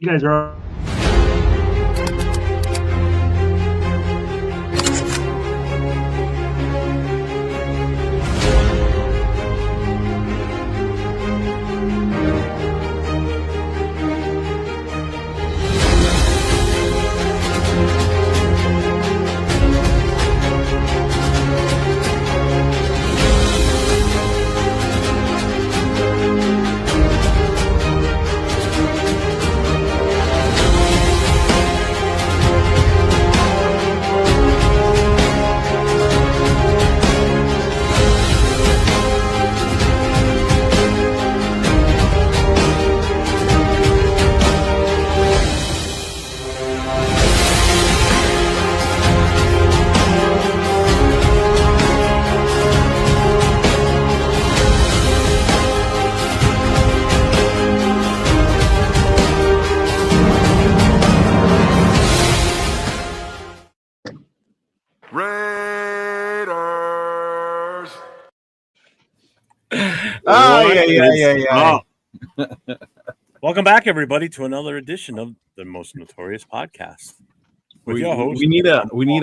You guys are. Welcome back, everybody, to another edition of the Most Notorious Podcast. With your host, we need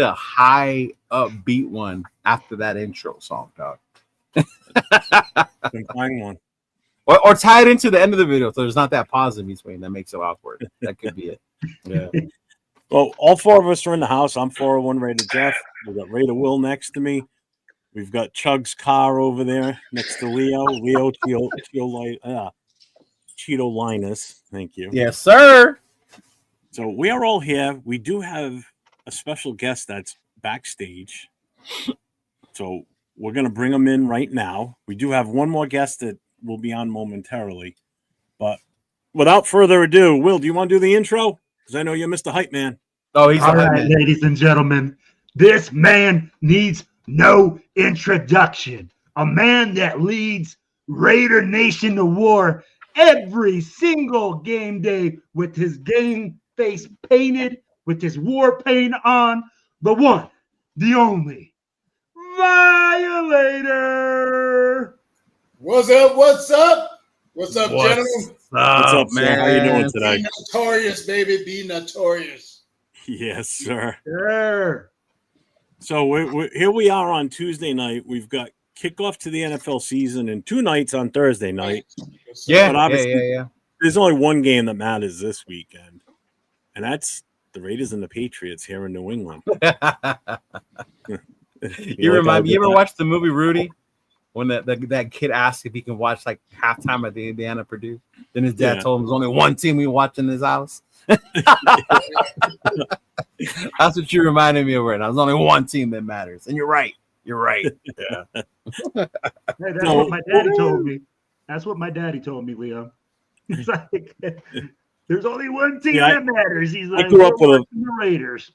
a high upbeat one after that intro song, dog. Can find one, or tie it into the end of the video so there's not that pause in between that makes it awkward. That could be it. Yeah. Well, all four of us are in the house. I'm 401 Raider Jeff. We've got Raider Will next to me. We've got Chug's car over there next to Leo. Cheeto Linus. Thank you. Yes, sir. So we are all here. We do have a special guest that's backstage. So we're going to bring him in right now. We do have one more guest that will be on momentarily. But without further ado, Will, do you want to do the intro? Because I know you're Mr. Hype Man. Oh, he's all right, ladies and gentlemen. This man needs no introduction. A man that leads Raider Nation to war every single game day with his game face painted, with his war paint on. The one, the only, Violator. What's up? What's up? What's up, gentlemen? What's up, man? How you doing today? Be notorious, baby. Be notorious. Yes, sir. Sure. So here we are on Tuesday night. We've got kickoff to the NFL season and 2 nights on Thursday night. Yeah, but obviously, there's only one game that matters this weekend, and that's the Raiders and the Patriots here in New England. You ever watched the movie Rudy? When that kid asked if he can watch like halftime at the Indiana Purdue, then his dad told him there's only one team we watch in his house. That's what you reminded me of right now. There's only one team that matters, and you're right. You're right. Yeah. Hey, that's what my daddy told me. That's what my daddy told me, Leo. He's like, there's only one team that matters. He's like, I grew up with the Raiders.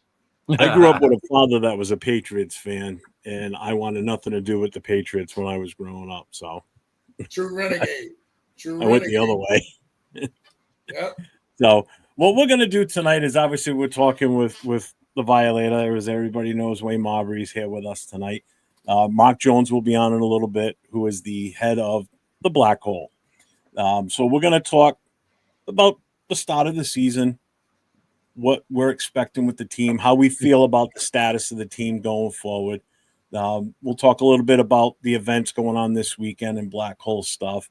I grew up with a father that was a Patriots fan, and I wanted nothing to do with the Patriots when I was growing up. So, true renegade. I went the other way. Yep. So, what we're gonna do tonight is obviously we're talking with the Violator, as everybody knows. Wayne Mabry's here with us tonight. Mark Jones will be on in a little bit, who is the head of the Black Hole. So we're gonna talk about the start of the season, what we're expecting with the team, how we feel about the status of the team going forward. We'll talk a little bit about the events going on this weekend and Black Hole stuff.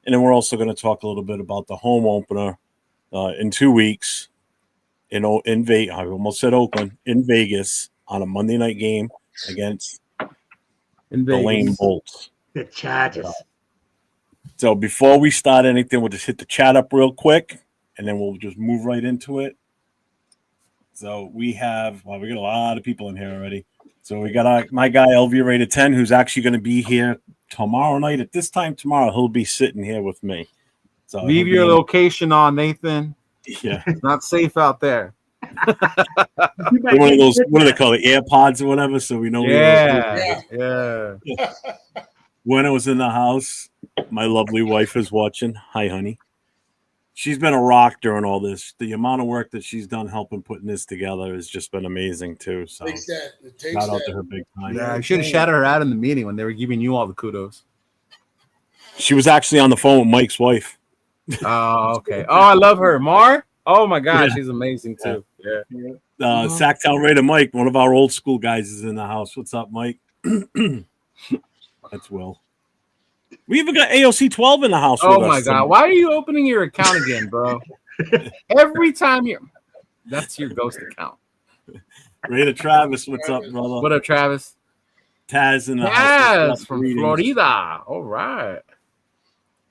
And then we're also going to talk a little bit about the home opener in 2 weeks in Vegas. I almost said Oakland, in Vegas on a Monday night game against the Lane Bolts. The Chargers. So before we start anything, we'll just hit the chat up real quick, and then we'll just move right into it. So we got a lot of people in here already. So we got my guy, LV Rated 10, who's actually going to be here tomorrow night. At this time tomorrow, he'll be sitting here with me. So leave your location on, Nathan. Yeah. It's not safe out there. One of those, what do they call it, AirPods or whatever, so we know. Yeah. When I was in the house, my lovely wife is watching. Hi, honey. She's been a rock during all this. The amount of work that she's done helping putting this together has just been amazing too. So shout out to her big time. Yeah, I should have shouted her out in the meeting when they were giving you all the kudos. She was actually on the phone with Mike's wife. Oh, okay. Oh, I love her. Mar? Oh my God, she's amazing too. Yeah. Sacktown Raider Mike, one of our old school guys, is in the house. What's up, Mike? That's Will. We even got AOC 12 in the house. Oh with my us God, tonight. why are you opening your account again, bro? Every time that's your ghost account. Raider Travis, what's up, brother? What up, Travis? Taz in the house. Taz from Florida. All right.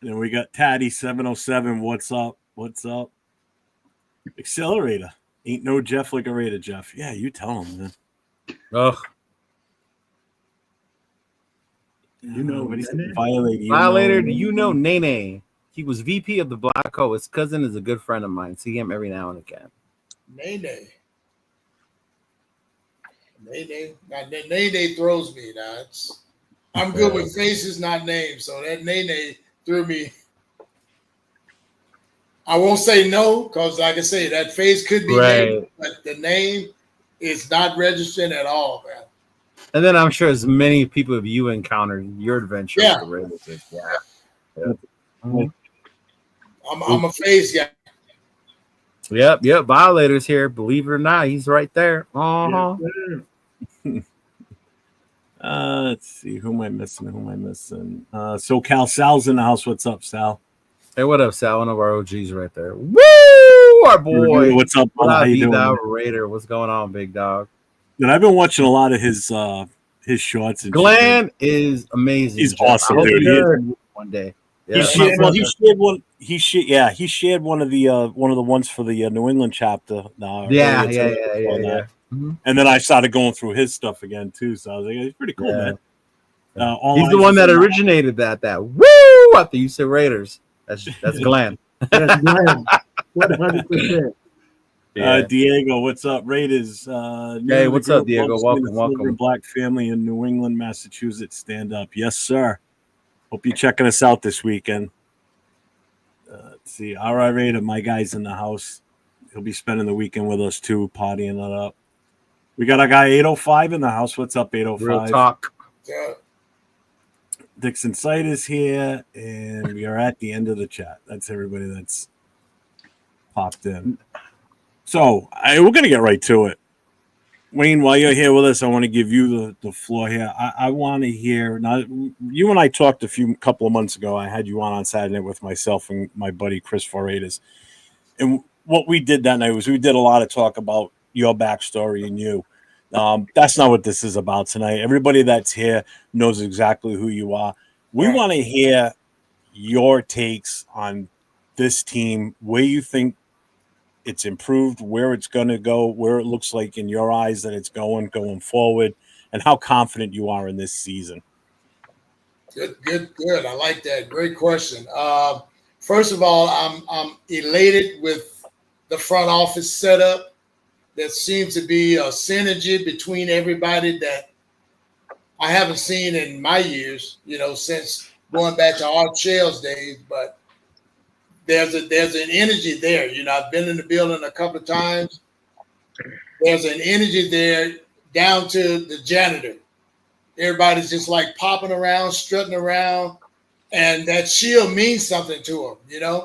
And we got Tatty 707. What's up? What's up? Accelerator. Ain't no Jeff like a Raider, Jeff. Yeah, you tell him, man. Ugh. You know what he's Violator, do you know Nene? He was VP of the Blackout. His cousin is a good friend of mine. See him every now and again. Nene. Now, Nene throws me. Now, I'm good with faces, not names. So that Nene threw me. I won't say no because, like I say, that face could be named, but the name is not registered at all, man. And then I'm sure as many people have you encountered in your adventure. Yeah. I'm a face guy. Yep. Violator's here. Believe it or not, he's right there. Let's see. Who am I missing? SoCal Sal's in the house. What's up, Sal? Hey, what up, Sal? One of our OGs right there. Woo! Our boy. What's up, brother? How you doing? Raider. What's going on, big dog? And I've been watching a lot of his shorts. And Glenn is amazing. He's awesome, dude. One day. Yeah. He shared one of the ones for the New England chapter. Yeah. Mm-hmm. And then I started going through his stuff again too. So I was like, he's pretty cool, man. He's the one that originated that. Woo! After you said Raiders, that's Glenn. That's Glenn. 100%. Diego, what's up, Raiders? Hey, what's up, Diego? Welcome. Black family in New England, Massachusetts. Stand up, yes, sir. Hope you're checking us out this weekend. Let's see, R.I. Raider, my guy's in the house. He'll be spending the weekend with us too, partying it up. We got our guy 805 in the house. What's up, 805? Real talk. Yeah. Dixon Sight is here, and we are at the end of the chat. That's everybody that's popped in. So we're going to get right to it. Wayne, while you're here with us, I want to give you the floor here. I want to hear. Now, you and I talked a couple of months ago. I had you on Saturday night with myself and my buddy Chris Foradas. And what we did that night was we did a lot of talk about your backstory and you. That's not what this is about tonight. Everybody that's here knows exactly who you are. We want to hear your takes on this team, where you think it's improved, where it's going to go, where it looks like in your eyes that it's going forward, and how confident you are in this season. Good. I like that. Great question. First of all, I'm elated with the front office setup. There seems to be a synergy between everybody that I haven't seen in my years, since going back to Art Shell's days, but there's an energy there. I've been in the building a couple of times. There's an energy there down to the janitor. Everybody's just like popping around, strutting around, and that shield means something to them,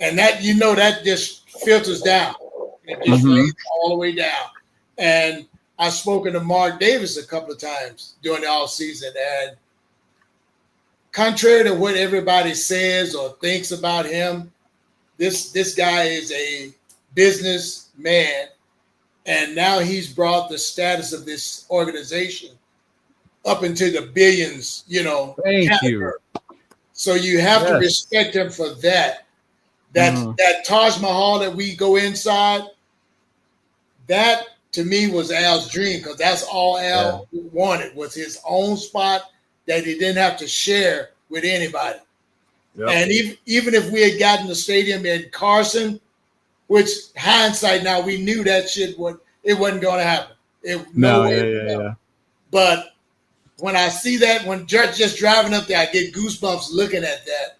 and that, that just filters down. It just lays all the way down. And I've spoken to Mark Davis a couple of times during the off season, and contrary to what everybody says or thinks about him, this guy is a businessman, and now he's brought the status of this organization up into the billions, Thank you. So you have to respect him for that. That Taj Mahal that we go inside, that to me was Al's dream, because that's all Al wanted, was his own spot that he didn't have to share with anybody. Yep. And even if we had gotten the stadium in Carson, which hindsight now we knew that shit it wasn't going to happen. But when I see that, when just driving up there, I get goosebumps looking at that.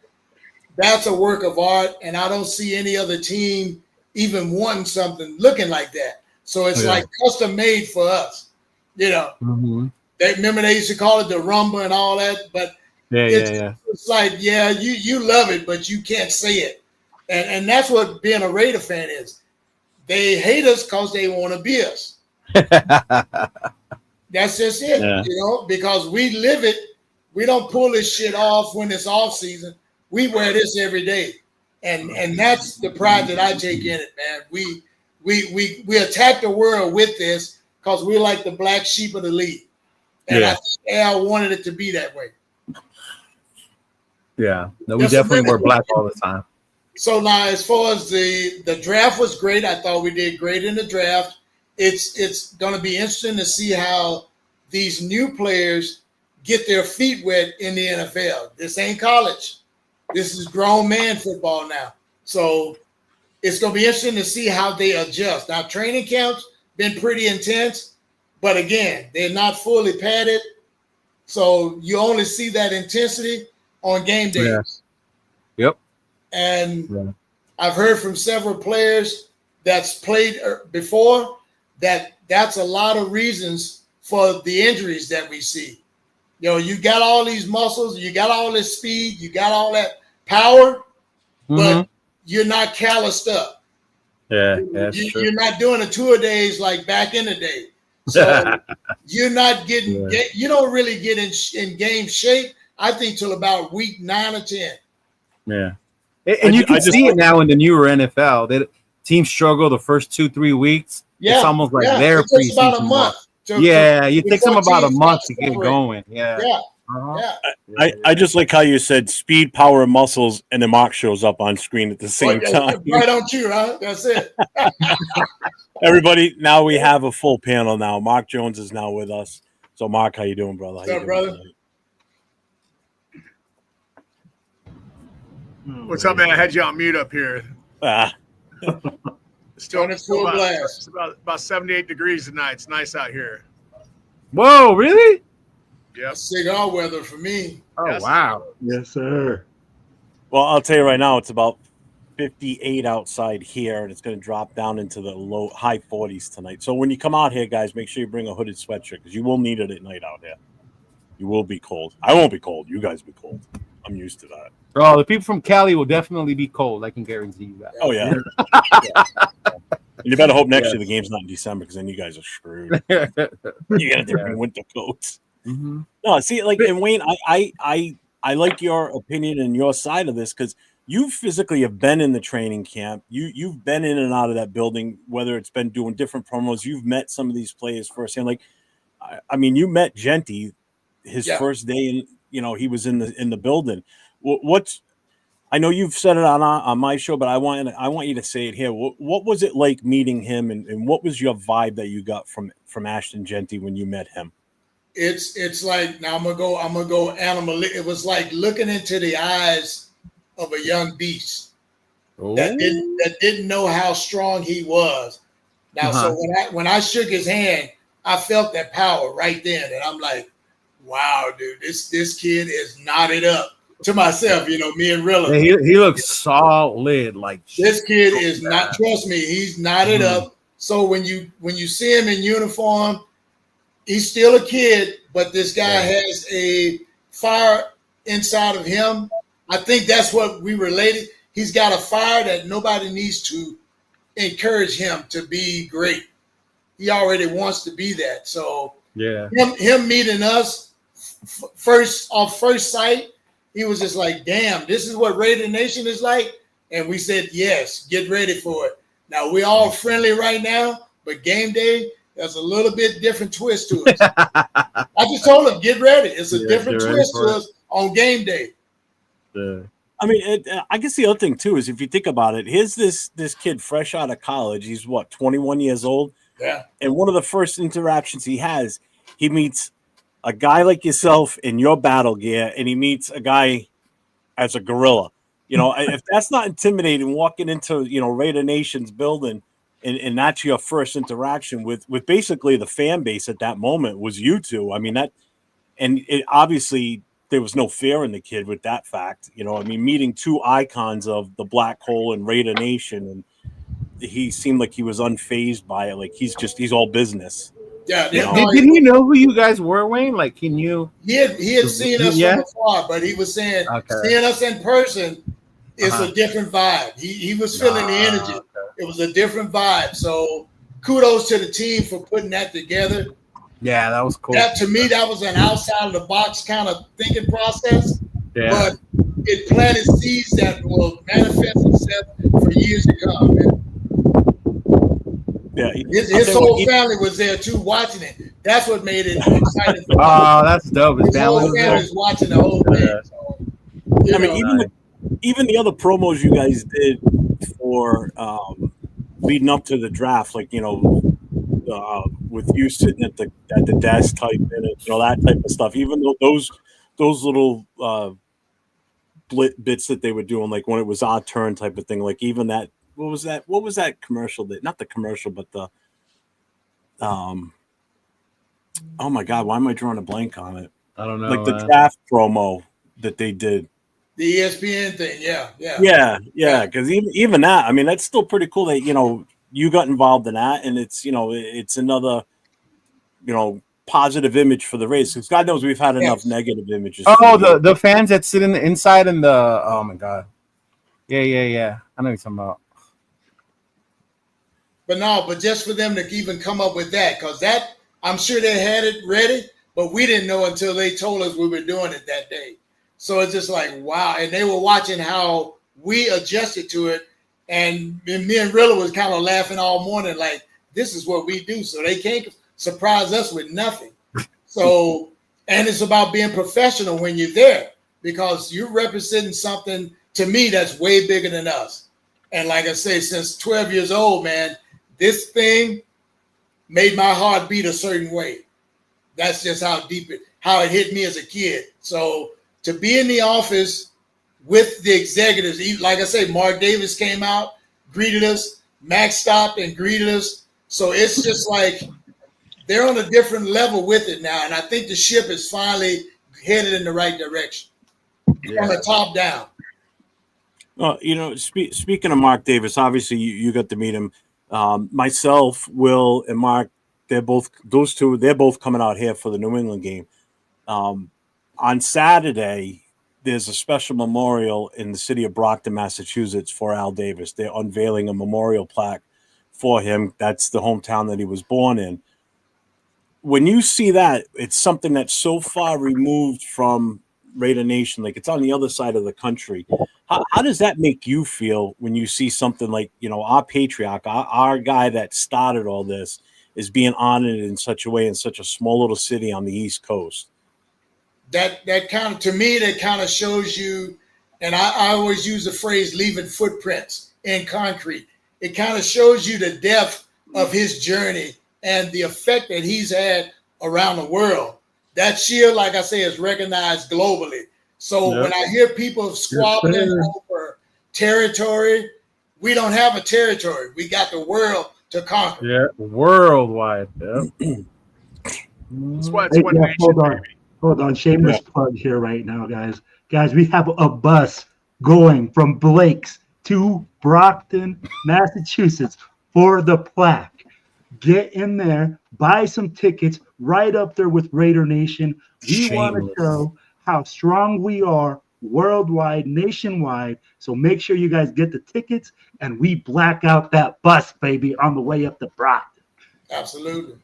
That's a work of art, and I don't see any other team even wanting something looking like that. So it's like custom made for us, They remember they used to call it the Rumba and all that, but it's like, you love it, but you can't say it. And that's what being a Raider fan is. They hate us because they want to be us. That's just it, because we live it. We don't pull this shit off when it's off season. We wear this every day. And that's the pride that I take in it, man. We attack the world with this because we're like the black sheep of the league. And I think Al wanted it to be that way. Yeah. No, we definitely wear black all the time. So now, as far as the draft was great, I thought we did great in the draft. It's going to be interesting to see how these new players get their feet wet in the NFL. This ain't college. This is grown man football now. So it's going to be interesting to see how they adjust. Now, training camps been pretty intense, but again, they're not fully padded. So you only see that intensity on game days. Yes. Yep. And I've heard from several players that's played before that's a lot of reasons for the injuries that we see. You got all these muscles, you got all this speed, you got all that power, but you're not calloused up. Yeah, that's true. You're not doing a two-a-days like back in the day. So you're not getting you don't really get in game shape, I think, till about week 9 or 10. Yeah. And you can see it now in the newer NFL. That teams struggle the first 2-3 weeks. Yeah, it's almost like their it takes about a month. It takes them about a month to get going. Yeah. I just like how you said speed, power, and muscles, and then Mark shows up on screen at the same time. Right on cue, huh? That's it. Everybody, now we have a full panel now. Mark Jones is now with us. So, Mark, how you doing, brother? What's up, brother? What's up, man? I had you on mute up here. Still full blast. It's about 78 degrees tonight. It's nice out here. Whoa, really? Yeah. Cigar weather for me. Oh, yes. Wow. Yes, sir. Well, I'll tell you right now, it's about 58 outside here, and it's going to drop down into the high 40s tonight. So when you come out here, guys, make sure you bring a hooded sweatshirt because you will need it at night out here. You will be cold. I won't be cold. You guys be cold. I'm used to that. Oh, the people from Cali will definitely be cold. I can guarantee you that. Oh, yeah. You better hope next year the game's not in December because then you guys are screwed. You got to bring winter coats. Mm-hmm. No, see, like, and Wayne, I like your opinion and your side of this because you physically have been in the training camp. You've been in and out of that building, whether it's been doing different promos. You've met some of these players firsthand. Like, I mean, you met Genty his first day, and he was in the building. I know you've said it on my show, but I want you to say it here. What was it like meeting him, and what was your vibe that you got from Ashton Genty when you met him? It's like, now I'm gonna go animal. It was like looking into the eyes of a young beast that didn't know how strong he was. Now, so when I shook his hand, I felt that power right then, and I'm like, wow, dude, this kid is knotted up. To myself, me and Rilla. Yeah, he looks solid. Like this kid is not. Trust me, he's knotted up. So when you see him in uniform, he's still a kid, but this guy has a fire inside of him. I think that's what we related. He's got a fire that nobody needs to encourage him to be great. He already wants to be that. So him meeting us first sight. He was just like, damn, this is what Raider Nation is like? And we said, yes, get ready for it. Now, we're all friendly right now, but game day, there's a little bit different twist to it. I just told him, get ready. It's a different twist to us on game day. I mean, I guess the other thing, too, is if you think about it, here's this kid fresh out of college. He's, 21 years old? Yeah. And one of the first interactions he has, he meets a guy like yourself in your battle gear, and he meets a guy as a gorilla. If that's not intimidating, walking into, Raider Nation's building, and that's your first interaction with basically the fan base at that moment was you two. I mean, obviously there was no fear in the kid with that fact. Meeting two icons of the Black Hole and Raider Nation, and he seemed like he was unfazed by it. Like he's all business. Yeah, did he know who you guys were, Wayne? Like he had seen us from afar, but he was saying seeing us in person, it's a different vibe. He was feeling the energy. Okay. It was a different vibe. So kudos to the team for putting that together. Yeah, that was cool. That to me, that was an outside of the box kind of thinking process. Yeah. But it planted seeds that will manifest itself for years to come. Man. Yeah, His whole family was there too, watching it. That's what made it exciting. Oh, that's dope. His whole family was watching the whole thing. So, I mean, even the other promos you guys did for leading up to the draft, like with you sitting at the desk typing it, that type of stuff. Even though those little bits that they were doing, like when it was our turn type of thing, like even that. What was that commercial? Not the commercial, but the oh my God, why am I drawing a blank on it? I don't know. Like the draft promo that they did. The ESPN thing, yeah. Because even that, I mean, that's still pretty cool that you got involved in that, and it's it's another positive image for the race. Because God knows we've had enough negative images. Oh, the fans that sit in the inside and the oh my God, yeah. I know what you're talking about. But just for them to even come up with that, because that I'm sure they had it ready, but we didn't know until they told us we were doing it that day. So it's just like, wow. And they were watching how we adjusted to it. And me and Rilla was kind of laughing all morning, like, this is what we do. So they can't surprise us with nothing. So, and it's about being professional when you're there, because you're representing something to me that's way bigger than us. And like I say, since 12 years old, man, this thing made my heart beat a certain way. That's just how it hit me as a kid. So to be in the office with the executives, like I say, Mark Davis came out, greeted us, Max stopped and greeted us. So it's just like they're on a different level with it now. And I think the ship is finally headed in the right direction from the top down. Well, speaking of Mark Davis, obviously you got to meet him. Myself, Will, and Mark, they're both coming out here for the New England game. On Saturday, there's a special memorial in the city of Brockton, Massachusetts for Al Davis. They're unveiling a memorial plaque for him. That's the hometown that he was born in. When you see that, it's something that's so far removed from Raider Nation, like it's on the other side of the country. How does that make you feel when you see something like, our patriarch, our guy that started all this is being honored in such a way in such a small little city on the East Coast? That kind of, to me, that kind of shows you, and I always use the phrase leaving footprints in concrete. It kind of shows you the depth of his journey and the effect that he's had around the world. That shield, like I say, is recognized globally. So when I hear people squabbling over territory, we don't have a territory. We got the world to conquer. Yeah, worldwide. Yeah. That's why it's one nation, Hold on. Shameless plug here right now, guys. Guys, we have a bus going from Blake's to Brockton, Massachusetts for the plaque. Get in there, buy some tickets right up there with Raider Nation. We want to show how strong we are worldwide, nationwide. So make sure you guys get the tickets and we black out that bus, baby, on the way up to Brockton. Absolutely.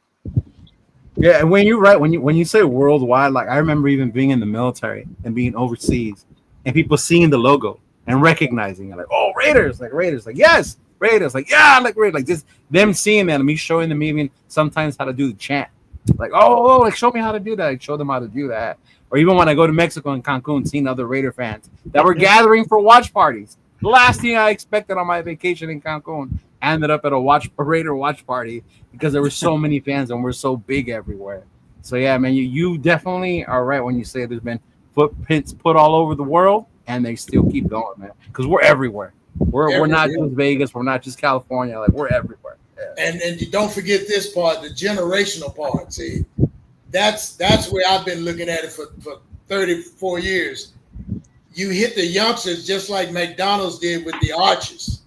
Yeah, and when you say worldwide, like I remember even being in the military and being overseas and people seeing the logo and recognizing it, like, oh, Raiders, like yes, Raiders, like yeah, like Raiders, like just them seeing that and me showing them even sometimes how to do the chant, like like show me how to do that, like show them how to do that. Or even when I go to Mexico and Cancun, seeing other Raider fans that were gathering for watch parties. The last thing I expected on my vacation in Cancun ended up at a Raider watch party because there were so many fans and we're so big everywhere. So yeah, man, you definitely are right when you say there's been footprints put all over the world and they still keep going, man. Because we're everywhere. We're not just Vegas, we're not just California, like we're everywhere. Yeah. And you don't forget this part, the generational part. See, that's where I've been looking at it for 34 years. You hit the youngsters just like McDonald's did with the arches.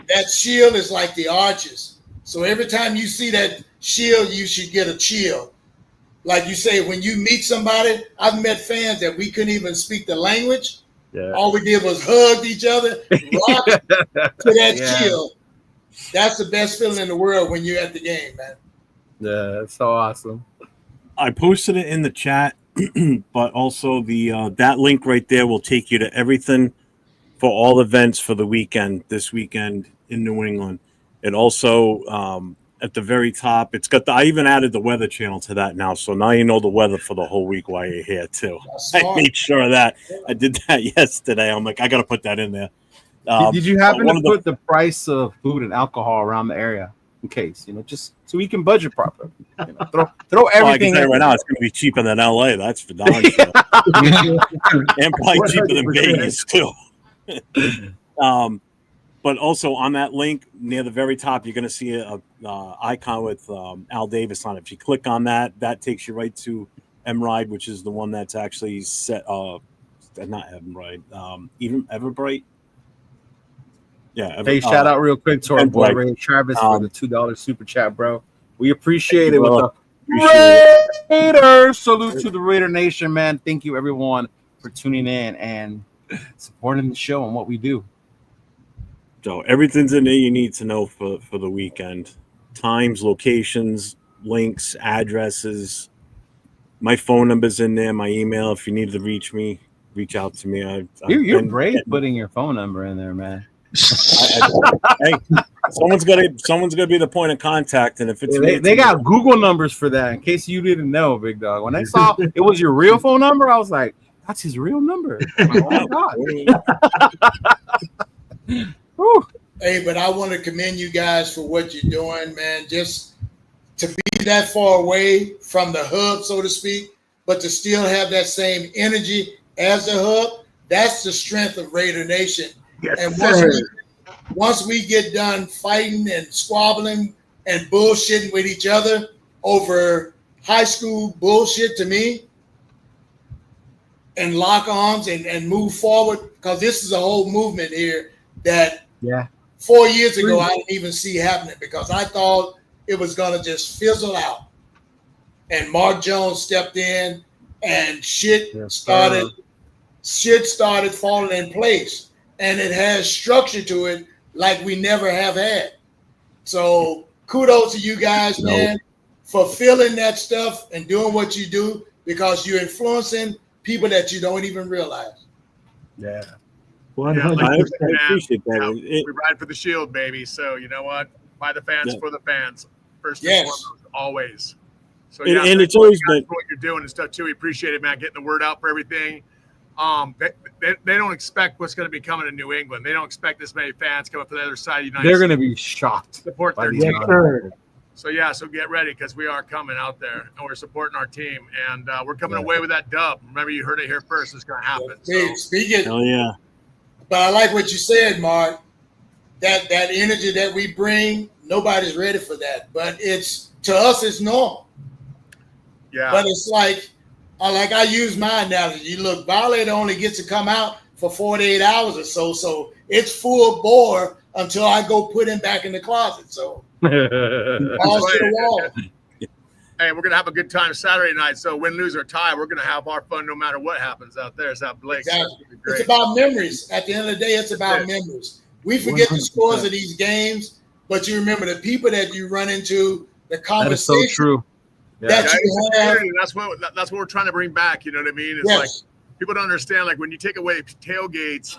That shield is like the arches. So every time you see that shield, you should get a chill. Like you say, when you meet somebody, I've met fans that we couldn't even speak the language, Yeah. All we did was hug each other, rock to that chill. That's the best feeling in the world when you're at the game, man. Yeah, it's so awesome. I posted it in the chat, but also the that link right there will take you to everything for all events for the weekend, this weekend in New England. It also, at the very top, I even added the weather channel to that now. So now you know the weather for the whole week while you're here too. I made sure of that. I did that yesterday. I'm like, I got to put that in there. Did you happen to put the price of food and alcohol around the area in case, just so we can budget properly? Throw everything in right now. It's going to be cheaper than LA. That's for darn sure. And probably cheaper than Vegas too. But also on that link near the very top, you're going to see a icon with Al Davis on it. If you click on that, that takes you right to M-Ride, which is the one that's actually set. Not M-Ride, even Everbright. Yeah. Hey, shout out real quick to our boy Ray Travis for the $2 super chat, bro. We appreciate it with the Raider. Salute to the Raider Nation, man. Thank you, everyone, for tuning in and supporting the show and what we do. So everything's in there you need to know for the weekend. Times, locations, links, addresses. My phone number's in there, my email. If you need to reach me, reach out to me. You're brave putting your phone number in there, man. Hey, someone's gonna be the point of contact, and if it's they got Google numbers for that. In case you didn't know, big dog. When I saw it was your real phone number, I was like, "That's his real number." Oh my god! Hey, but I want to commend you guys for what you're doing, man. Just to be that far away from the hub, so to speak, but to still have that same energy as the hub. That's the strength of Raider Nation. Yes, and once we get done fighting and squabbling and bullshitting with each other over high school bullshit to me, and lock arms and move forward, because this is a whole movement here that 4 years ago I didn't even see happening, because I thought it was going to just fizzle out. And Mark Jones stepped in and shit started falling in place. And it has structure to it like we never have had. So kudos to you guys, man, for feeling that stuff and doing what you do, because you're influencing people that you don't even realize. Yeah. 100%. I appreciate that. We ride for the shield, baby. So you know what? By the fans, for the fans. First and foremost, always. So and it's always been what you're doing and stuff too. We appreciate it, man. Getting the word out for everything. They don't expect what's going to be coming to New England. They don't expect this many fans coming from the other side of the United States. They're going to be shocked. Support their the team. So get ready, because we are coming out there and we're supporting our team, and we're coming away with that dub. Remember, you heard it here first. It's going to happen. Speaking. Hell yeah. But I like what you said, Mark. That energy that we bring, nobody's ready for that. But to us, it's normal. Yeah. But it's like I use my analogy. You look, Violator only gets to come out for 48 hours or so. So it's full bore until I go put him back in the closet. So balls to the wall. Hey, we're going to have a good time Saturday night. So win, lose, or tie, we're going to have our fun no matter what happens out there. It's that Blake. Exactly. It's about memories. At the end of the day, it's about memories. We forget 100%. The scores of these games, but you remember the people that you run into, the conversation. That is so true. That you have. That's what we're trying to bring back. You know what I mean? It's like people don't understand. Like when you take away tailgates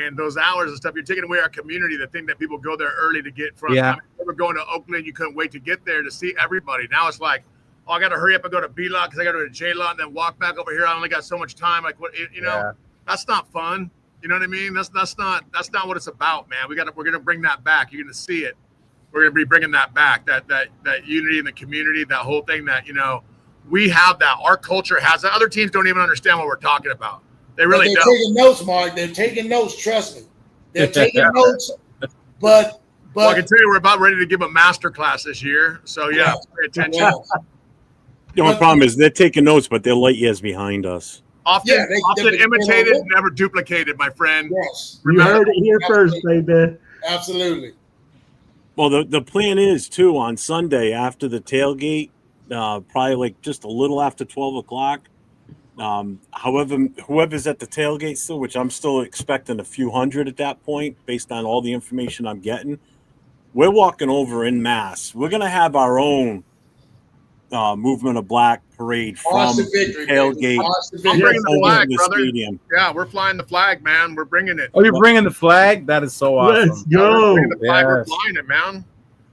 and those hours and stuff, you're taking away our community. The thing that people go there early to get from. Yeah. I mean, we were going to Oakland. You couldn't wait to get there to see everybody. Now it's like, oh, I got to hurry up and go to B lot because I got to go to J lot and then walk back over here. I only got so much time. Like what that's not fun. You know what I mean? That's not what it's about, man. We're gonna bring that back. You're gonna see it. We're going to be bringing that back, that unity in the community, that whole thing that, we have that. Our culture has that. Other teams don't even understand what we're talking about. They really don't. They're taking notes, Mark. They're taking notes. Trust me. They're taking notes. But I can tell you we're about ready to give a master class this year. So, pay attention. The only problem is they're taking notes, but they're light years behind us. Often imitated, never duplicated, my friend. Yes. You heard it here first, baby. Absolutely. Well, the plan is, too, on Sunday after the tailgate, probably like just a little after 12 o'clock, However, whoever's at the tailgate still, which I'm still expecting a few hundred at that point, based on all the information I'm getting, we're walking over in mass. We're gonna have our own Movement of Black parade from Victory, tailgate. I'm bringing the flag, the brother. stadium. Yeah, we're flying the flag, man. We're bringing it. Oh, you're bringing the flag? That is so awesome. Let's go. We're bringing the flag. We're Yes. flying it, man.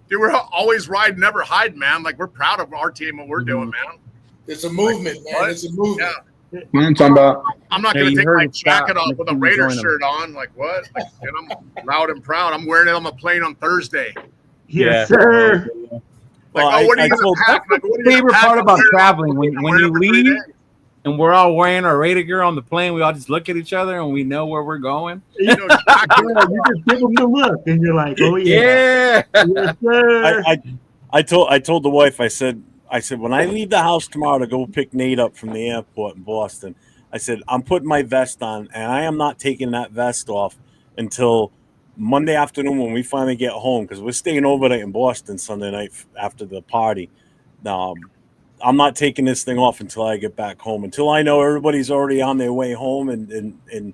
Dude, we're always ride, never hide, man. Like, we're proud of our team, what we're doing, man. It's a movement, man. What? It's a movement. Yeah. What I'm talking about. I'm not Yeah, going you to take heard my it, Scott. jacket off with a You Raiders join shirt on. Like, what? Like, and I'm loud and proud. I'm wearing it on the plane on Thursday. Yes, sir. Like, Well, what are I you going told- to pack? Like, what are you Favorite gonna part pack? about I'm traveling when wearing you it for 3 leave days. and we're all wearing our Raider gear on the plane, we all just look at each other and we know where we're going. You know exactly. Yeah, you just give them the look, and you're like, "Oh yeah, Yeah. yes, sir." I told the wife, I said when I leave the house tomorrow to go pick Nate up from the airport in Boston, I said I'm putting my vest on, and I am not taking that vest off until Monday afternoon when we finally get home, because we're staying over there in Boston Sunday night after the party. I'm not taking this thing off until I get back home, until I know everybody's already on their way home, and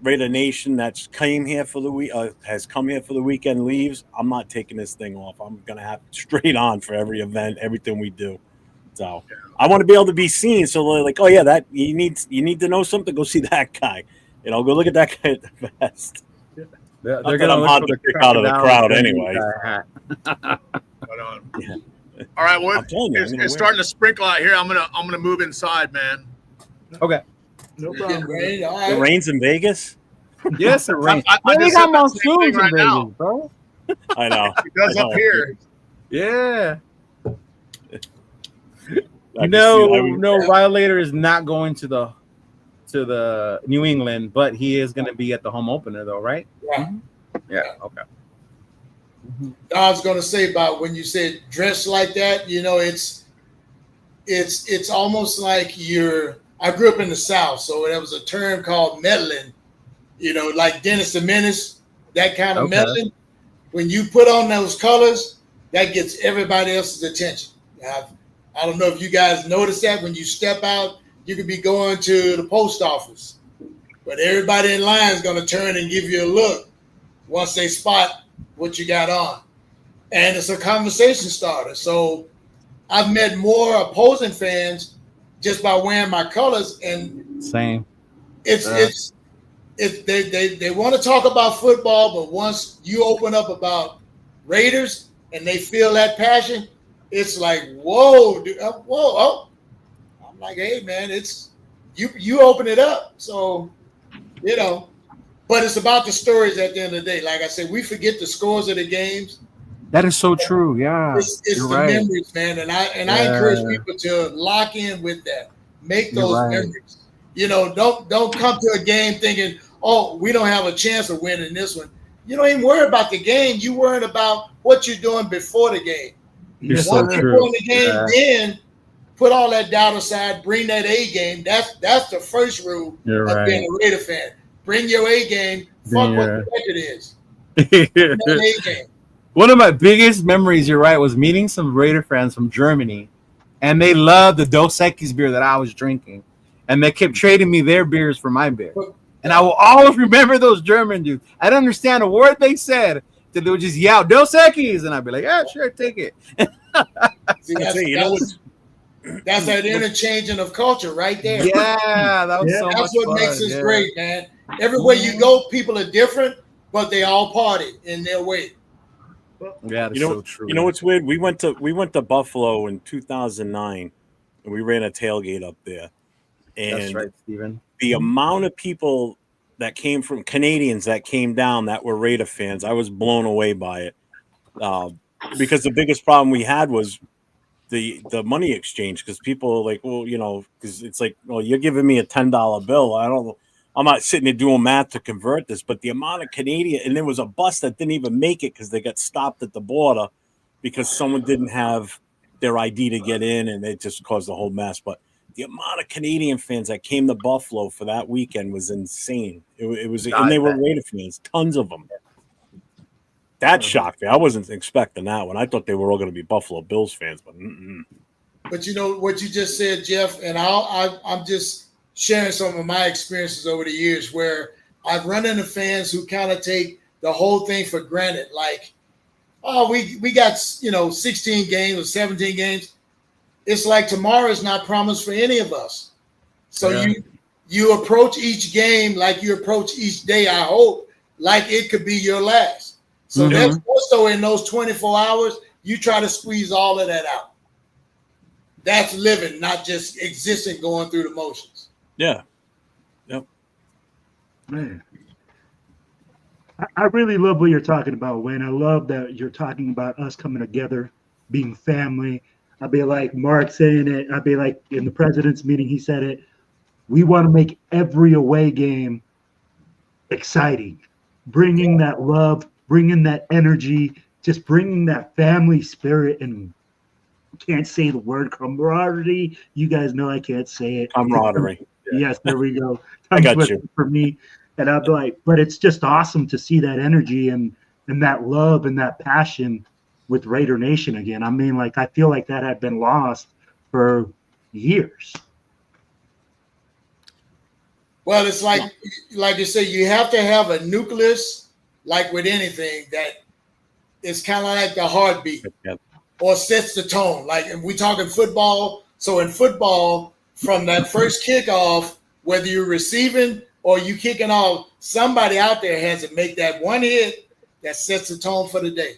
Raider Nation that's came here for the week has come here for the weekend leaves. I'm not taking this thing off. I'm gonna have it straight on for every event, everything we do. So I want to be able to be seen. So they're like, oh yeah, that you need to know something. Go see that guy. Go look at that guy at the vest. They're Not that gonna I'm look hard for to the pick out of the crowd crocodile anyway. But, Yeah. all right, well, I'm telling you, I'm it's gonna wear starting to sprinkle out here. I'm gonna move inside, man. Okay. No It problem. rained, all It right. rains in Vegas. Yes, it rains. I Man, they just got said that same monsoons thing right in now. Vegas, bro. I know. It does I up know. here. Yeah. I can see- No, Violator is not going to the New England, but he is going to be at the home opener, though, right? Yeah. Yeah. Okay. I was gonna say about when you said dress like that, it's almost like I grew up in the South, so there was a term called meddling, like Dennis the Menace, that kind of Okay. meddling. When you put on those colors, that gets everybody else's attention. I don't know if you guys notice that when you step out, you could be going to the post office, but everybody in line is gonna turn and give you a look once they spot what you got on. And it's a conversation starter. So I've met more opposing fans just by wearing my colors, and Same. they want to talk about football, but once you open up about Raiders and they feel that passion, it's like, whoa, dude, whoa, oh. I'm like, hey man, it's you open it up. So, but it's about the stories at the end of the day. Like I said, we forget the scores of the games. That is so true. Yeah. It's You're the right. memories, man. And I encourage people to lock in with that. Make those You're right. memories. Don't come to a game thinking, oh, we don't have a chance of winning this one. You don't even worry about the game. You worry about what you're doing before the game. You're Yes, so Once you true. go in the game, Yeah. then put all that doubt aside. Bring that A game. That's the first rule You're of right. being a Raider fan. Bring your A game. Fuck what Yeah. the record is. Bring that A game. One of my biggest memories, you're right, was meeting some Raider fans from Germany, and they loved the Dos Equis beer that I was drinking, and they kept trading me their beers for my beer. And I will always remember those German dudes. I didn't understand a word they said, so they would just yell Dos Equis, and I'd be like, yeah, sure, take it. See, That's that's that interchanging of culture right there. Yeah, that was Yeah. so much That's what fun. makes us Yeah. great, man. Everywhere you go, people are different, but they all party in their way. Yeah, that's so true. You know what's weird? We went to Buffalo in 2009, and we ran a tailgate up there. And That's right, Steven. the amount of people that came from Canadians that came down that were Raider fans, I was blown away by it. Because the biggest problem we had was the money exchange, because people are like, well, because it's like, well, you're giving me a $10 bill. I'm not sitting there doing math to convert this, but the amount of Canadian, and there was a bus that didn't even make it because they got stopped at the border because someone didn't have their ID to get in, and it just caused a whole mess. But the amount of Canadian fans that came to Buffalo for that weekend was insane. It was, and they were Raider fans, tons of them. That shocked me. I wasn't expecting that one. I thought they were all going to be Buffalo Bills fans, but But you know what you just said, Jeff, and I'm just sharing some of my experiences over the years where I've run into fans who kind of take the whole thing for granted. Like, oh, we got, 16 games or 17 games. It's like tomorrow is not promised for any of us. So you approach each game like you approach each day, I hope, like it could be your last. So that's also in those 24 hours, you try to squeeze all of that out. That's living, not just existing, going through the motions. Yeah. Yep. Man. I really love what you're talking about, Wayne. I love that you're talking about us coming together, being family. I'd be like Mark saying it. I'd be like in the president's meeting, he said it. We want to make every away game exciting, bringing that love, bringing that energy, just bringing that family spirit. And can't say the word camaraderie. You guys know I can't say it. Camaraderie. Yes, there we go. I got you. For me. And I'd be like, but it's just awesome to see that energy and that love and that passion with Raider Nation again. I mean, like, I feel like that had been lost for years. Well, it's like you say, you have to have a nucleus, like with anything, that is kind of like the heartbeat or sets the tone. Like, if we talking football, so in football, from that first kickoff, whether you're receiving or you kicking off, somebody out there has to make that one hit that sets the tone for the day.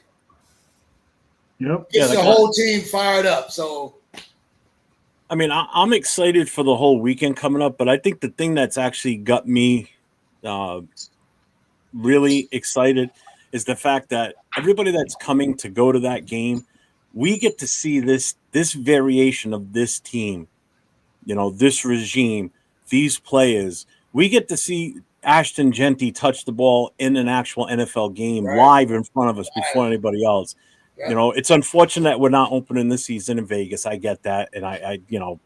Yep. Gets the whole team fired up. So, I mean, I'm excited for the whole weekend coming up, but I think the thing that's actually got me really excited is the fact that everybody that's coming to go to that game, we get to see this variation of this team, this regime, these players. We get to see Ashton Genty touch the ball in an actual NFL game live in front of us before anybody else. Yeah. It's unfortunate that we're not opening this season in Vegas. I get that, and I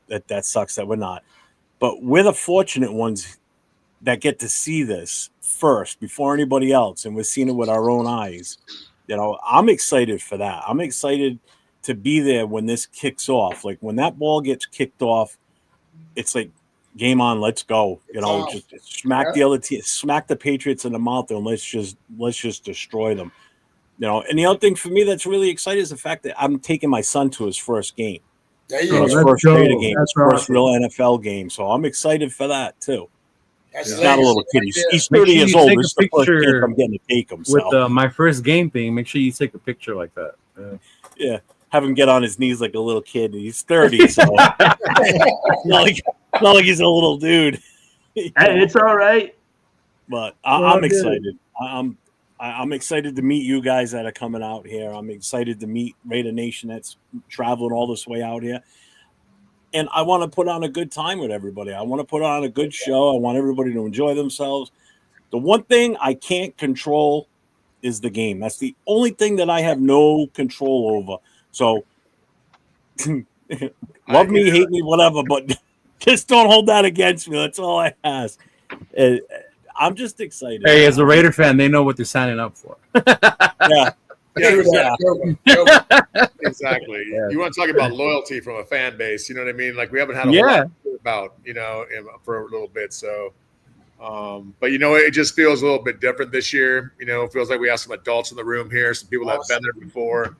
that sucks that we're not. But we're the fortunate ones that get to see this first before anybody else, and we're seeing it with our own eyes. I'm excited for that. I'm excited to be there when this kicks off. Like, when that ball gets kicked off, it's like, game on, let's go. Just smack the other team, smack the Patriots in the mouth, and let's just destroy them. And the other thing for me that's really exciting is the fact that I'm taking my son to his first game. There you go. His first Raider game, his first real NFL game. So I'm excited for that too. He's not a little kid. He's 30 years old. It's the first chance I'm getting to take him. With my first game thing, make sure you take a picture like that. Yeah. Have him get on his knees like a little kid. He's 30, so not like he's a little dude. Hey, it's all right. But I'm excited. I'm excited to meet you guys that are coming out here. I'm excited to meet Raider Nation that's traveling all this way out here. And I want to put on a good time with everybody. I want to put on a good show. I want everybody to enjoy themselves. The one thing I can't control is the game. That's the only thing that I have no control over. So love me, hate me, whatever, but just don't hold that against me. That's all I ask. I'm just excited. Hey, as a Raider fan, they know what they're signing up for. Yeah. Exactly. Yeah. You want to talk about loyalty from a fan base, you know what I mean? Like, we haven't had a lot about, for a little bit. So, but it just feels a little bit different this year. It feels like we have some adults in the room here, some people that have been there before.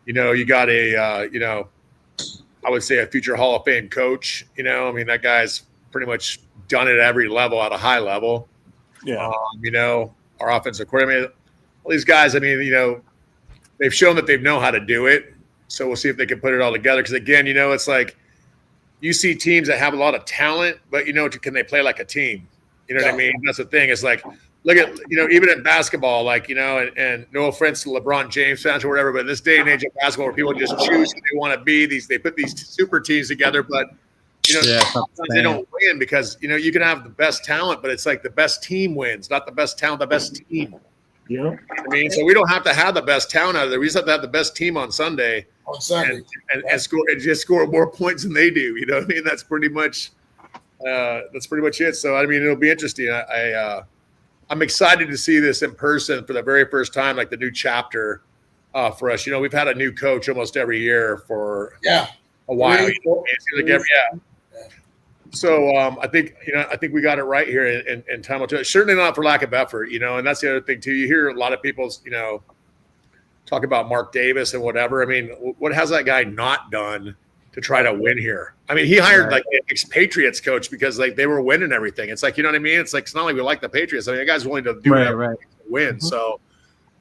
You got I would say a future Hall of Fame coach. That guy's pretty much done it at every level at a high level. Yeah. Our offensive coordinator, all these guys, they've shown that they know how to do it. So we'll see if they can put it all together. Because again, it's like you see teams that have a lot of talent, but can they play like a team? You know what I mean? That's the thing. It's like, look at, even in basketball, and no offense to LeBron James fans or whatever, but in this day and age of basketball where people just choose who they want to be, they put these super teams together, but sometimes they don't win because, you can have the best talent, but it's like the best team wins, not the best talent, the best team. Yeah. So we don't have to have the best talent out of there. We just have to have the best team on Sunday. And just score more points than they do. You know what I mean? That's pretty much it. So, it'll be interesting. I'm excited to see this in person for the very first time, like the new chapter for us. We've had a new coach almost every year for a while. So I think we got it right here in time. Certainly not for lack of effort, and that's the other thing too. You hear a lot of people, talk about Mark Davis and whatever. I mean, what has that guy not done to try to win here? I mean, he hired like an ex-Patriots coach because like they were winning everything. It's like, you know what I mean? It's like, it's not like we like the Patriots. I mean, the guy's willing to do whatever to win. Mm-hmm. So,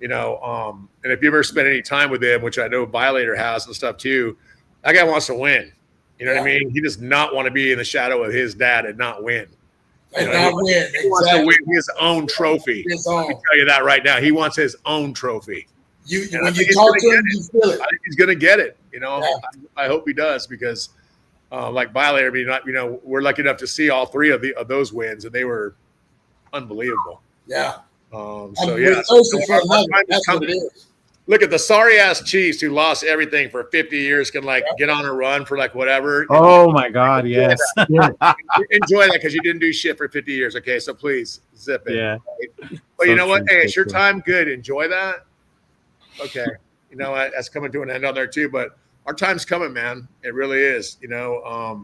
and if you ever spent any time with him, which I know Violator has and stuff too, that guy wants to win. You know what I mean? He does not want to be in the shadow of his dad and not win. He wants to win his own trophy. I can tell you that right now. He wants his own trophy. When you talk to him, you feel it. I think he's going to get it. I hope he does because, like Violator, we're lucky enough to see all three of those wins, and they were unbelievable. Yeah. That's what it is. Look at the sorry ass Chiefs who lost everything for 50 years can get on a run for whatever. Oh my God, yes. Enjoy that because you didn't do shit for 50 years. Okay, so please zip it. Yeah. Right? But you know what? Hey, it's your time. Good. Enjoy that. Okay. You know what? That's coming to an end on there too. But our time's coming, man. It really is. Yeah.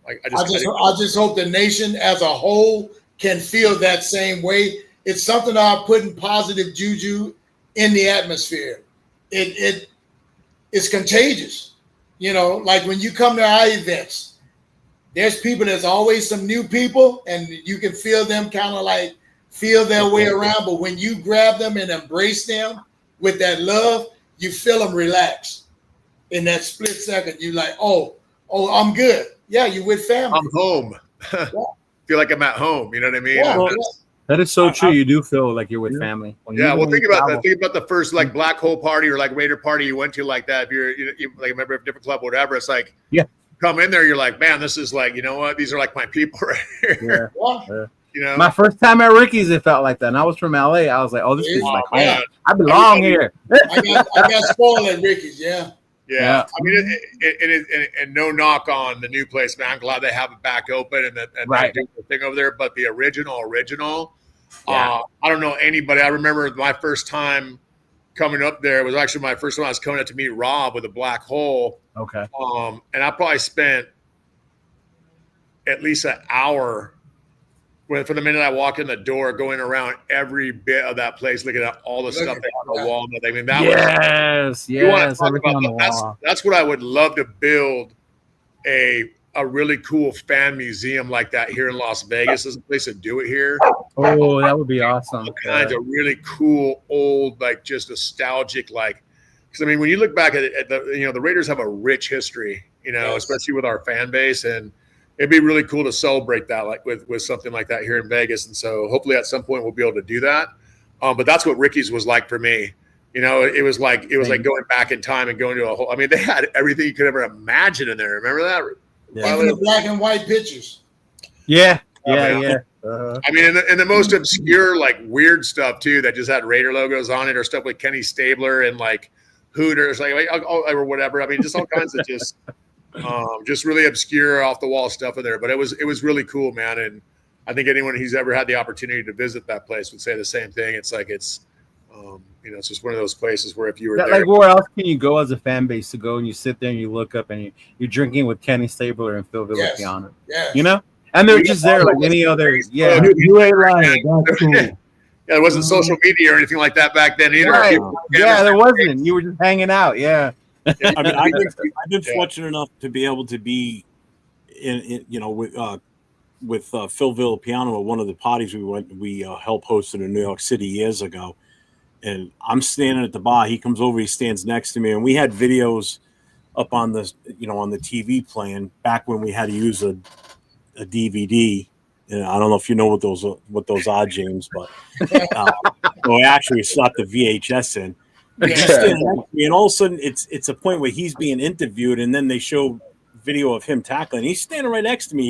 I just hope the nation as a whole can feel that same way. It's something about putting positive juju in the atmosphere. It's contagious. Like when you come to our events, there's people, there's always some new people, and you can feel them kind of like feel their way around. But when you grab them and embrace them with that love, you feel them relax. In that split second, you're like, oh, I'm good. Yeah, you with family. I'm home. Feel like I'm at home. You know what I mean? Yeah. That is so true. You do feel like you're with family. Think about that. Think about the first black hole party or Raider party you went to like that. If you're like a member of a different club, whatever, it's like come in there, you're like, man, this is like, you know what? These are like my people right here. Yeah. My first time at Ricky's, it felt like that. And I was from LA. I was like, oh, this is like home. I belong here. I got spoiled at Ricky's. Yeah. Yeah. I mean, and no knock on the new place, man. I'm glad they have it back open and they do the thing over there. But the original. I don't know anybody. I remember my first time coming up there. It was actually my first time I was coming up to meet Rob with a Black Hole. Okay. And I probably spent at least an hour from the minute I walked in the door, going around every bit of that place, looking at all the stuff they had on the wall. I mean, that was you want to talk about that's what I would love to build a really cool fan museum like that here in Las Vegas. There's a place to do it here. Oh, that would be awesome. All kinds of really cool, old, just nostalgic, because I mean, when you look back at the Raiders have a rich history, especially with our fan base, and it'd be really cool to celebrate that with something like that here in Vegas. And so hopefully at some point we'll be able to do that. But that's what Ricky's was like for me. It was like going back in time and going to a whole. I mean, they had everything you could ever imagine in there. Remember that? Even the black and white pictures. Yeah. I mean, and the most obscure, weird stuff too that just had Raider logos on it, or stuff like Kenny Stabler and Hooters, or whatever. I mean, just all kinds of just really obscure, off the wall stuff in there. But it was really cool, man. And I think anyone who's ever had the opportunity to visit that place would say the same thing. It's it's just one of those places where if you were there, where else can you go as a fan base to go and you sit there and you look up and you're drinking with Kenny Stabler and Phil Villapiano, and they're just there like any other. Yeah, you ain't lying. That's cool. There wasn't social media or anything like that back then either. Right. Yeah, there wasn't. You were just hanging out. Yeah. I mean, I've been fortunate enough to be able to be with Phil Villapiano at one of the parties we helped host in New York City years ago. And I'm standing at the bar. He comes over. He stands next to me, and we had videos up on the on the TV playing back when we had to use a DVD. And I don't know if you know what those are, James, but we actually slapped the VHS in. He's standing next to me, and all of a sudden it's a point where he's being interviewed, and then they show video of him tackling. He's standing right next to me.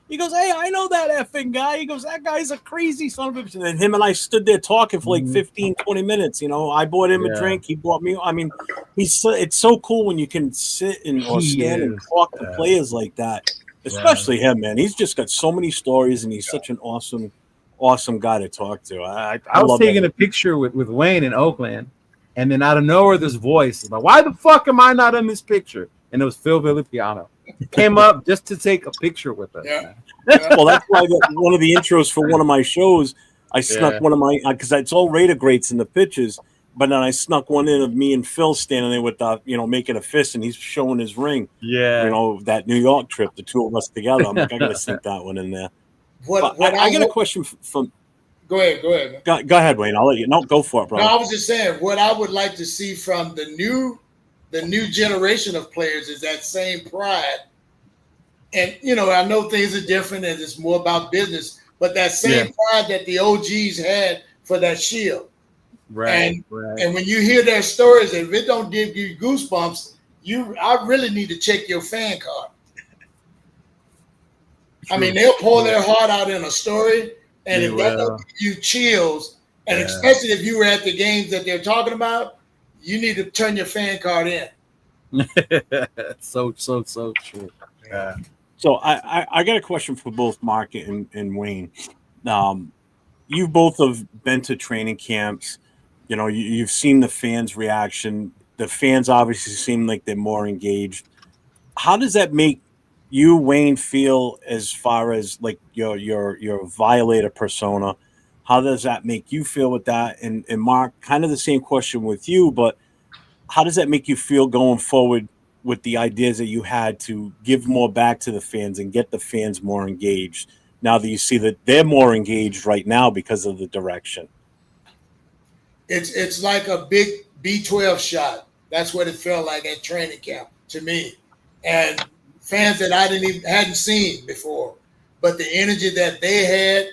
He goes, hey, I know that effing guy. He goes, that guy's a crazy son of a bitch. And then him and I stood there talking for 15, 20 minutes. I bought him a drink. He bought me. I mean, it's so cool when you can sit or stand and talk to players like that, especially him, man. He's just got so many stories, and he's such an awesome guy to talk to. I was taking a picture with Wayne in Oakland, and then out of nowhere, this voice is like, why the fuck am I not in this picture? And it was Phil Villapiano. came up just to take a picture with us. Yeah. Well, that's why one of the intros for one of my shows, I snuck one of my, because it's all Raider greats in the pictures, but then I snuck one in of me and Phil standing there with making a fist, and he's showing his ring. Yeah. That New York trip, the two of us together. I'm like, I gotta sink that one in there. I got a question from. Go ahead. Man. Go ahead, Wayne. I'll let you. No, go for it, bro. No, I was just saying what I would like to see from the new generation of players is that same pride. And I know things are different and it's more about business, but that same pride that the OGs had for that shield. Right. And when you hear their stories, if it don't give you goosebumps, I really need to check your fan card. I mean, they'll pour their heart out in a story, and if that don't give you chills, and especially if you were at the games that they're talking about, you need to turn your fan card in. so true. Yeah. So I got a question for both Mark and Wayne. You both have been to training camps. You've seen the fans' reaction. The fans obviously seem like they're more engaged. How does that make you, Wayne, feel as far as like your Violator persona? How does that make you feel with that? And Mark, kind of the same question with you, but how does that make you feel going forward with the ideas that you had to give more back to the fans and get the fans more engaged now that you see that they're more engaged right now because of the direction? It's like a big B12 shot. That's what it felt like at training camp to me. And fans that I hadn't seen before, but the energy that they had,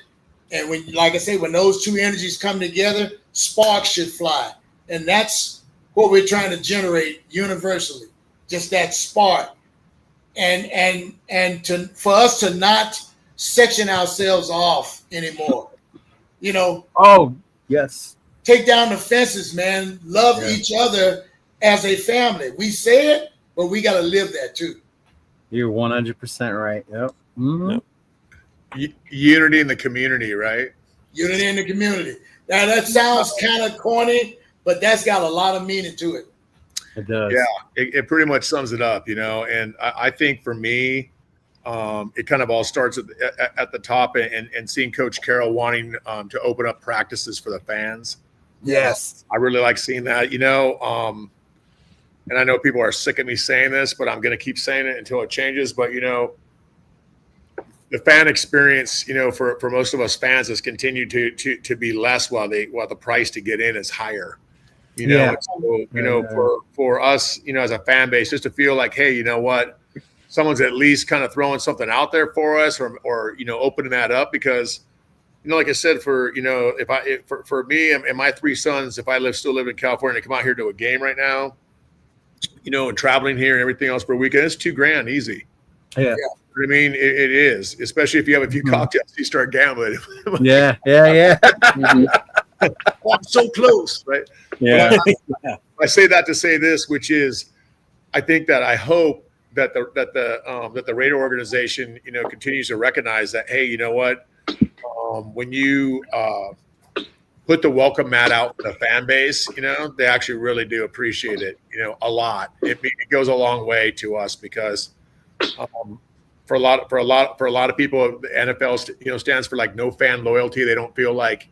and when those two energies come together, sparks should fly. And that's what we're trying to generate universally, just that spark. And for us to not section ourselves off anymore. Oh, yes. Take down the fences, man. Love each other as a family. We say it, but we got to live that too. You're 100% right. Yep. Mm-hmm. Yep. Unity in the community, right? Unity in the community. Now that sounds kind of corny, but that's got a lot of meaning to it. It does. Yeah, it pretty much sums it up, and I think for me, it kind of all starts at the top and seeing Coach Carroll wanting to open up practices for the fans. Yes. I really like seeing that, and I know people are sick of me saying this, but I'm going to keep saying it until it changes. But, the fan experience, for most of us fans has continued to be less while the price to get in is higher. For us, as a fan base, just to feel like, hey, you know what, someone's at least kind of throwing something out there for us, or opening that up, because like I said, for me and my three sons, if I still live in California, to come out here to a game right now, and traveling here and everything else for a weekend, it's $2,000 easy. Yeah. I mean, it is, especially if you have a few cocktails, you start gambling. Yeah. Oh, I'm so close, right? Yeah. I say that to say this, which is, I think that I hope that the Raider organization, continues to recognize that, hey, you know what, when you put the welcome mat out for the fan base, they actually really do appreciate it, a lot. It goes a long way to us, because for a lot of people, the NFL stands for like no fan loyalty. They don't feel like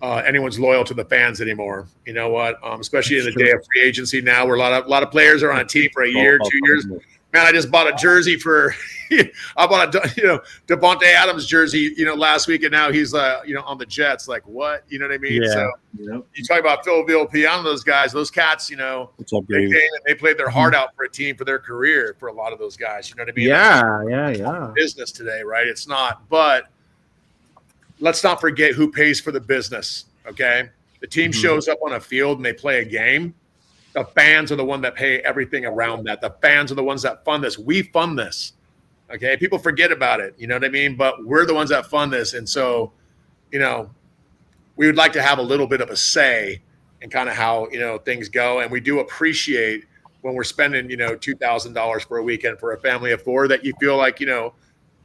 anyone's loyal to the fans anymore. You know what? Especially in the day of free agency now, where a lot of players are on a team for a year, 2 years. Man, I just bought a jersey for I bought a Devontae Adams jersey last week, and now he's on the Jets. Like, what? You know what I mean? Yeah. So you talk about Phil Villapiano, those guys, those cats. What's up, they came and they played their heart out for a team, for their career. For a lot of those guys, you know what I mean? Yeah. Business today, right? It's not, but let's not forget who pays for the business. Okay, the team shows up on a field and they play a game. The fans are the one that pay everything around that. The fans are the ones that fund this. We fund this. Okay, people forget about it. You know what I mean? But we're the ones that fund this, and so, we would like to have a little bit of a say in kind of how things go, and we do appreciate when we're spending $2,000 for a weekend for a family of four, that you feel like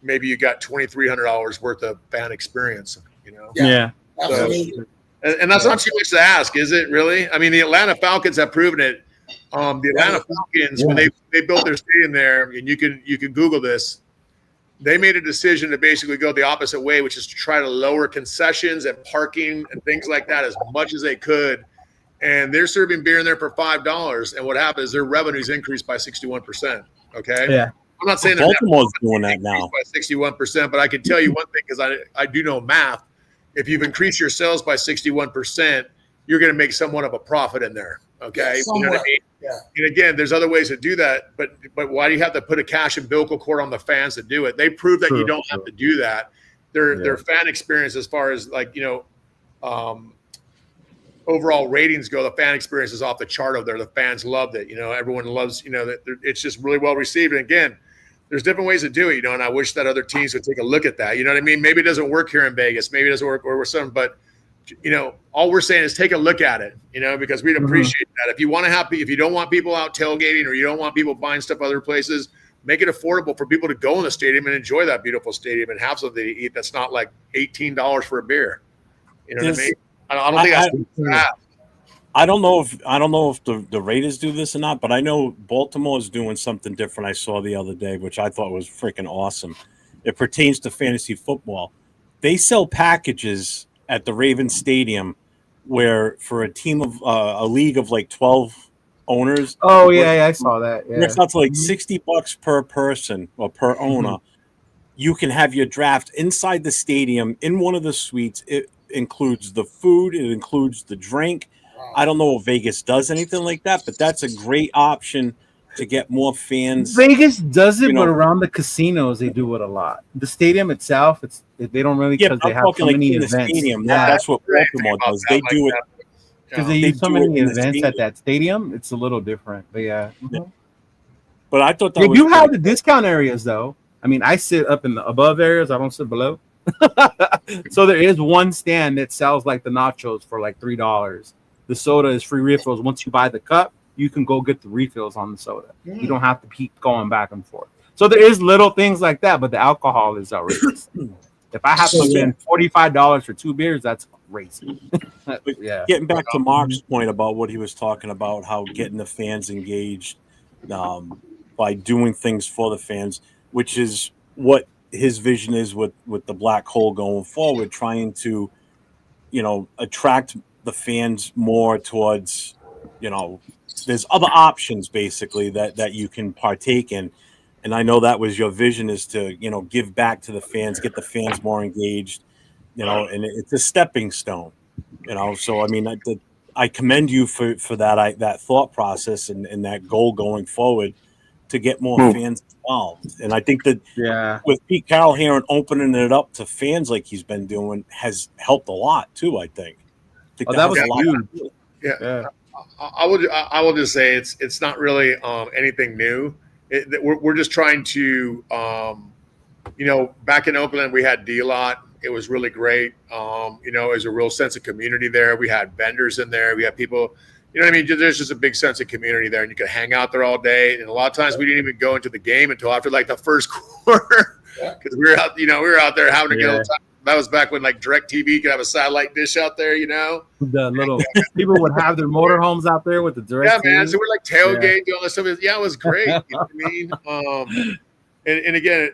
maybe you got $2,300 worth of fan experience. Yeah. Absolutely. And that's not too much to ask, is it really? I mean, the Atlanta Falcons have proven it The Atlanta Falcons, when they built their stadium there, and you can Google this, they made a decision to basically go the opposite way, which is to try to lower concessions and parking and things like that as much as they could. And they're serving beer in there for $5. And what happens is their revenues increased by 61%. Okay. Yeah. I'm not saying Baltimore's doing that now by 61%, but I can tell you one thing, because I do know math. If you've increased your sales by 61%, you're going to make somewhat of a profit in there. Okay. You know what I mean? Yeah. And again, there's other ways to do that, but why do you have to put a cash umbilical cord on the fans to do it? They prove that you don't have to do that. Their fan experience, as far as overall ratings go, the fan experience is off the chart over there. The fans loved it. Everyone loves, that it's just really well received. And again, there's different ways to do it, and I wish that other teams would take a look at that. You know what I mean? Maybe it doesn't work here in Vegas. Maybe it doesn't work where we're some, but all we're saying is take a look at it, because we'd appreciate that. If you don't want people out tailgating, or you don't want people buying stuff other places, make it affordable for people to go in the stadium and enjoy that beautiful stadium and have something to eat that's not like $18 for a beer. You know what I mean? I don't think that's I don't know if the Raiders do this or not, but I know Baltimore is doing something different. I saw the other day, which I thought was freaking awesome. It pertains to fantasy football. They sell packages at the Ravens Stadium where, for a team of a league of like 12 owners. Oh yeah, I saw that. Yeah. It's out to like $60 per person or per owner. You can have your draft inside the stadium in one of the suites. It includes the food. It includes the drink. I don't know if Vegas does anything like that, but that's a great option to get more fans. Vegas does it, but around the casinos they do it a lot. The stadium itself, they don't really, because they have so many events. Stadium, that's what Baltimore does. They do it because they use so many events at that stadium. It's a little different, but yeah. But I thought that they do have the discount areas, though. I mean, I sit up in the above areas. I don't sit below. So there is one stand that sells like the nachos for like $3. The soda is free refills. Once you buy the cup, you can go get the refills on the soda. You don't have to keep going back and forth. So there is little things like that, but the alcohol is outrageous. If I have to spend $45 for 2 beers, that's crazy. Yeah. Getting back to Mark's point about what he was talking about, how getting the fans engaged by doing things for the fans, which is what his vision is with the black hole going forward, trying to, attract the fans more towards, there's other options basically that you can partake in. And I know that was your vision, is to, give back to the fans, get the fans more engaged, and it's a stepping stone, so, I mean, I commend you for that thought process and that goal going forward to get more fans involved. And I think that with Pete Carroll here and opening it up to fans like he's been doing has helped a lot too, I think. That was huge. Yeah. I will just say it's not really anything new. We're just trying to, back in Oakland we had D-Lot. It was really great. There's a real sense of community there. We had vendors in there. We had people, what I mean? There's just a big sense of community there, and you could hang out there all day. And a lot of times we didn't even go into the game until after like the first quarter, because we were out there having a good time. That was back when like DirecTV could have a satellite dish out there, The little people would have their motorhomes out there with the DirecTV. Yeah, man. So we're like tailgating, all this stuff. Yeah, it was great. You know what I mean? And again,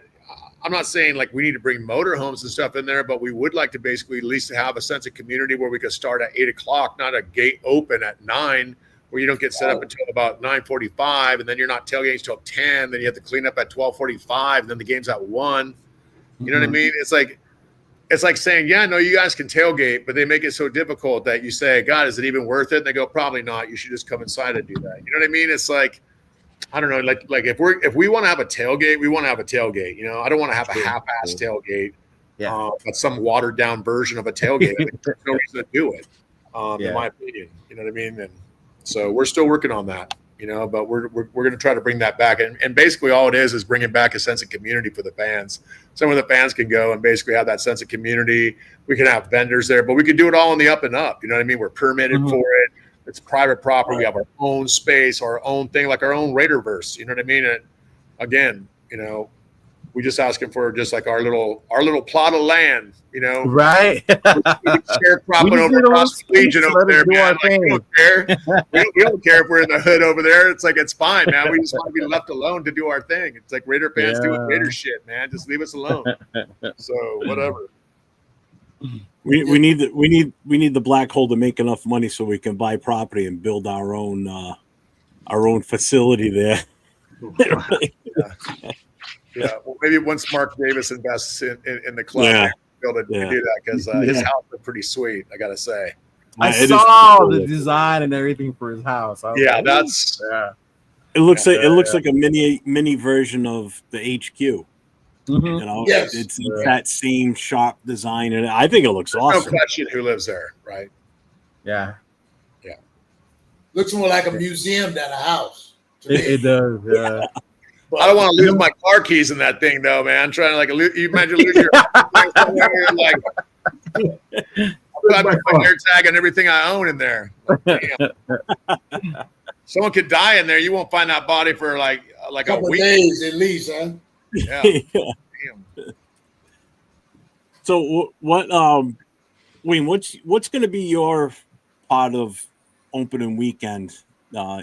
I'm not saying like we need to bring motorhomes and stuff in there, but we would like to basically at least have a sense of community where we could start at 8:00, not a gate open at 9, where you don't get set up until about 9:45, and then you're not tailgating until 10. Then you have to clean up at 12:45, and then the game's at 1. You know what I mean? It's like saying, yeah, no, you guys can tailgate, but they make it so difficult that you say, God, is it even worth it? And they go, probably not. You should just come inside and do that. You know what I mean? It's like, I don't know, like if we want to have a tailgate, we want to have a tailgate. I don't want to have a half-ass tailgate, but some watered-down version of a tailgate. There's no reason to do it, in my opinion. You know what I mean? And so we're still working on that. But we're going to try to bring that back. And basically all it is bringing back a sense of community for the fans. Some of the fans can go and basically have that sense of community. We can have vendors there, but we can do it all in the up and up. You know what I mean? We're permitted for it. It's private property. We have our own space, our own thing, like our own Raiderverse. You know what I mean? And again, We just asking for just like our little plot of land, Right. Sharecropping over across the Legion over there, man. Like, we don't care. we don't care if we're in the hood over there. It's like, it's fine, man. We just want to be left alone to do our thing. It's like Raider fans doing Raider shit, man. Just leave us alone. So whatever. We need the black hole to make enough money so we can buy property and build our own facility there. Yeah, well, maybe once Mark Davis invests in the club, we'll be able to do that because his house is pretty sweet. I gotta say, I saw the design and everything for his house. It looks like a mini version of the HQ. Mm-hmm. It's that same shop design, and I think it looks awesome. No question who lives there, right? Yeah. Looks more like a museum than a house. It does. Yeah. I don't want to lose my car keys in that thing, though, man. I'm trying to you imagine losing your like. I put my air tag and everything I own in there. Damn. Someone could die in there. You won't find that body for like a couple week. Days at least, huh? Yeah. Damn. So what? Wayne, what's going to be your part of opening weekend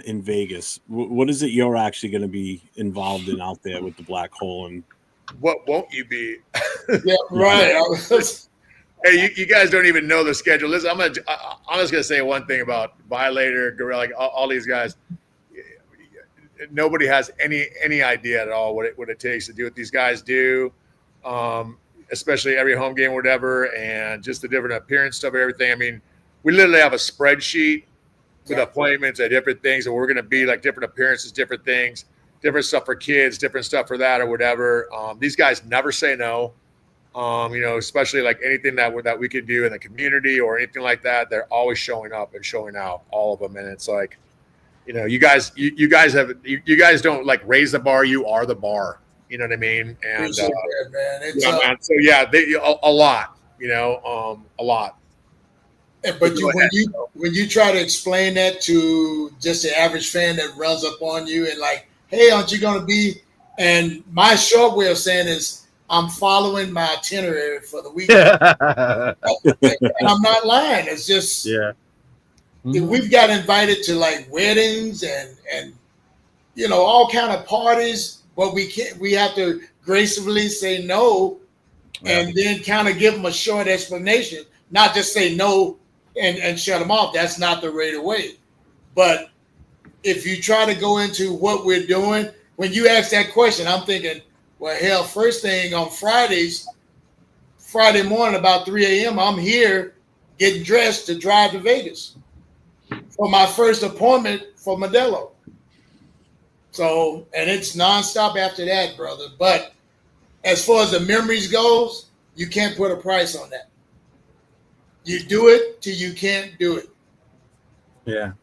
in Vegas? What is it you're actually going to be involved in out there with the black hole? And what won't you be? Yeah, right. Hey, you guys don't even know the schedule. Listen, I'm just gonna say one thing about Violator, Gorilla, like all these guys. Nobody has any idea at all what it takes to do what these guys do, especially every home game, or whatever, and just the different appearance stuff, everything. I mean, we literally have a spreadsheet with appointments and different things, and we're going to be like different appearances, different things, different stuff for kids, different stuff for that or whatever. These guys never say no. Especially like anything that we can do in the community or anything like that, they're always showing up and showing out, all of them. And it's like, you guys don't like raise the bar, you are the bar. You know what I mean? And man. So a lot, a lot. But when you try to explain that to just the average fan that runs up on you and like, hey, aren't you going to be? And my short way of saying is, I'm following my itinerary for the weekend. And I'm not lying. It's just, we've got invited to like weddings and all kind of parties, but we have to gracefully say no and then kind of give them a short explanation, not just say no and shut them off. That's not the Raider way. But if you try to go into what we're doing, when you ask that question, I'm thinking, well, hell, first thing on Friday morning about 3 a.m., I'm here getting dressed to drive to Vegas for my first appointment for Modelo. So, and it's nonstop after that, brother. But as far as the memories goes, you can't put a price on that. You do it till you can't do it. Yeah.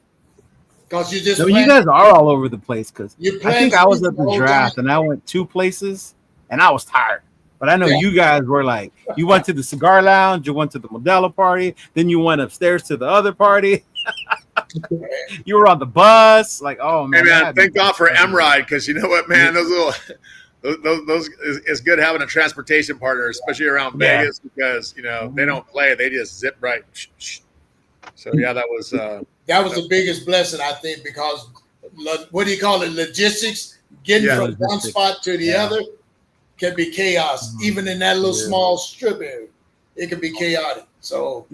Because you just you guys are all over the place because I think I was at the draft and I went 2 places and I was tired. But I know you guys were like, you went to the cigar lounge, you went to the Modelo party, then you went upstairs to the other party. You were on the bus, like, oh man. Hey man, thank God for M-Ride, because you know what, man, those it's good having a transportation partner, especially around Vegas, because they don't play, they just zip right. So that was the biggest blessing, I think, because what do you call it? Logistics, getting from one spot to the other can be chaos. Mm-hmm. Even in that little small strip area, it can be chaotic. So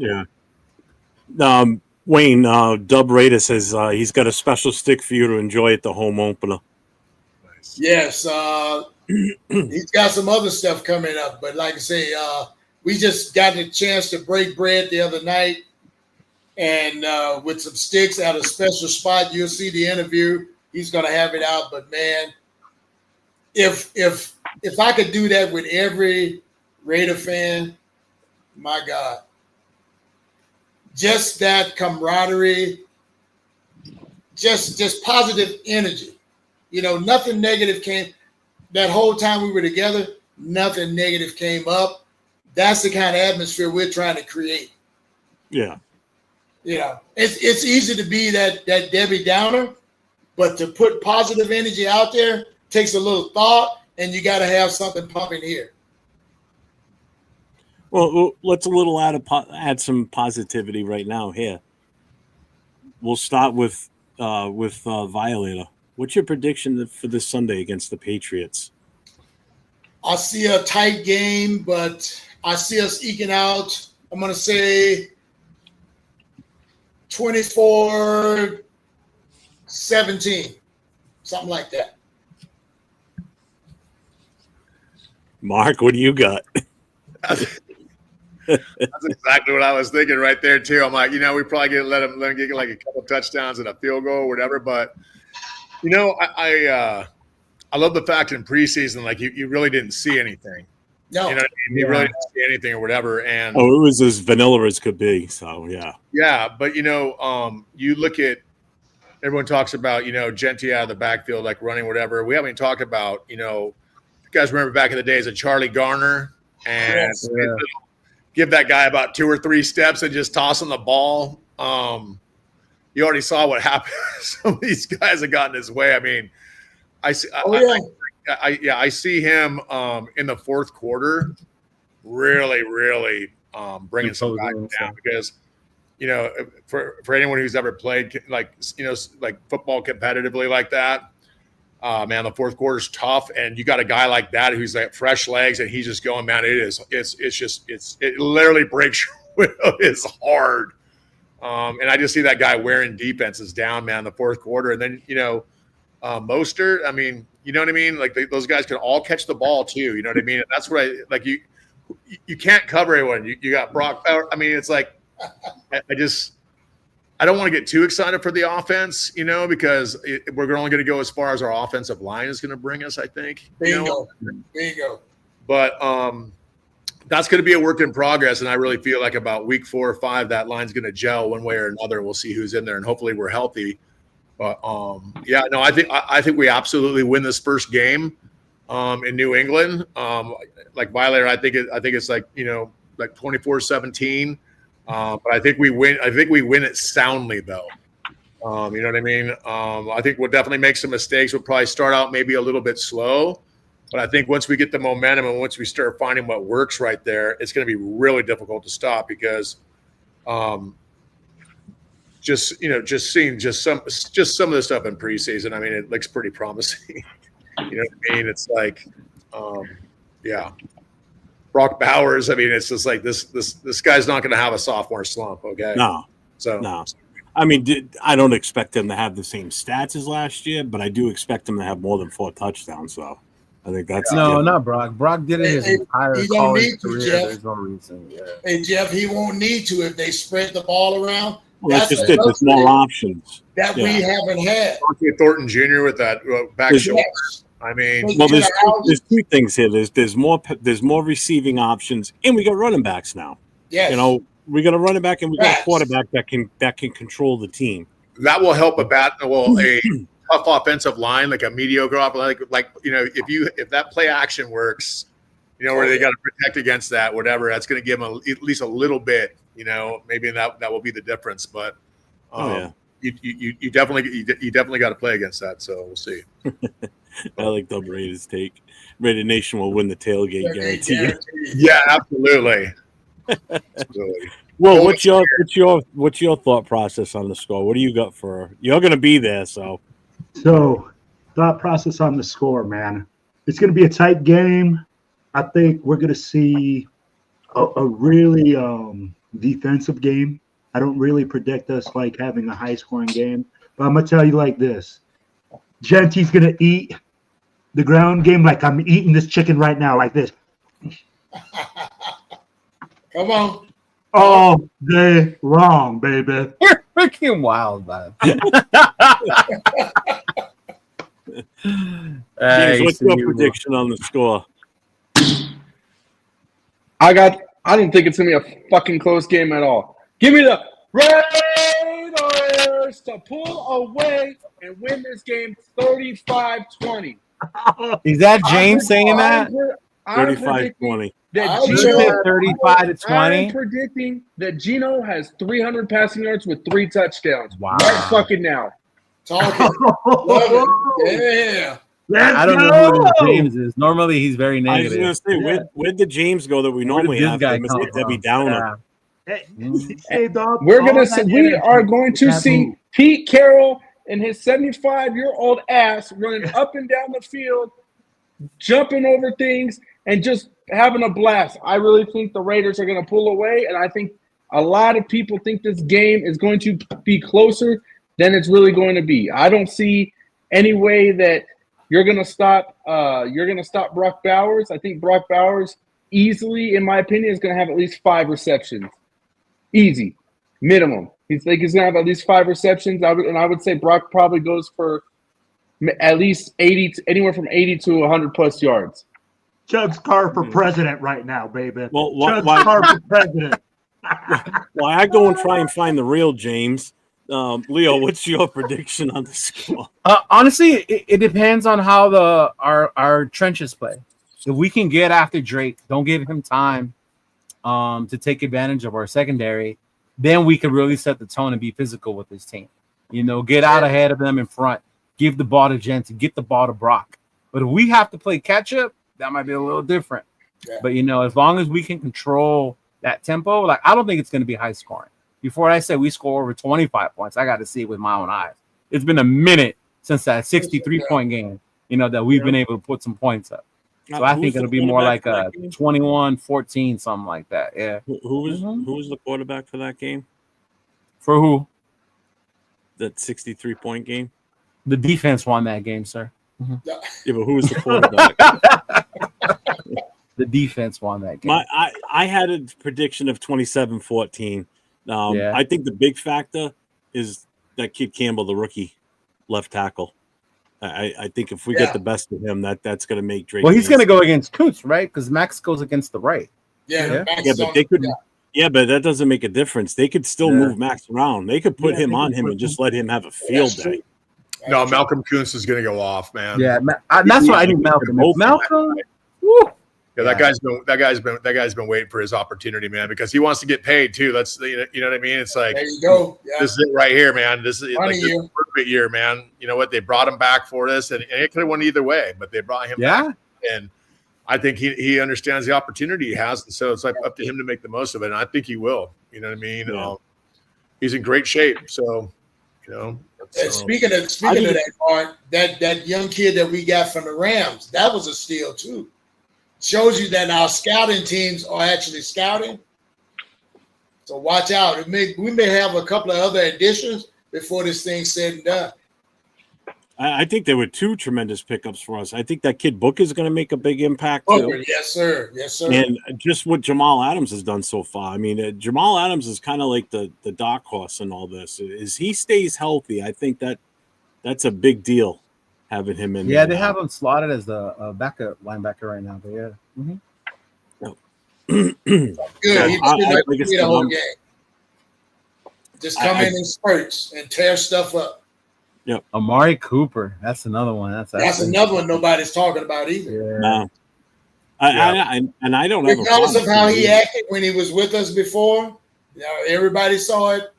Wayne, Dub Raider says he's got a special stick for you to enjoy at the home opener. Nice. Yes, he's got some other stuff coming up, but like I say, we just got a chance to break bread the other night. And with some sticks at a special spot, you'll see the interview. He's going to have it out. But man, if I could do that with every Raider fan, my God, just that camaraderie, just positive energy. Nothing negative came. That whole time we were together, nothing negative came up. That's the kind of atmosphere we're trying to create. Yeah. It's easy to be that Debbie Downer, but to put positive energy out there takes a little thought and you got to have something pumping here. Well, let's add some positivity right now here. We'll start with Violator. What's your prediction for this Sunday against the Patriots? I see a tight game, but I see us eking out. I'm going to say 24-17, something like that. Mark, what do you got? That's exactly what I was thinking right there too. I'm like, we probably get let him get like a couple touchdowns and a field goal or whatever. But I love the fact in preseason, like you really didn't see anything. No, you really didn't see anything or whatever. And it was as vanilla as could be. So yeah. But you look at everyone talks about Genty out of the backfield, like running whatever. We haven't talked about you guys remember back in the days of Charlie Garner and. Yes. Give that guy about 2 or 3 steps and just toss him the ball. You already saw what happened. Some of these guys have gotten his way. I mean, I see him in the fourth quarter really bringing some guys down because for anyone who's ever played like football competitively like that. Man, the fourth quarter's tough, and you got a guy like that who's like fresh legs, and he's just going, man. It literally breaks your will. It's hard, and I just see that guy wearing defenses down, man. The fourth quarter, and then Mostert. I mean, you know what I mean? Like those guys can all catch the ball too. You know what I mean? And that's what you can't cover everyone. You got Brock. I mean, it's like I don't want to get too excited for the offense, because we're only going to go as far as our offensive line is going to bring us, I think. Bingo. But that's going to be a work in progress, and I really feel like about week 4 or 5, that line's going to gel one way or another, and we'll see who's in there, and hopefully we're healthy. But I think we absolutely win this first game in New England. Like Violator, I think it's like 24-17. But I think we win. I think we win it soundly, though. You know what I mean? I think we'll definitely make some mistakes. We'll probably start out maybe a little bit slow, but I think once we get the momentum and once we start finding what works right there, it's going to be really difficult to stop because, just seeing some of the stuff in preseason. I mean, it looks pretty promising. You know what I mean? It's like, yeah. Brock Bowers, I mean, it's just like this guy's not going to have a sophomore slump, okay? No. I mean, I don't expect him to have the same stats as last year, but I do expect him to have more than 4 touchdowns. So I think that's not Brock. Brock did it his entire college career. Jeff. There's no reason. Yeah. Hey, Jeff, he won't need to if they spread the ball around. Well, that's just it. There's more options that we haven't had. Thornton Jr. with that back shoulder. I mean, well, there's 2 things here. There's more receiving options, and we got running backs now. Yes. We got a running back, and we got a quarterback that can control the team. That will help a tough offensive line, like a mediocre if that play action works, where they got to protect against that, whatever. That's going to give them at least a little bit. Maybe that will be the difference. But you definitely got to play against that. So we'll see. I like the Raiders take. Raider Nation will win the tailgate, guarantee. Yeah, absolutely. Well, what's your thought process on the score? What do you got you're going to be there, so. So, thought process on the score, man. It's going to be a tight game. I think we're going to see a really defensive game. I don't really predict us like having a high scoring game, but I'm going to tell you like this. Genty's going to eat the ground game like I'm eating this chicken right now, like this. Come on. All day long, baby. You're freaking wild, man. James, what's your prediction on the score? I didn't think it's going to be a fucking close game at all. Give me the Raiders to pull away and win this game 35-20. Is that James saying that? 35-20. That Gino said 35-20. I'm predicting that Gino has 300 passing yards with 3 touchdowns. Wow. Right fucking now. Talking. Love it. Yeah. I don't know who this James is. Normally, he's very negative. I was going to say, where'd the James go that we normally have? Mr. Debbie Downer. Hey, we are going to see Pete Carroll and his 75-year-old ass running up and down the field, jumping over things, and just having a blast. I really think the Raiders are going to pull away, and I think a lot of people think this game is going to be closer than it's really going to be. I don't see any way that you're going to stop Brock Bowers. I think Brock Bowers easily, in my opinion, is going to have at least 5 receptions. Easy, minimum. He's going to have at least 5 receptions. I would say Brock probably goes for at least 80, anywhere from 80 to 100 plus yards. Chubb's car for president right now, baby. Well, Chubb's car for president. While I go and try and find the real James, Leo, what's your prediction on the score? Honestly, it depends on how our trenches play. If we can get after Drake, don't give him time to take advantage of our secondary, then we can really set the tone and be physical with this team. Get out ahead of them in front, give the ball to Jensen, get the ball to Brock. But if we have to play catch up, that might be a little different. Yeah. But as long as we can control that tempo, I don't think it's going to be high scoring. Before I say we score over 25 points, I got to see it with my own eyes. It's been a minute since that 63-point game, that we've been able to put some points up. So I think it'll be more like a 21-14, something like that. Yeah. Who was the quarterback for that game? For who? That 63-point game? The defense won that game, sir. Mm-hmm. Yeah, but who was the quarterback? The defense won that game. I had a prediction of 27-14. I think the big factor is that kid Campbell, the rookie left tackle. I think if we get the best of him, that's going to make Drake. Well, he's going to go against Kuntz, right? Because Max goes against the right. But they could. Yeah, but that doesn't make a difference. They could still move Max around. They could put him on him and just let him have a field day. No, Malcolm Kuntz is going to go off, man. Yeah, that's why I think Malcolm. Malcolm. Yeah, that guy's been waiting for his opportunity, man, because he wants to get paid too. That's you know what I mean. It's like, there you go. Yeah. This is it right here, man. This is like a perfect year, man. You know what? They brought him back for this, and it could have went either way, but they brought him back. And I think he understands the opportunity he has, and so it's like up to him to make the most of it. And I think he will. You know what I mean? Yeah. He's in great shape. So, speaking of that part, that young kid that we got from the Rams, that was a steal too. Shows you that our scouting teams are actually scouting. So watch out. We may have a couple of other additions before this thing's said and done. I think there were 2 tremendous pickups for us. I think that kid Booker is going to make a big impact too. Yes, sir. Yes, sir. And just what Jamal Adams has done so far. I mean, Jamal Adams is kind of like the dark horse in all this. As he stays healthy, I think that's a big deal. Having him in, they have him slotted as the backup linebacker right now. But good. He's the whole game. Just come in spurts and tear stuff up. Yep. Amari Cooper, that's another one. That's another one nobody's talking about either. Yeah. No. I don't have regardless of how he acted when he was with us before. Everybody saw it.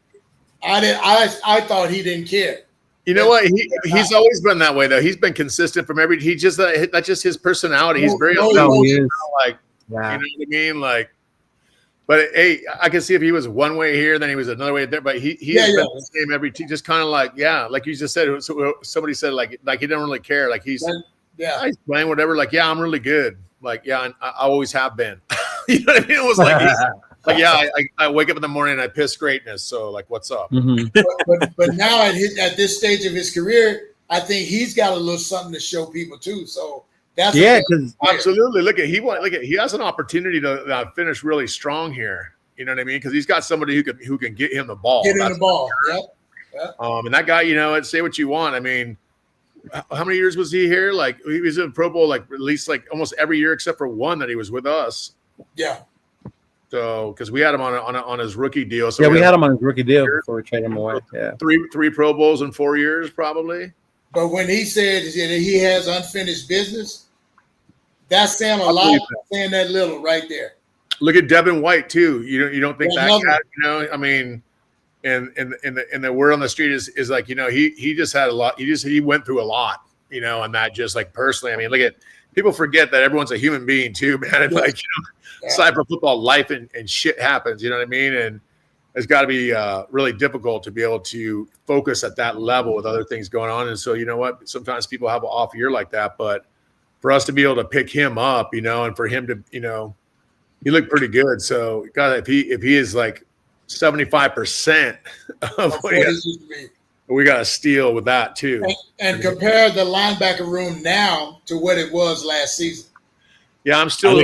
I thought he didn't care. You know what? He's always been that way, though. He's been consistent from every. He just that's just his personality. He's very emotional. You know what I mean? But hey, I can see if he was one way here, then he was another way there. But he has been the same every team. Just kind of like you just said. Somebody said like he didn't really care. Like he's playing whatever. Like I'm really good. Like and I always have been. You know what I mean? It was like I wake up in the morning and I piss greatness. So like, what's up? Mm-hmm. but now at this stage of his career, I think he's got a little something to show people too. So that's because absolutely. Look, he has an opportunity to finish really strong here. You know what I mean? Because he's got somebody who can get him the ball. Get him the ball. Yep. And that guy, say what you want. I mean, how many years was he here? Like he was in Pro Bowl like at least like almost every year except for one that he was with us. Yeah. So, because we had him on his rookie deal. So we had him on his rookie deal before we traded him away. Yeah, three Pro Bowls in 4 years, probably. But when he said that he has unfinished business, that's saying a lot. Saying that little right there. Look at Devin White too. You don't think that guy? I mean, and the word on the street is like he just had a lot. He went through a lot. you know, and that just like personally, I mean, look at people forget that everyone's a human being too, man. And like, you know, aside from football, life and shit happens, you know what I mean? And it's got to be really difficult to be able to focus at that level with other things going on. And so, you know what, sometimes people have an off year like that, but for us to be able to pick him up, you know, and for him to, you know, he looked pretty good. So God, if he is like 75% of what he used to be, we got to steal with that too. And compare the linebacker room now to what it was last season. Yeah, I'm still.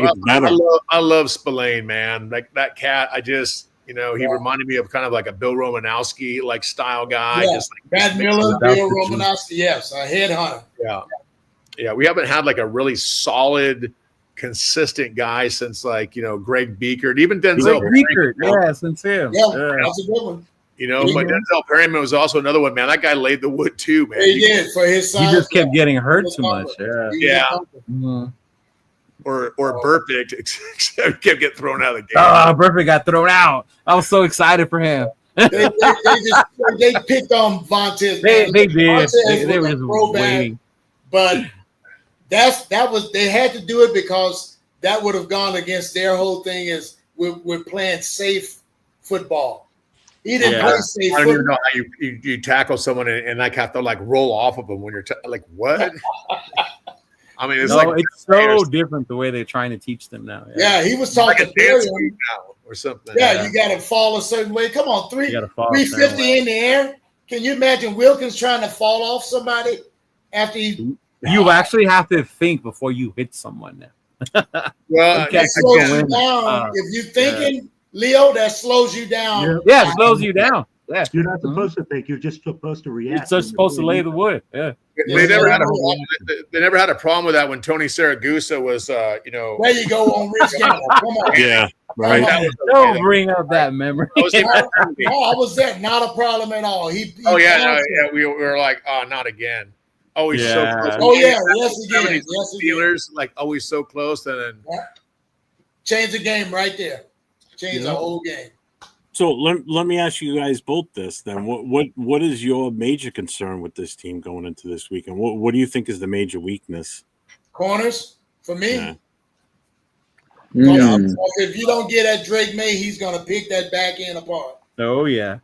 I love Spillane, man. Like that cat. I just, you know, he reminded me of kind of like a Bill Romanowski like style guy. Yeah. Just like Brad Miller, Bill Romanowski. Yes, a headhunter. Yeah, yeah. We haven't had like a really solid, consistent guy since like, you know, Greg Beekert, even Denzel. Greg Beekert, yeah, since him. Yeah, that's a good one. You know, but Denzel Perryman was also another one, man. That guy laid the wood too, man. He did for his size. He just kept getting hurt too much. Yeah. Yeah. Mm-hmm. Or Burfict kept getting thrown out of the game. Oh, Burfict got thrown out. I was so excited for him. they picked on Vontaze. They did. They were just waiting. But that was they had to do it because that would have gone against their whole thing is we're playing safe football. He didn't play safe football. I don't even know how you tackle someone and like have to like roll off of them when you're like what? I mean, it's it's so different the way they're trying to teach them now. Yeah, he was talking like a dance now or something. Yeah, you got to fall a certain way. Come on, 350 in the air. Can you imagine Wilkins trying to fall off somebody after he? You actually have to think before you hit someone now. Well, that slows you down. If you're thinking, Leo, that slows you down. Yeah, it slows you down. Yeah. You're not supposed to think. You're just supposed to react. You're just supposed to lay the wood. Yeah. They never had a problem with that when Tony Saragusa was, you know. There you go on Rich Gamble. Come on. Yeah, right. Don't bring up that memory. I was there. Not a problem at all. We were like, oh, not again. Always so close. Oh yeah, yes again. Steelers like always so close, and then change the game right there. Change the whole game. So let me ask you guys both this then. What is your major concern with this team going into this week, and what do you think is the major weakness? Corners for me. Yeah. If you don't get at Drake May, he's gonna pick that back end apart. Oh yeah.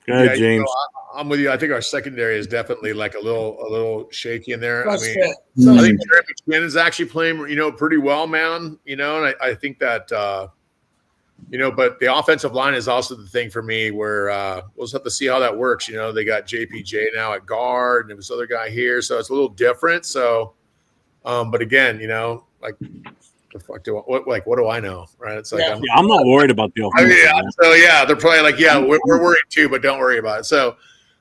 Go ahead, James. I'm with you. I think our secondary is definitely like a little shaky in there. I think Jeremy Quinn is actually playing, you know, pretty well, man. You know, and I think that you know, but the offensive line is also the thing for me where we'll just have to see how that works. You know, they got JPJ now at guard and there was other guy here, so it's a little different. So, but again, you know, like the fuck what do I know, right? It's like I'm not worried about the offense. They're probably like, we're worried too, but don't worry about it. So,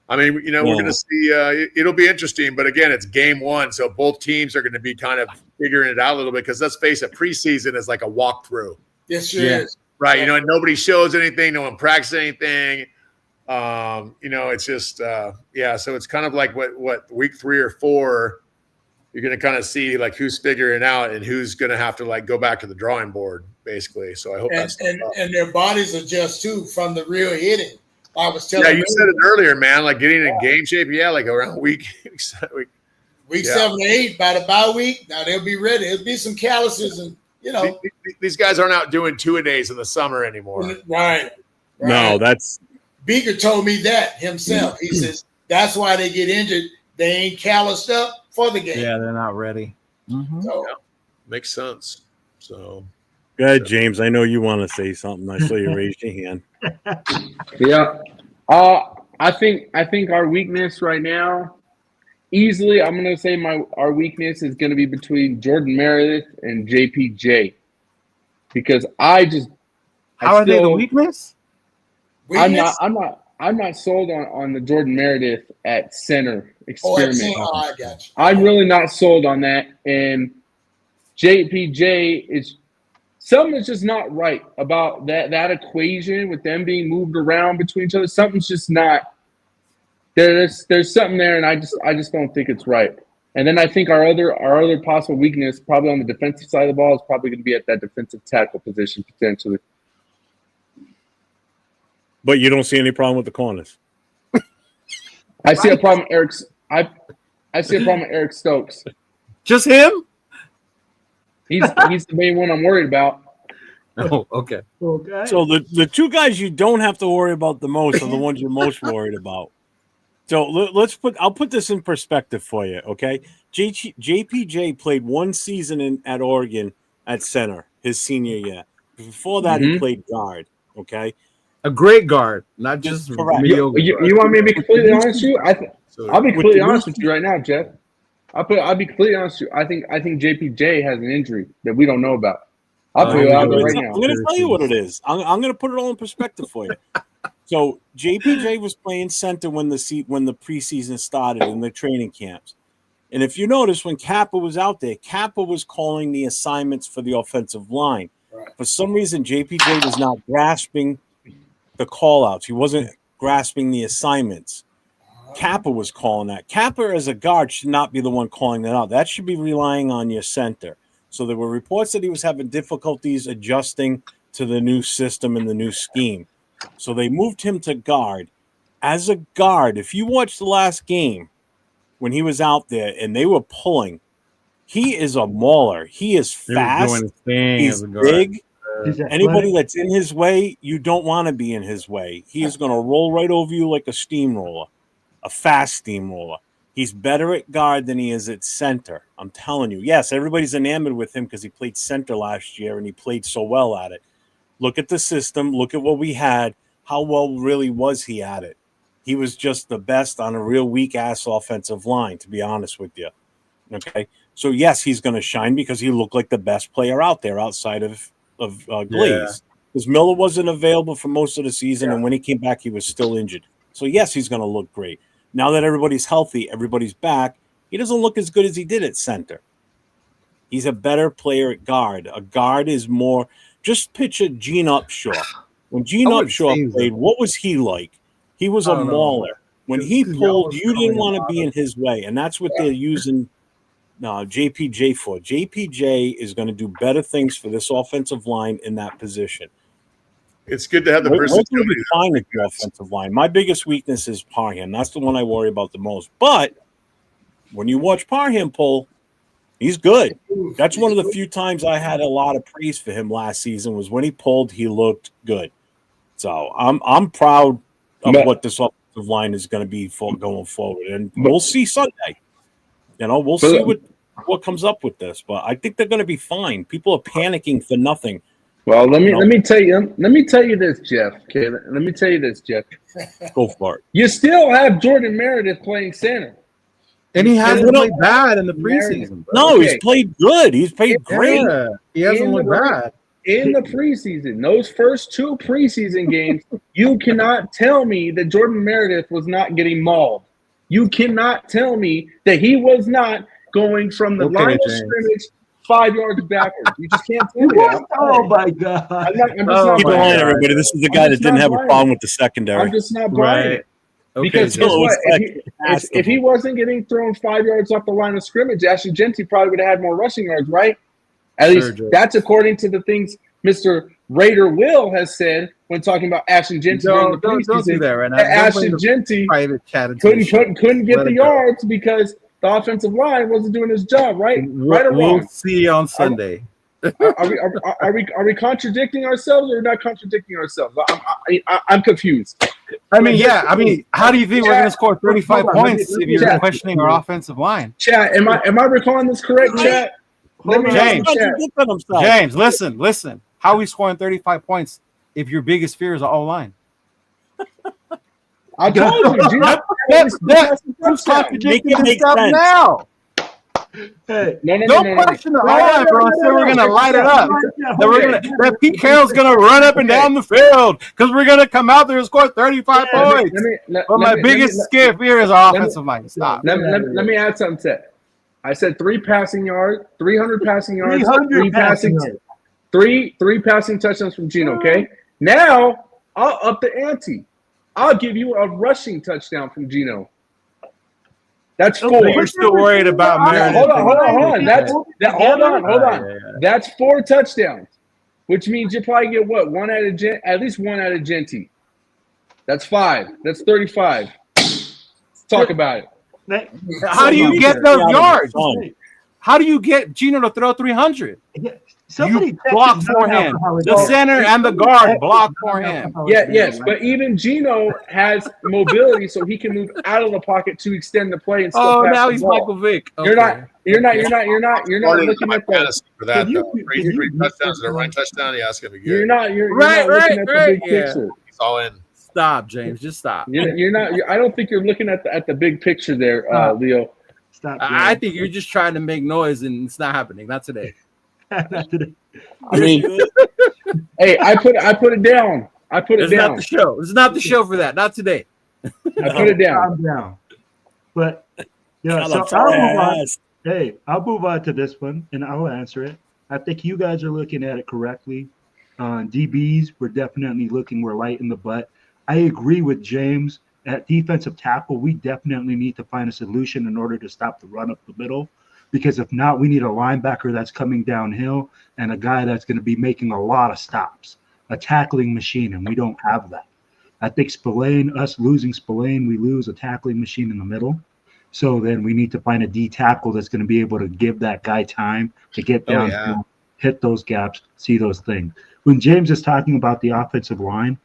I mean, you know, we're going to see. It'll be interesting, but again, it's game one, so both teams are going to be kind of figuring it out a little bit because let's face it, preseason is like a walkthrough. Yes, sure is. Right, you know, and nobody shows anything, no one practices anything. You know, it's just so it's kind of like what week 3 or 4, you're going to kind of see like who's figuring it out and who's going to have to like go back to the drawing board, basically. So I hope and their bodies adjust too from the real hitting. I was telling you. Yeah, you said it earlier, man. Like getting in game shape. Yeah, like around week 7 or 8 by the bye week. Now they'll be ready. There'll be some calluses and. You know, these guys aren't out doing 2-a-days in the summer anymore. Right. No, that's Beaker told me that himself. He says that's why they get injured. They ain't calloused up for the game. Yeah, they're not ready. Mm-hmm. So, makes sense. So go ahead, James. I know you want to say something. I saw you raise your hand. Yeah. I think our weakness right now. Easily, I'm going to say our weakness is going to be between Jordan Meredith and JPJ, because how are they the weakness? I'm not sold on the Jordan Meredith at center experiment. I got you. I'm really not sold on that, and JPJ is something that's just not right about that equation with them being moved around between each other. Something's just not. There's something there, and I just don't think it's right. And then I think our other possible weakness, probably on the defensive side of the ball, is probably going to be at that defensive tackle position potentially. But you don't see any problem with the corners. I see a problem, Eric. I see a problem with Eric Stokes. Just him? He's the main one I'm worried about. Oh, okay. Okay. So the two guys you don't have to worry about the most are the ones you're most worried about. So I'll put this in perspective for you, okay? JPJ played one season at Oregon at center his senior year. Before that, he played guard, okay? A great guard, not just Correct. mediocre. You want me to be completely honest with you? I'll be completely honest with you right now, Jeff. I'll be completely honest with you. I think JPJ has an injury that we don't know about. I'll put it out there right now. I'm going to tell you what it is. I'm going to put it all in perspective for you. So JPJ was playing center when the preseason started in the training camps. And if you notice, when Kappa was out there, Kappa was calling the assignments for the offensive line. Right. For some reason, JPJ was not grasping the call-outs. He wasn't grasping the assignments. Kappa was calling that. Kappa as a guard should not be the one calling that out. That should be relying on your center. So there were reports that he was having difficulties adjusting to the new system and the new scheme. So they moved him to guard. As a guard, if you watch the last game when he was out there and they were pulling, he is a mauler. He is fast. He's big. Anybody that's in his way, you don't want to be in his way. He is going to roll right over you like a steamroller, a fast steamroller. He's better at guard than he is at center. I'm telling you. Yes, everybody's enamored with him because he played center last year and he played so well at it. Look at the system. Look at what we had. How well really was he at it? He was just the best on a real weak-ass offensive line, to be honest with you. Okay? So, yes, he's going to shine because he looked like the best player out there outside of Glaze. Because Miller wasn't available for most of the season, and when he came back, he was still injured. So, yes, he's going to look great. Now that everybody's healthy, everybody's back, he doesn't look as good as he did at center. He's a better player at guard. A guard is more – just picture Gene Upshaw. When Gene Upshaw played, what was he like? He was a mauler. When he pulled, you didn't want to be in his way, and that's what they're using JPJ for. JPJ is going to do better things for this offensive line in that position. It's good to have the versatility. versatility. We're fine with the offensive line. My biggest weakness is Parham. That's the one I worry about the most. But when you watch Parham pull, he's good. That's one of the few times I had a lot of praise for him last season was when he pulled, he looked good. So I'm proud of what this offensive line is going to be going forward. And we'll see Sunday. We'll see what comes up with this. But I think they're going to be fine. People are panicking for nothing. Well, let me tell you this, Jeff. Okay, let me tell you this, Jeff. Go for it. You still have Jordan Meredith playing center, and he hasn't played bad in the preseason. No, he's played good. He's played great. Yeah, he hasn't looked bad in the preseason. Those first two preseason games, you cannot tell me that Jordan Meredith was not getting mauled. You cannot tell me that he was not going from the line of scrimmage 5 yards backwards. You just can't tell me that. Oh my God! Keep in mind, everybody. This is the guy that didn't have a problem with the secondary. I'm just not buying it. Okay, because guess what? If he wasn't getting thrown 5 yards off the line of scrimmage, Ashton Jeanty probably would have had more rushing yards, right? At least that's according to the things Mr. Raider Will has said when talking about Ashton Jeanty during the preseason. Don't do that right now. Ashton Jeanty couldn't get the yards because the offensive line wasn't doing his job, right? Right or wrong? We'll see on Sunday. Are we contradicting ourselves or not contradicting ourselves? I'm confused. I mean, how do you think we're going to score 35 points if you're questioning our offensive line? Chat, am I recalling this correct, chat? James, listen. How are we scoring 35 points if your biggest fear is the O-line? I told you, dude. That's contradicting yourself now. Hey, don't question the O-line, bro. I said we're going to light it up. That Pete Carroll's going to run up and down the field because we're going to come out there and score 35 points. But my biggest fear is our offensive line. Stop. Let me add something to it. I said 3 passing yards, 300 passing yards, 3 passing touchdowns from Gino, okay? Now, I'll up the ante. I'll give you a rushing touchdown from Gino. That's 4. You're still worried about Meredith. Hold on. Hold on. That's 4 touchdowns, which means you probably get what? At least one out of Jeanty. That's 5. That's 35. Let's talk about it. How do you get those yards? How do you get Gino to throw 300? You block forehand. The center and the guard block forehand. Yes, but even Gino has mobility, so he can move out of the pocket to extend the play and still pass now the he's ball. Michael Vick. You're not looking at that. For that though. Three touchdowns and a running touchdown. Yeah, that's gonna be good. You're not looking at the big picture. He's all in. Stop, James. Just stop. You're not. I don't think you're looking at the big picture there, Leo. Stop. I think you're just trying to make noise, and it's not happening. Not today. I mean, hey, I put it down. It's not the show. It's not the show for that. Not today. I put it down. But yeah, so I'll move on. Hey, I'll move on to this one, and I'll answer it. I think you guys are looking at it correctly. DBs, we're definitely looking. We're light in the butt. I agree with James. At defensive tackle, we definitely need to find a solution in order to stop the run up the middle. Because if not, we need a linebacker that's coming downhill and a guy that's going to be making a lot of stops, a tackling machine, and we don't have that. I think us losing Spillane, we lose a tackling machine in the middle. So then we need to find a D tackle that's going to be able to give that guy time to get down, hit those gaps, see those things. When James is talking about the offensive line,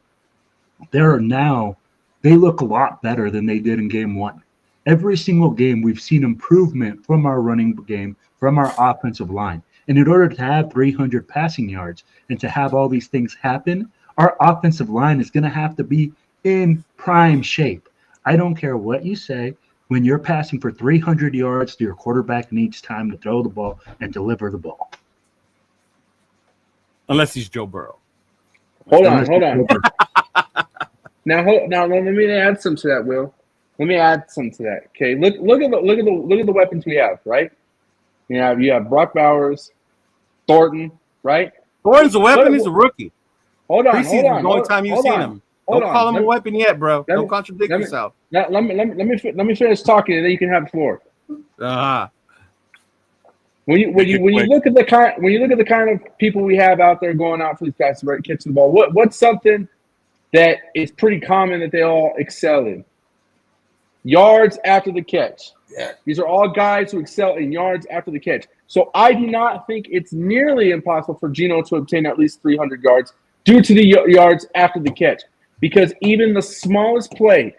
they look a lot better than they did in game one. Every single game, we've seen improvement from our running game, from our offensive line. And in order to have 300 passing yards and to have all these things happen, our offensive line is going to have to be in prime shape. I don't care what you say. When you're passing for 300 yards, your quarterback needs time to throw the ball and deliver the ball. Unless he's Joe Burrow. Hold on. Now let me add some to that, Will. Let me add some to that. Okay, look at the weapons we have, right? You have Brock Bowers, Thornton, right? Thornton's a weapon. He's a rookie. Hold on. The only time you've seen him. Don't call him a weapon yet, bro. Don't contradict yourself. Let me finish talking, and then you can have the floor. When you look at the kind of people we have out there going out for these guys to catch the ball, what's something that is pretty common that they all excel in? Yards after the catch. Yeah. These are all guys who excel in yards after the catch. So I do not think it's nearly impossible for Gino to obtain at least 300 yards due to the yards after the catch. Because even the smallest play,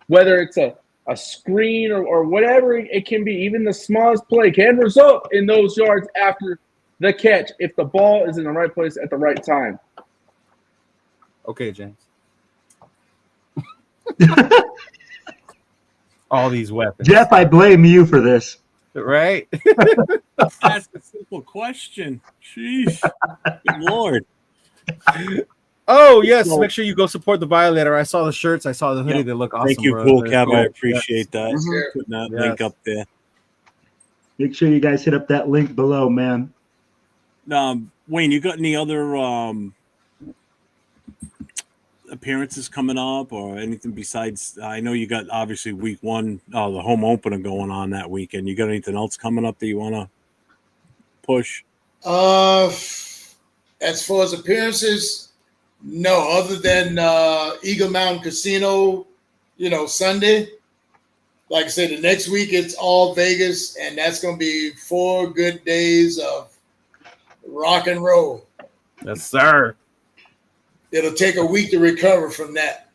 whether it's a screen or whatever it can be, even the smallest play can result in those yards after the catch if the ball is in the right place at the right time. Okay, James. All these weapons. Jeff, I blame you for this. Right? Ask a simple question. Jeez. Good Lord. Oh, yes. Make sure you go support the Violator. I saw the shirts. I saw the hoodie. They look awesome. Thank you, bro. Cool They're Cab. cool. I appreciate that. Yes. Putting that link up there. Make sure you guys hit up that link below, man. Wayne, you got any other appearances coming up or anything besides? I know you got obviously week one, the home opener going on that weekend. You got anything else coming up that you want to push? As far as appearances, no, other than Eagle Mountain Casino, Sunday. Like I said, the next week it's all Vegas, and that's going to be 4 good days of rock and roll. Yes, sir. It'll take a week to recover from that.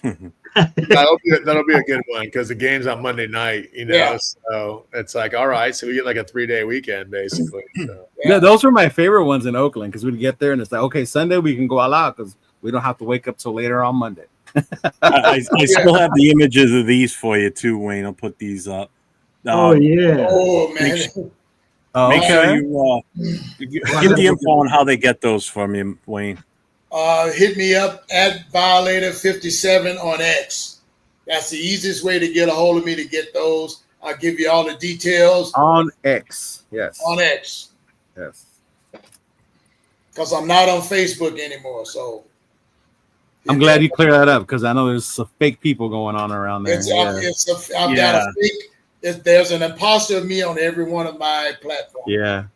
That'll be a good one because the game's on Monday night, Yeah. So it's like, all right, so we get like a 3-day weekend basically. So. Yeah, those were my favorite ones in Oakland because we'd get there and it's like, okay, Sunday we can go all out because we don't have to wake up till later on Monday. I still have the images of these for you too, Wayne. I'll put these up. Oh yeah. Oh man. Make sure you give the info on how they get those for me, Wayne. Hit me up at Violator 57 on X. That's the easiest way to get a hold of me to get those. I'll give you all the details. On X, yes. On X. Yes. Because I'm not on Facebook anymore. So I'm glad you cleared that up because I know there's some fake people going on around there. I've got a fake. There's an imposter of me on every one of my platforms. Yeah.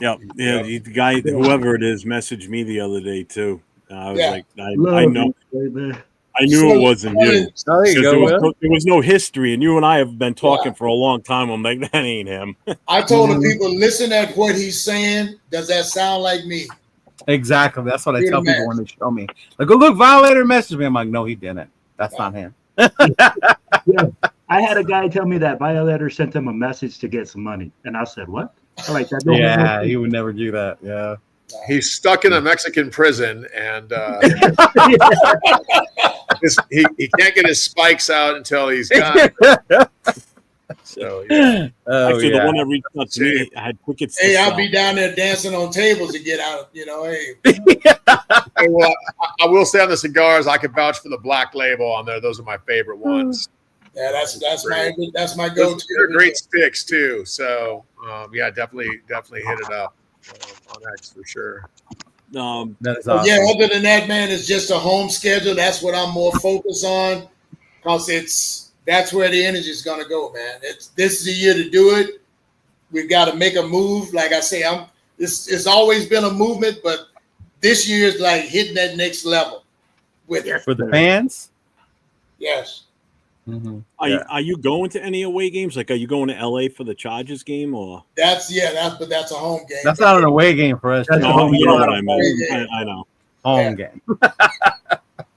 Yeah. The guy, whoever it is, messaged me the other day too. I was like, I I knew it wasn't you. Oh, there you go, Will. There was no history, and you and I have been talking for a long time. I'm like, that ain't him. I told the people, listen at what he's saying. Does that sound like me? Exactly. That's what I tell people when they show me. Like, oh, look, Violator messaged me. I'm like, no, he didn't. That's not him. Yeah. I had a guy tell me that Violator sent him a message to get some money, and I said, "What?" I'm like that. Yeah, he would never do that. Yeah, He's stuck in a Mexican prison, and he can't get his spikes out until he's gone. So yeah. Actually, the one that reached out to me, I had tickets. Hey, I'll be down there dancing on tables to get out. You know, hey. Hey, well, I will say on the cigars, I can vouch for the Black Label on there. Those are my favorite ones. Yeah, that's my go-to. They're great sticks too. So yeah, definitely hit it up on X for sure. that is awesome. Yeah, other than that, man, it's just a home schedule. That's what I'm more focused on because that's where the energy is gonna go, man. This is the year to do it. We've got to make a move. Like I say, it's always been a movement, but this year is like hitting that next level with it. For the fans. Yes. Mm-hmm. Are you going to any away games? Like, are you going to LA for the Chargers game, or That's a home game. That's not an away game for us. That's no, a home you know what game. I mean? I know. Home game.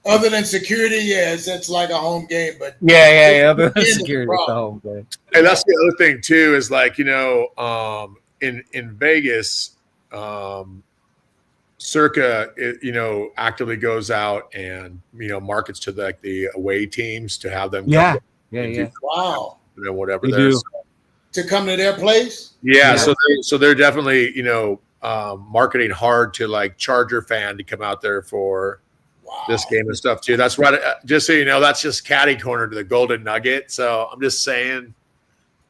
Other than security, it's like a home game. But Yeah. Other than It's security, the it's a home game. And that's the other thing too is like in Vegas, Circa actively goes out and markets to the away teams to have them Yeah. wow, and then whatever They they're do. to come to their place. Yeah, so they're definitely marketing hard to like Charger fan to come out there for this game and stuff too. That's right. Just so you know, that's just catty corner to the Golden Nugget. So I'm just saying,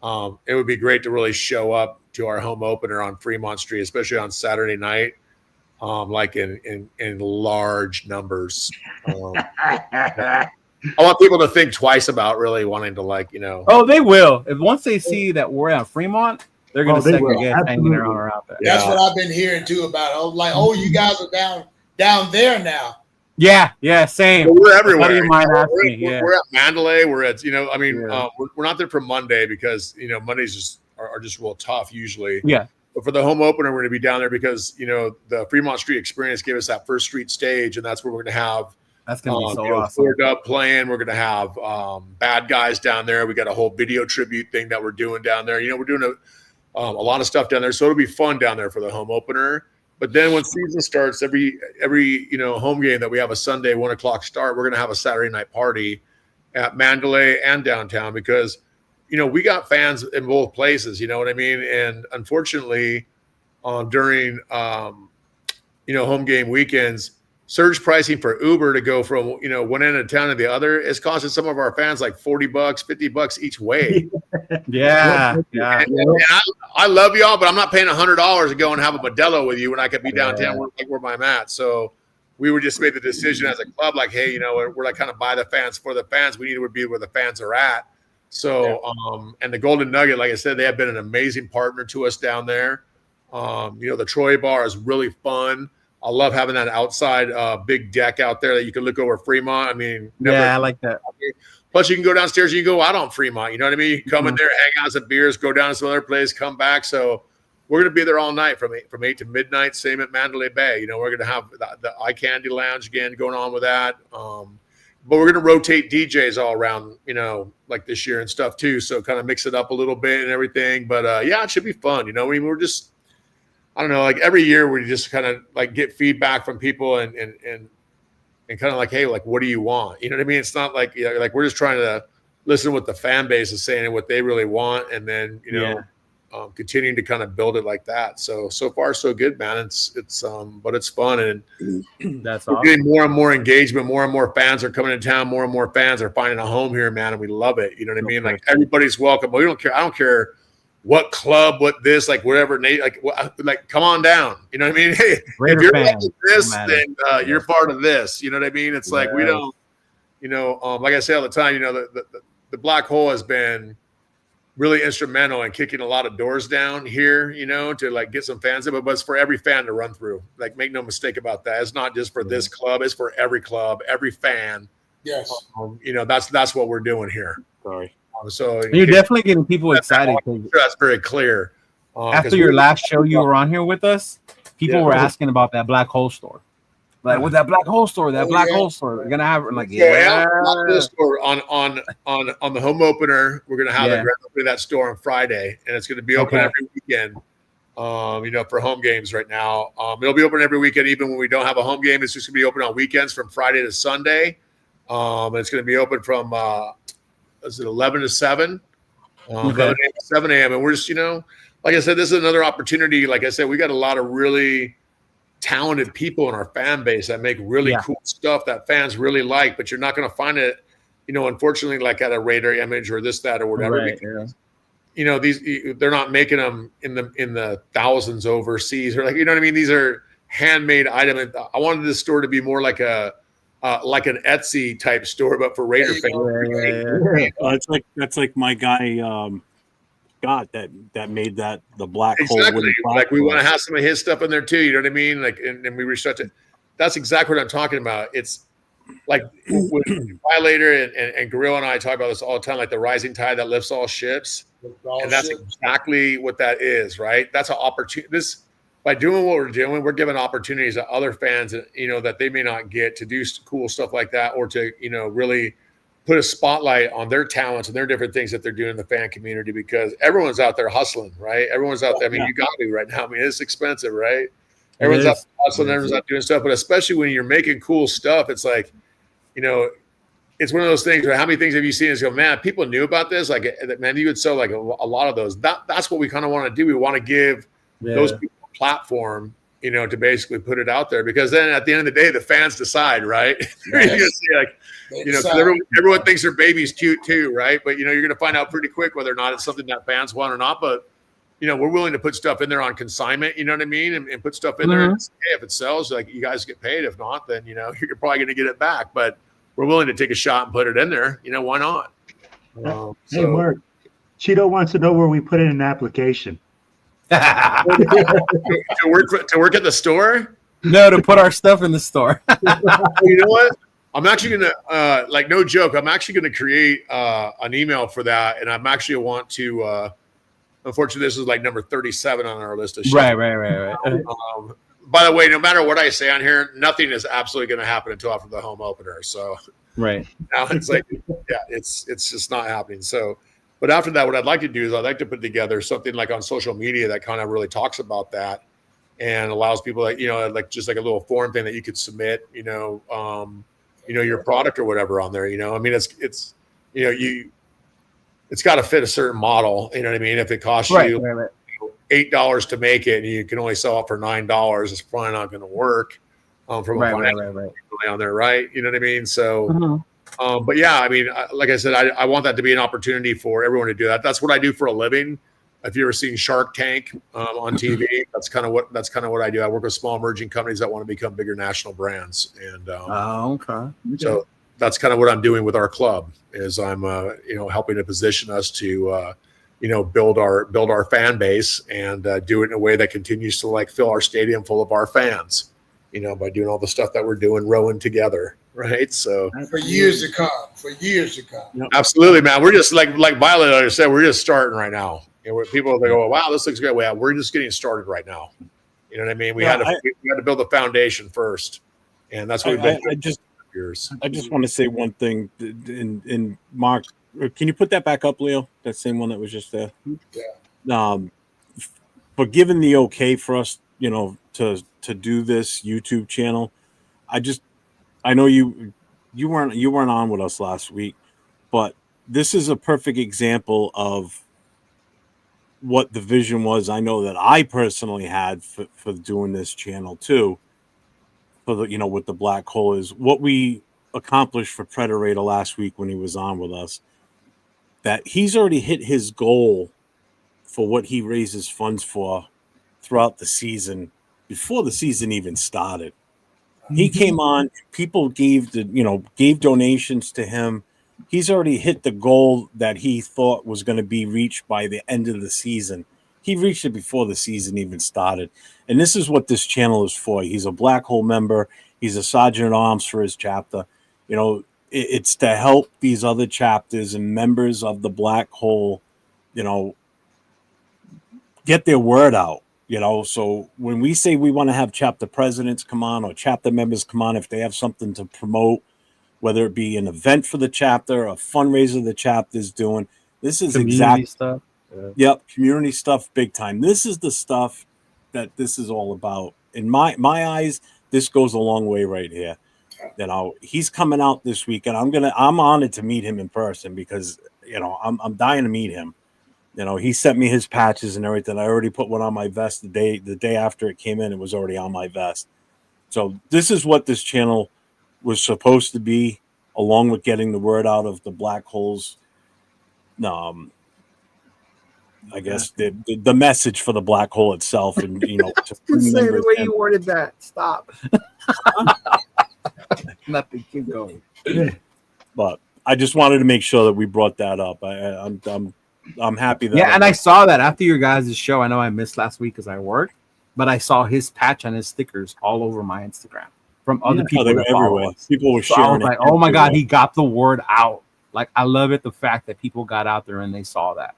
it would be great to really show up to our home opener on Fremont Street, especially on Saturday night, like in large numbers. I want people to think twice about really wanting to Oh, they will. If once they see that we're at Fremont, they're going to they second will. guess hanging around out there. That's what I've been hearing too about. You guys are down there now. Yeah, same. Well, we're everywhere. A buddy of mine asked me, We're at Mandalay. We're at we're not there for Monday because Mondays are just real tough usually. Yeah. But for the home opener, we're going to be down there because the Fremont Street Experience gave us that first street stage, and that's where we're going to have. That's going to be so awesome. Ford Up playing. We're going to have Bad Guys down there. We got a whole video tribute thing that we're doing down there. We're doing a lot of stuff down there, so it'll be fun down there for the home opener. But then when season starts, every home game that we have a Sunday 1:00 start, we're going to have a Saturday night party at Mandalay and downtown because we got fans in both places. You know what I mean? And unfortunately, during home game weekends, surge pricing for Uber to go from one end of town to the other is costing some of our fans like $40, $50 each way. Yeah. And I love y'all, but I'm not paying $100 to go and have a Modelo with you when I could be downtown where I'm at. So we were just made the decision as a club, like, hey, we're like kind of by the fans for the fans. We need to be where the fans are at. So, and the Golden Nugget, like I said, they have been an amazing partner to us down there. The Troy Bar is really fun. I love having that outside big deck out there that you can look over Fremont. I mean, I like that. Plus, you can go downstairs. You can go out on Fremont. You know what I mean? You can come in there, hang out some beers, go down to some other place, come back. So we're going to be there all night from 8 to midnight. Same at Mandalay Bay. We're going to have the Eye Candy Lounge again going on with that. But we're going to rotate DJs all around, like this year and stuff too. So kind of mix it up a little bit and everything. But it should be fun. We're just. I don't know, like every year we just kind of like get feedback from people and kind of like, hey, like, what do you want? You know what I mean? It's not like, like we're just trying to listen to what the fan base is saying and what they really want. And then, continuing to kind of build it like that. So far so good, man. It's but it's fun. And that's we're awesome. getting more and more engagement. More and more fans are coming to town. More and more fans are finding a home here, man. And we love it. You know what I mean? Like everybody's welcome. But we don't care. I don't care what club, what this, like whatever, like come on down. You know what I mean? Hey, if you're like this, then you're part of this. You know what I mean? It's like we don't, like I say all the time, the Black Hole has been really instrumental in kicking a lot of doors down here, to like get some fans in, but it's for every fan to run through. Like, make no mistake about that. It's not just for this club; it's for every club, every fan Yes. That's what we're doing here. Sorry. So You're definitely getting people excited. That's very clear. After your last show, you were on here with us. People were asking about that black hole store. Like, with that black hole store, hole store, we're gonna have like, store on the home opener. We're gonna have a grand opening of that store on Friday, and it's gonna be open every weekend. For home games right now. It'll be open every weekend, even when we don't have a home game. It's just gonna be open on weekends from Friday to Sunday. And it's gonna be open from 11 to 7, 7 a.m. And we're just, like I said, this is another opportunity. Like I said, we got a lot of really talented people in our fan base that make really cool stuff that fans really like, but you're not going to find it, unfortunately, like at a Raider image or this, that, or whatever. Right, because, they're not making them in the thousands overseas, or what I mean? These are handmade items. I wanted this store to be more like an Etsy type store, but for Raider fans. That's like my guy Scott that made the black exactly. hole. Like we want to have some of his stuff in there too. You know what I mean? Like, and we research it. That's exactly what I'm talking about. It's like with Violator and Gorilla and I talk about this all the time, like the rising tide that lifts all ships. And that's exactly what that is, right? That's an opportunity. By doing what we're doing, we're giving opportunities to other fans that they may not get to do cool stuff like that, or to really put a spotlight on their talents and their different things that they're doing in the fan community, because everyone's out there hustling, right? Everyone's out there. I mean, you got to right now. I mean, it's expensive, right? Everyone's out there hustling, everyone's out doing stuff, but especially when you're making cool stuff, it's like, it's one of those things where how many things have you seen is go, man, people knew about this? Like, man, you would sell like a lot of those. That's what we kind of want to do. We want to give those people a platform, to basically put it out there, because then at the end of the day, the fans decide, right? Yes. Everyone thinks their baby's cute too, right? But you're going to find out pretty quick whether or not it's something that fans want or not. But we're willing to put stuff in there on consignment, you know what I mean, and put stuff in there. And say, hey, if it sells, like, you guys get paid. If not, then you're probably going to get it back. But we're willing to take a shot and put it in there. Why not? Hey, Mark, Cheeto wants to know where we put in an application. to work at the store? No, to put our stuff in the store. You know what? I'm actually gonna no joke. I'm actually gonna create an email for that, and I'm actually want to. Unfortunately, this is like number 37 on our list of shows. Right. By the way, no matter what I say on here, nothing is absolutely going to happen until after the home opener. So right now it's like, it's just not happening. So, but after that, what I'd like to do is I'd like to put together something like on social media that kind of really talks about that and allows people like just like a little form thing that you could submit, your product or whatever on there. I mean, it's got to fit a certain model. You know what I mean? If it costs you $8 to make it and you can only sell it for $9, it's probably not going to work from a financial on there, right? You know what I mean? So, but yeah, I mean, like I said, I want that to be an opportunity for everyone to do that. That's what I do for a living. If you ever seen Shark Tank on TV, that's kind of what I do. I work with small emerging companies that want to become bigger national brands, and so that's kind of what I'm doing with our club. Is I'm helping to position us to build our fan base and do it in a way that continues to like fill our stadium full of our fans, by doing all the stuff that we're doing, rowing together, right? So for years to come. Yep. Absolutely, man. We're just like Violator said, we're just starting right now. People they go, wow, this looks great. Well, we're just getting started right now. You know what I mean? We had to build the foundation first, and that's what we've been doing for years. I just want to say one thing, in Mark. Can you put that back up, Leo? That same one that was just there. Yeah. For giving the okay for us, to do this YouTube channel, I know you weren't on with us last week, but this is a perfect example of what the vision was. I know that I personally had for doing this channel too. For the what the black hole is, what we accomplished for Predator last week when he was on with us. That he's already hit his goal for what he raises funds for throughout the season before the season even started. He came on, people gave donations to him. He's already hit the goal that he thought was going to be reached by the end of the season. He reached it before the season even started. And this is what this channel is for. He's a Black Hole member. He's a sergeant at arms for his chapter. it's to help these other chapters and members of the Black Hole, get their word out. So when we say we want to have chapter presidents come on or chapter members come on, if they have something to promote, whether it be an event for the chapter, a fundraiser the chapter's doing, this is Community stuff. Yep, community stuff, big time. This is the stuff that this is all about. In my eyes, this goes a long way right here. He's coming out this week, and I'm honored to meet him in person because I'm dying to meet him. He sent me his patches and everything. I already put one on my vest the day after it came in. It was already on my vest. So this is what this channel was supposed to be, along with getting the word out of the Black Holes. I guess the message for the Black Hole itself, and to say the way you worded that. Stop. Nothing. Keep going. But I just wanted to make sure that we brought that up. I'm happy that. Yeah, and I saw that after your guys' show. I know I missed last week because I worked, but I saw his patch and his stickers all over my Instagram from other people. They were everywhere. People were sharing. I was like, oh my God, he got the word out. Like, I love it, the fact that people got out there and they saw that,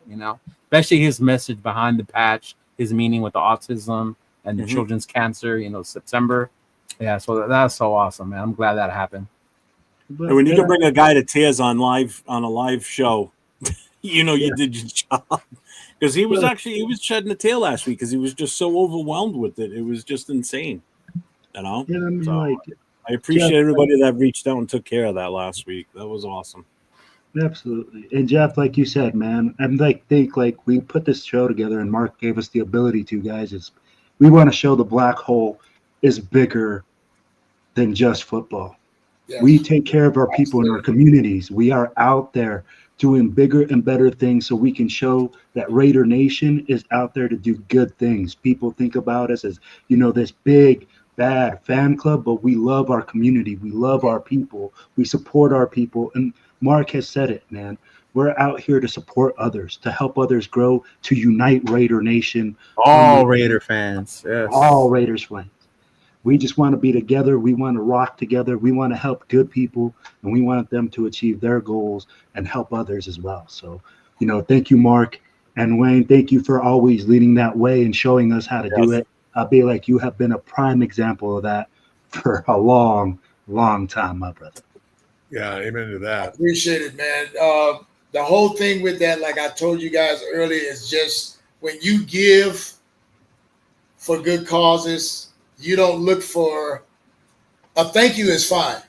especially his message behind the patch, his meaning with the autism and the children's cancer, September. Yeah, so that's so awesome, man. I'm glad that happened. And when you can bring a guy to tears on a live show, you did your job. Because he was shedding a tear last week because he was just so overwhelmed with it. It was just insane. Yeah, I appreciate everybody that reached out and took care of that last week. That was awesome. Absolutely. And Jeff, like you said, man, I'm think we put this show together and Mark gave us the ability to, guys, is we want to show the Black Hole is bigger than just football. Yeah. We take care of our people in our communities. We are out there doing bigger and better things so we can show that Raider Nation is out there to do good things. People think about us as, this big, bad fan club, but we love our community. We love our people. We support our people. And Mark has said it, man. We're out here to support others, to help others grow, to unite Raider Nation. All Raider fans. Yes. All Raiders fans. We just want to be together. We want to rock together. We want to help good people, and we want them to achieve their goals and help others as well. So, thank you, Mark. And Wayne, thank you for always leading that way and showing us how to do it. I feel like you have been a prime example of that for a long, long time, my brother. Yeah, amen to that. Appreciate it, man. The whole thing with that, like I told you guys earlier, is just when you give for good causes, you don't look for a thank you is fine.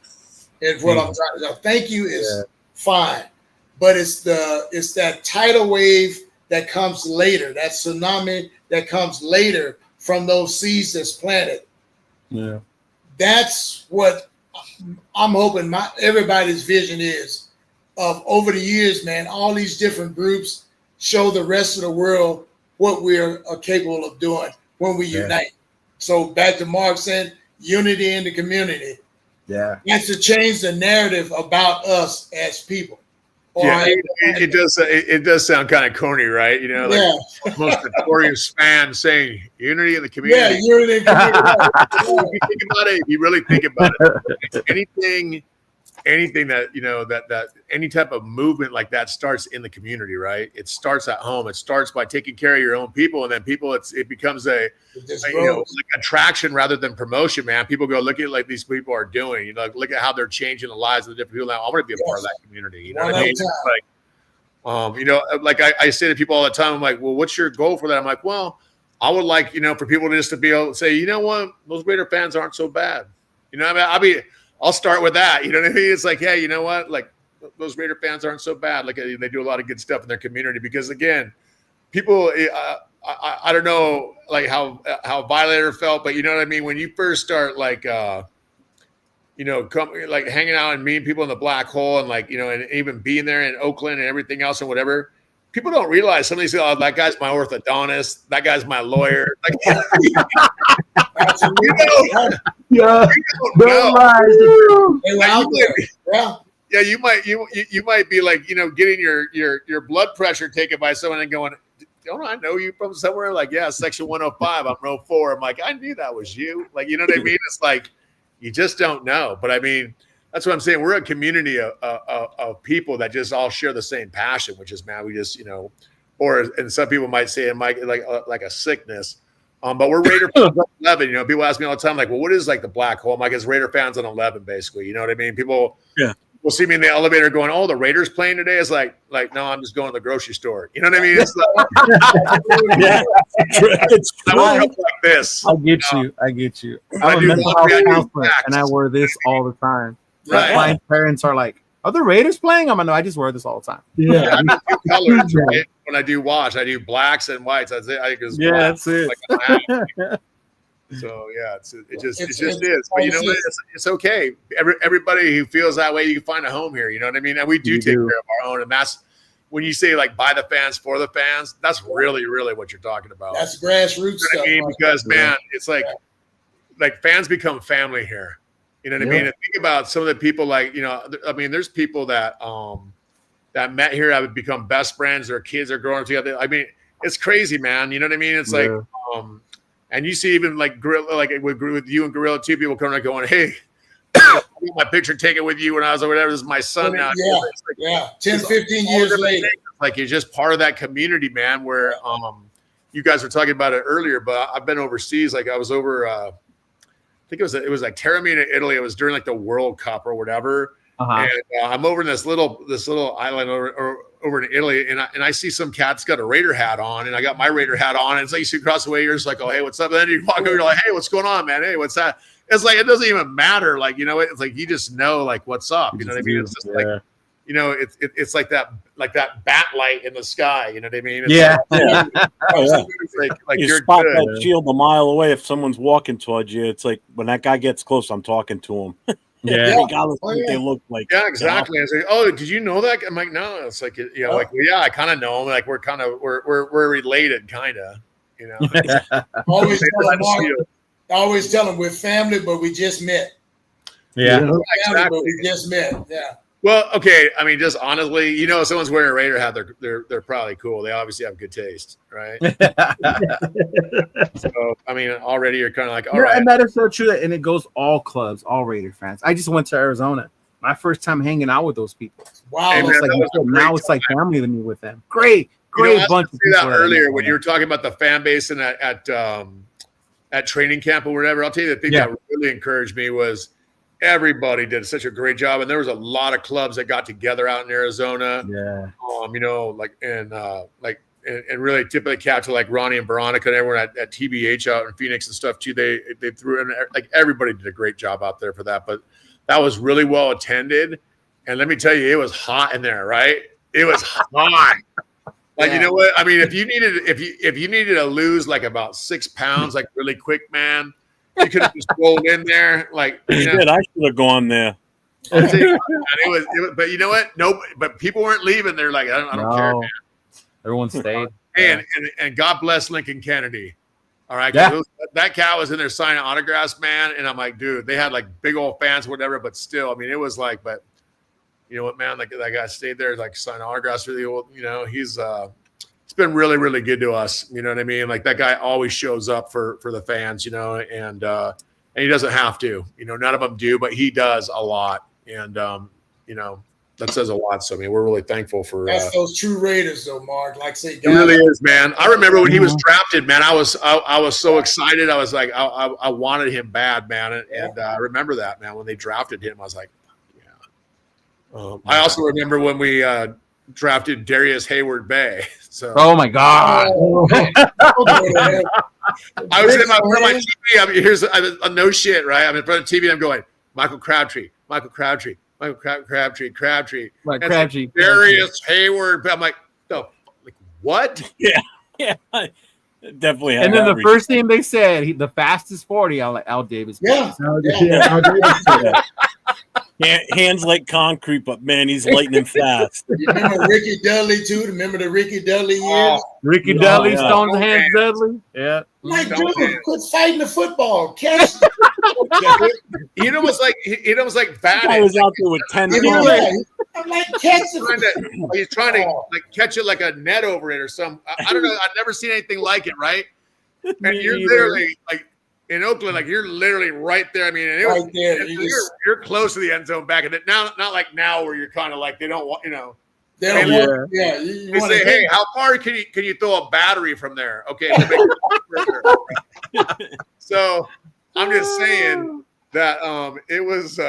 Is what I'm trying to say. Thank you is fine, but it's that tidal wave that comes later, that tsunami that comes later from those seeds that's planted. Yeah, that's what I'm hoping everybody's vision is of over the years, man. All these different groups show the rest of the world what we're capable of doing when we unite. So back to Mark saying, unity in the community. Yeah, that's to change the narrative about us as people. It does sound kind of corny, right? Most Notorious fan saying unity in the community. Yeah, unity in the community. If you think about it, if you really think about it, anything that that any type of movement like that starts in the community, right? It starts at home. It starts by taking care of your own people, and then it becomes like attraction rather than promotion, man. People go look at like these people are doing. Look at how they're changing the lives of the different people. Now I want to be a part of that community. You know what I mean? Like I say to people all the time, I'm like, well, what's your goal for that? I'm like, well, I would like for people just to be able to say, you know what, those Raider fans aren't so bad. I'll start with that. You know what I mean? It's like, hey, you know what? Like those Raider fans aren't so bad. Like they do a lot of good stuff in their community because again, people, I don't know like how Violator felt, but you know what I mean? When you first start like, hanging out and meeting people in the Black Hole and and even being there in Oakland and everything else and whatever, people don't realize some of these, that guy's my orthodontist. That guy's my lawyer. You might be like, getting your blood pressure taken by someone and going, don't I know you from somewhere? Like, yeah, section 105, I'm row 4. I'm like, I knew that was you. Like, you know what I mean? It's like, you just don't know. But I mean, that's what I'm saying. We're a community of people that just all share the same passion, which is, man, we just, and some people might say it might like a sickness. But we're Raider fans on 11. People ask me all the time, like, well, what is like the black hole? I'm like, it's Raider fans on 11, basically. You know what I mean? People will see me in the elevator going, oh, the Raiders playing today? It's like, no, I'm just going to the grocery store. You know what I mean? It's like, I woke up like this. I get you. I'm a mental health counselor, and I wear this all the time. Right. My parents are like, are the Raiders playing? I'm like, no, I just wear this all the time. Yeah. I do colors, right? When I do wash, I do blacks and whites. That's it. I think it's that's it. Like so yeah, it just is. But you know what? It's okay. Everybody who feels that way, you can find a home here. You know what I mean? And we do take care of our own. And that's when you say like by the fans for the fans. That's really, really what you're talking about. That's grassroots stuff. I mean, because man, it's like fans become family here. You know what I mean? And think about some of the people I mean, there's people that that met here that would become best friends. Their kids are growing up together. I mean, it's crazy, man. You know what I mean? It's like, and you see even like Gorilla, like with you and Gorilla, two people coming and going, hey, I got my picture taken with you when I was or whatever. This is my son now. Yeah. 10, 15 years later. Like you're just part of that community, man, where you guys were talking about it earlier, but I've been overseas. Like I was over, I think it was like Taormina, Italy. It was during like the World Cup or whatever. And I'm over in this little island over in Italy, and I see some cat's got a Raider hat on, and I got my Raider hat on, and it's like you see across the way, you're just like, oh, hey, what's up? And then you walk over, you're like, hey, what's going on, man? Hey, what's that? It's like it doesn't even matter, like it's like you just know like what's up, you know what I mean? It's just like it's like that bat light in the sky, you know what I mean? It's it's like you you're spot good. that shield a mile away if someone's walking towards you. It's like when that guy gets close, I'm talking to him. Regardless of what they look like. Yeah, exactly. It's like, oh, did you know that? I'm like, no. It's like, I kind of know him. Like we're related, kind of. Always tell them we're family, but we just met. Yeah, family, but we just met. Yeah. Well, okay. I mean, just honestly, if someone's wearing a Raider hat, they're probably cool. They obviously have good taste, right? So, I mean, already you're kind of like, all right. And that is so true. And it goes all clubs, all Raider fans. I just went to Arizona. My first time hanging out with those people. Wow. Hey, man, now it's like family to me with them. Great bunch of people. That earlier when you were talking about the fan base and at training camp or whatever, I'll tell you the thing that really encouraged me was everybody did such a great job, and there was a lot of clubs that got together out in Arizona. Yeah. And really tip of the cap to like Ronnie and Veronica and everyone at TBH out in Phoenix and stuff too. They threw in, like everybody did a great job out there for that. But that was really well attended, and let me tell you, it was hot in there, right? It was hot. Like you know what? I mean, if you needed to lose like about 6 pounds, like really quick, man. You could have just rolled in there, like I should have gone there. I'll tell you what, man, it was, but you know what? But people weren't leaving. They're like, I don't care, man. Everyone stayed. And God bless Lincoln Kennedy. All right, that cat was in there signing autographs, man. And I'm like, dude, they had like big old fans, or whatever. But still, I mean, it was like, but you know what, man? Like that guy stayed there, like signing autographs. Really old, he's been really, really good to us. You know what I mean? Like that guy always shows up for the fans, and he doesn't have to, none of them do, but he does a lot. And, that says a lot. So, I mean, we're really thankful for that's those true Raiders though, Mark. Like say, it really is, man. I remember when he was drafted, man, I was so excited. I was like, I wanted him bad, man. And I remember that, man, when they drafted him, I was like, yeah. I also remember when we, drafted Darius Hayward Bay. So oh my God. I was in my TV. I mean, here's no shit, right? I'm in front of TV and I'm going, Michael Crabtree. Darius Hayward. I'm like, no, like what? Yeah. Definitely. And then the first thing they said, the fastest 40, I'm like, Al Davis. Al Davis. Hands like concrete, but man, he's lightning fast. You remember Ricky Dudley too? Remember the Ricky Dudley years? Ricky Dudley, Stone's hands Dudley. Yeah. Like, dude, quit fighting the football. Catch. He almost like bad. I was out there with 10. I'm like, catch it. He's trying to like catch it like a net over it or something. I don't know. I've never seen anything like it, right? And you're literally like in Oakland, like you're literally right there. I mean, and it Right was, there. you're close to the end zone back in it. Now, not like now where you're kind of like they don't want, you know. They don't Hey, want, yeah. You They want say, to hey, how far can you throw a battery from there? Okay, we'll make it so I'm just saying that it was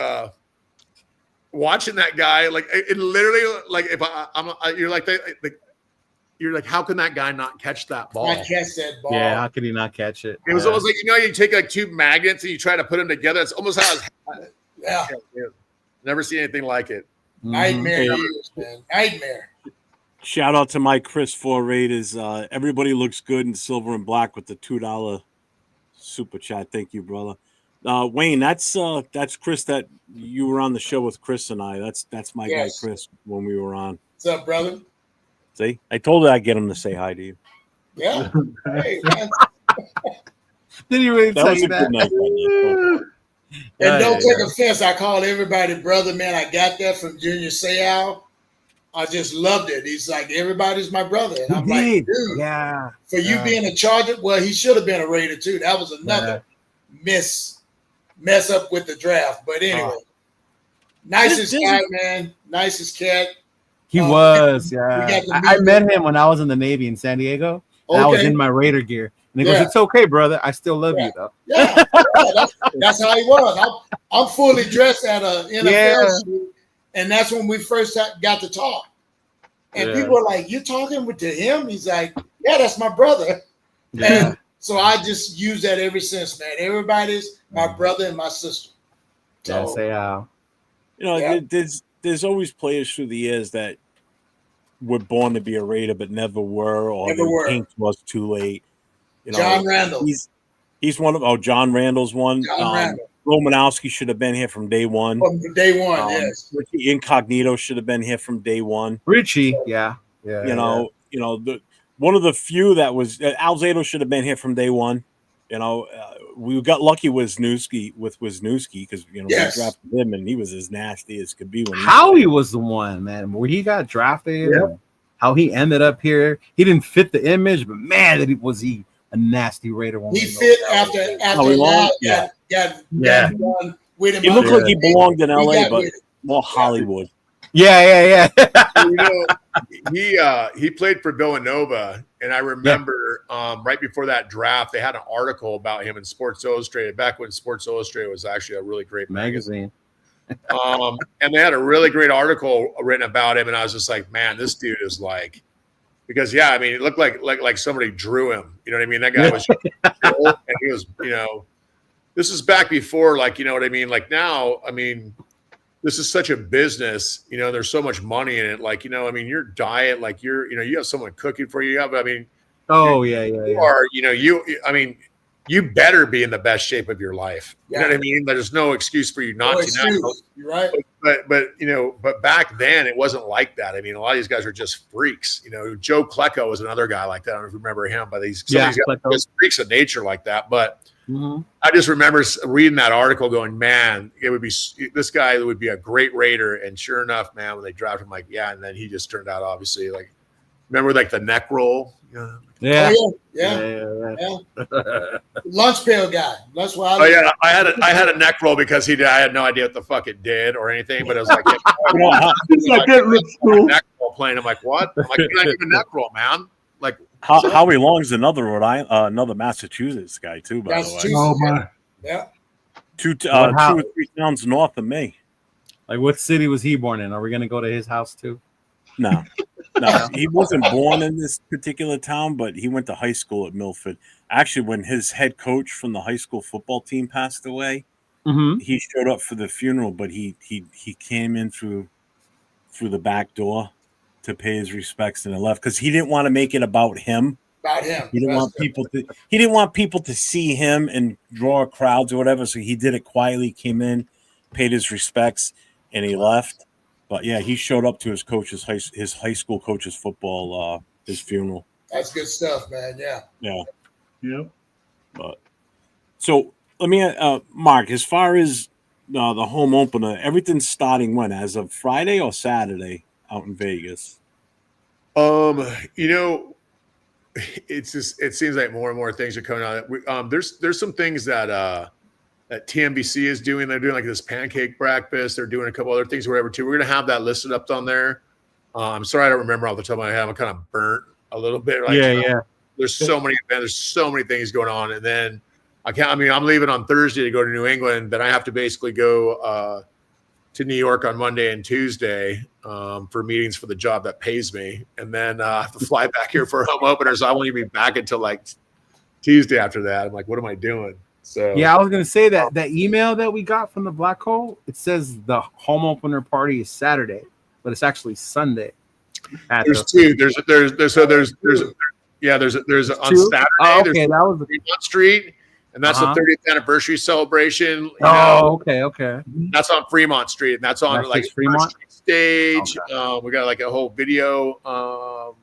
watching that guy like it literally like if you're like you're like how can that guy not catch that ball? not catch that ball. Yeah, how could he not catch it? It was almost like you take like two magnets and you try to put them together. It's almost how it's Yeah. never seen anything like it. Nightmare years, man. Nightmare. Shout out to my Chris 4 Raiders. Everybody looks good in silver and black with the $2 super chat. Thank you, brother. Wayne, that's Chris. That you were on the show with Chris and I. That's my guy Chris when we were on. What's up, brother? See, I told her I'd get him to say hi to you. Yeah. Hey, man. Did he really That tell was you a that? good night. And don't take offense. I call everybody brother, man. I got that from Junior Seau. I just loved it. He's like, everybody's my brother. And I'm like, dude, for you being a Charger, well, he should have been a Raider too. That was another mess up with the draft. But anyway, nicest guy, man. Nicest cat. He was, I met him when I was in the Navy in San Diego. And I was in my Raider gear. And he goes, it's okay, brother. I still love you, though. Yeah, that's how he was. I'm fully dressed at an NFL shoot, and that's when we first got to talk. And people were like, "You talking to him?" He's like, "Yeah, that's my brother." Yeah. And so I just use that ever since, man. Everybody's my brother and my sister. So, say how. You know, there's always players through the years that were born to be a Raider but never were, or they came to us too late. You know, John Randall. He's one of John Randall's one. John Randall. Romanowski should have been here from day one. From day one, yes. Richie Incognito should have been here from day one. Richie, you know, one of the few that was Alzado should have been here from day one. You know, we got lucky with Wisniewski because we drafted him and he was as nasty as could be. When Howie was the one, man, where he got drafted. Yep. How he ended up here. He didn't fit the image, but man, was he a nasty Raider. He fit after got with him. He looked like he belonged in LA, but more Hollywood. Yeah. He played for Villanova, and I remember right before that draft, they had an article about him in Sports Illustrated, back when Sports Illustrated was actually a really great magazine. And they had a really great article written about him, and I was just like, man, this dude is like, because I mean, it looked like somebody drew him. You know what I mean? That guy was old, and he was, this is back before, like, you know what I mean? Like now, I mean, this is such a business, there's so much money in it. Like, I mean, your diet, like you have someone cooking for you. You are, you better be in the best shape of your life. You know what I mean? There's no excuse for you not to. You're right. But back then it wasn't like that. I mean, a lot of these guys are just freaks. Joe Klecko was another guy like that. I don't know if you remember him, but some of these guys are just freaks of nature like that. But I just remember reading that article going, man, this guy would be a great Raider. And sure enough, man, when they drafted him, like, and then he just turned out, obviously, like, remember like the neck roll? Yeah. Lunch pail guy. That's why. I had a neck roll because I had no idea what the fuck it did or anything, but it was like, neck roll playing. I'm like, what? I'm like, you're not even neck roll, man. Like, Howie Long's another Massachusetts guy too, by the way. Oh my. Yeah. 2 or 3 towns north of me. Like, what city was he born in? Are we gonna go to his house too? No, he wasn't born in this particular town, but he went to high school at Milford. Actually, when his head coach from the high school football team passed away, he showed up for the funeral, but he came in through the back door to pay his respects and then left because he didn't want to make it about him. He didn't want people to see him and draw crowds or whatever. So he did it quietly, came in, paid his respects, and he left. But yeah, he showed up to his high school coach's football, his funeral. That's good stuff, man. Yeah. But so let me, Mark, as far as the home opener, everything's starting when? As of Friday or Saturday out in Vegas? it's just, it seems like more and more things are coming out. There's some things that TNBC is doing. They're doing like this pancake breakfast. They're doing a couple other things or whatever too. We're going to have that listed up on there. I'm sorry, I don't remember off the top of my head. I'm kind of burnt a little bit. Like, yeah. There's so many events. There's so many things going on. And then I'm leaving on Thursday to go to New England. Then I have to basically go to New York on Monday and Tuesday for meetings for the job that pays me. And then I have to fly back here for a home opener. So I won't even be back until like Tuesday after that. I'm like, what am I doing? So yeah, I was gonna say that email that we got from the Black Hole, it says the home opener party is Saturday, but it's actually Sunday. There's two. There's on Saturday. Okay, that was Fremont Street, and that's the 30th anniversary celebration. Okay. That's on Fremont Street, and that's on like Fremont stage. Okay. We got like a whole video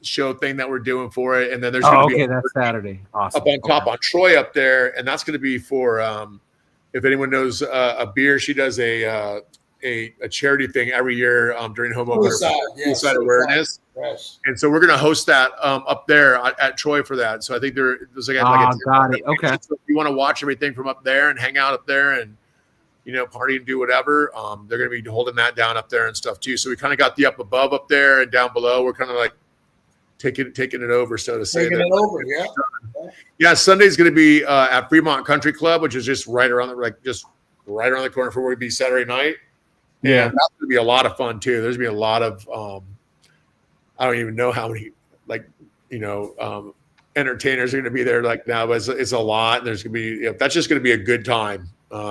show thing that we're doing for it, and then there's going to be that's Saturday. Awesome. Up on top on Troy up there, and that's going to be for if anyone knows a beer, she does a charity thing every year during home opener, suicide awareness. Yes. And so we're going to host that up there at Troy for that. So I think there's like got it. Okay. So if you want to watch everything from up there and hang out up there and party and do whatever, they're going to be holding that down up there and stuff too. So we kind of got the up above up there, and down below we're kind of like taking it over, so to say. Yeah. Sunday's going to be at Fremont Country Club, which is just right around the corner from where we'd be Saturday night. Yeah, that's going to be a lot of fun too. There's going to be a lot of I don't even know how many entertainers are going to be there like now, but it's a lot. And there's going to be that's just going to be a good time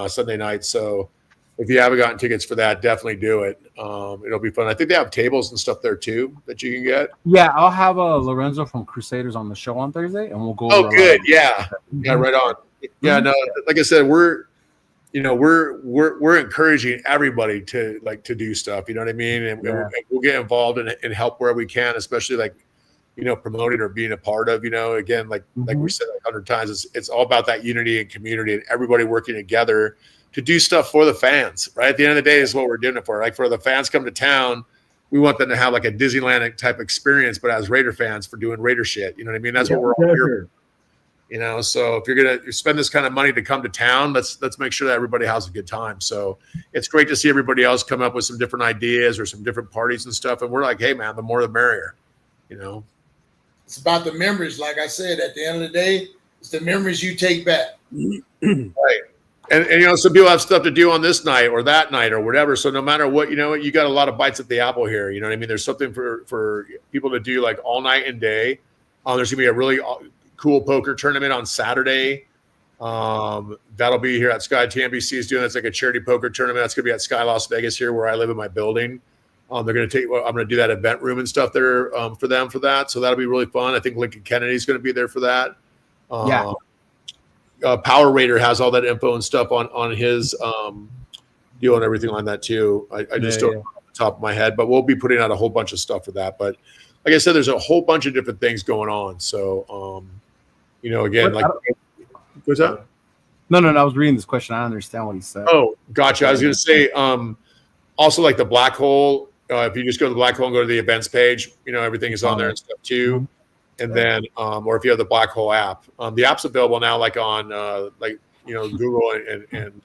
Sunday night. So if you haven't gotten tickets for that, definitely do it. It'll be fun. I think they have tables and stuff there too that you can get. Yeah, I'll have Lorenzo from Crusaders on the show on Thursday, and we'll go. Oh, good. Yeah, right on. Yeah, no, like I said, we're encouraging everybody to do stuff. You know what I mean? And we'll get involved and help where we can, especially promoting or being a part of. Again, like we said 100 times, it's all about that unity and community and everybody working together to do stuff for the fans, right? At the end of the day is what we're doing it for. Like for the fans come to town, we want them to have like a Disneyland type experience, but as Raider fans for doing Raider shit. You know what I mean? That's what we're all here for. So if you're going to spend this kind of money to come to town, let's make sure that everybody has a good time. So it's great to see everybody else come up with some different ideas or some different parties and stuff. And we're like, hey man, the more the merrier, It's about the memories. Like I said, at the end of the day, it's the memories you take back. Right. And some people have stuff to do on this night or that night or whatever. So no matter what, you got a lot of bites at the apple here. You know what I mean? There's something for people to do like all night and day. There's gonna be a really cool poker tournament on Saturday. That'll be here at Sky. TNBC is doing that's like a charity poker tournament. That's gonna be at Sky Las Vegas here where I live in my building. I'm gonna do that event room and stuff there for them for that. So that'll be really fun. I think Lincoln Kennedy's gonna be there for that. Power Raider has all that info and stuff on his deal and everything like that too. I just don't know off the top of my head, but we'll be putting out a whole bunch of stuff for that. But like I said, there's a whole bunch of different things going on. So, again, what's that? No. I was reading this question. I understand what he said. Oh, gotcha. I was going to say also like the Black Hole. If you just go to the Black Hole and go to the events page, everything is on there and stuff too. Mm-hmm. And then, or if you have the Black Hole app, the app's available now, like on, Google and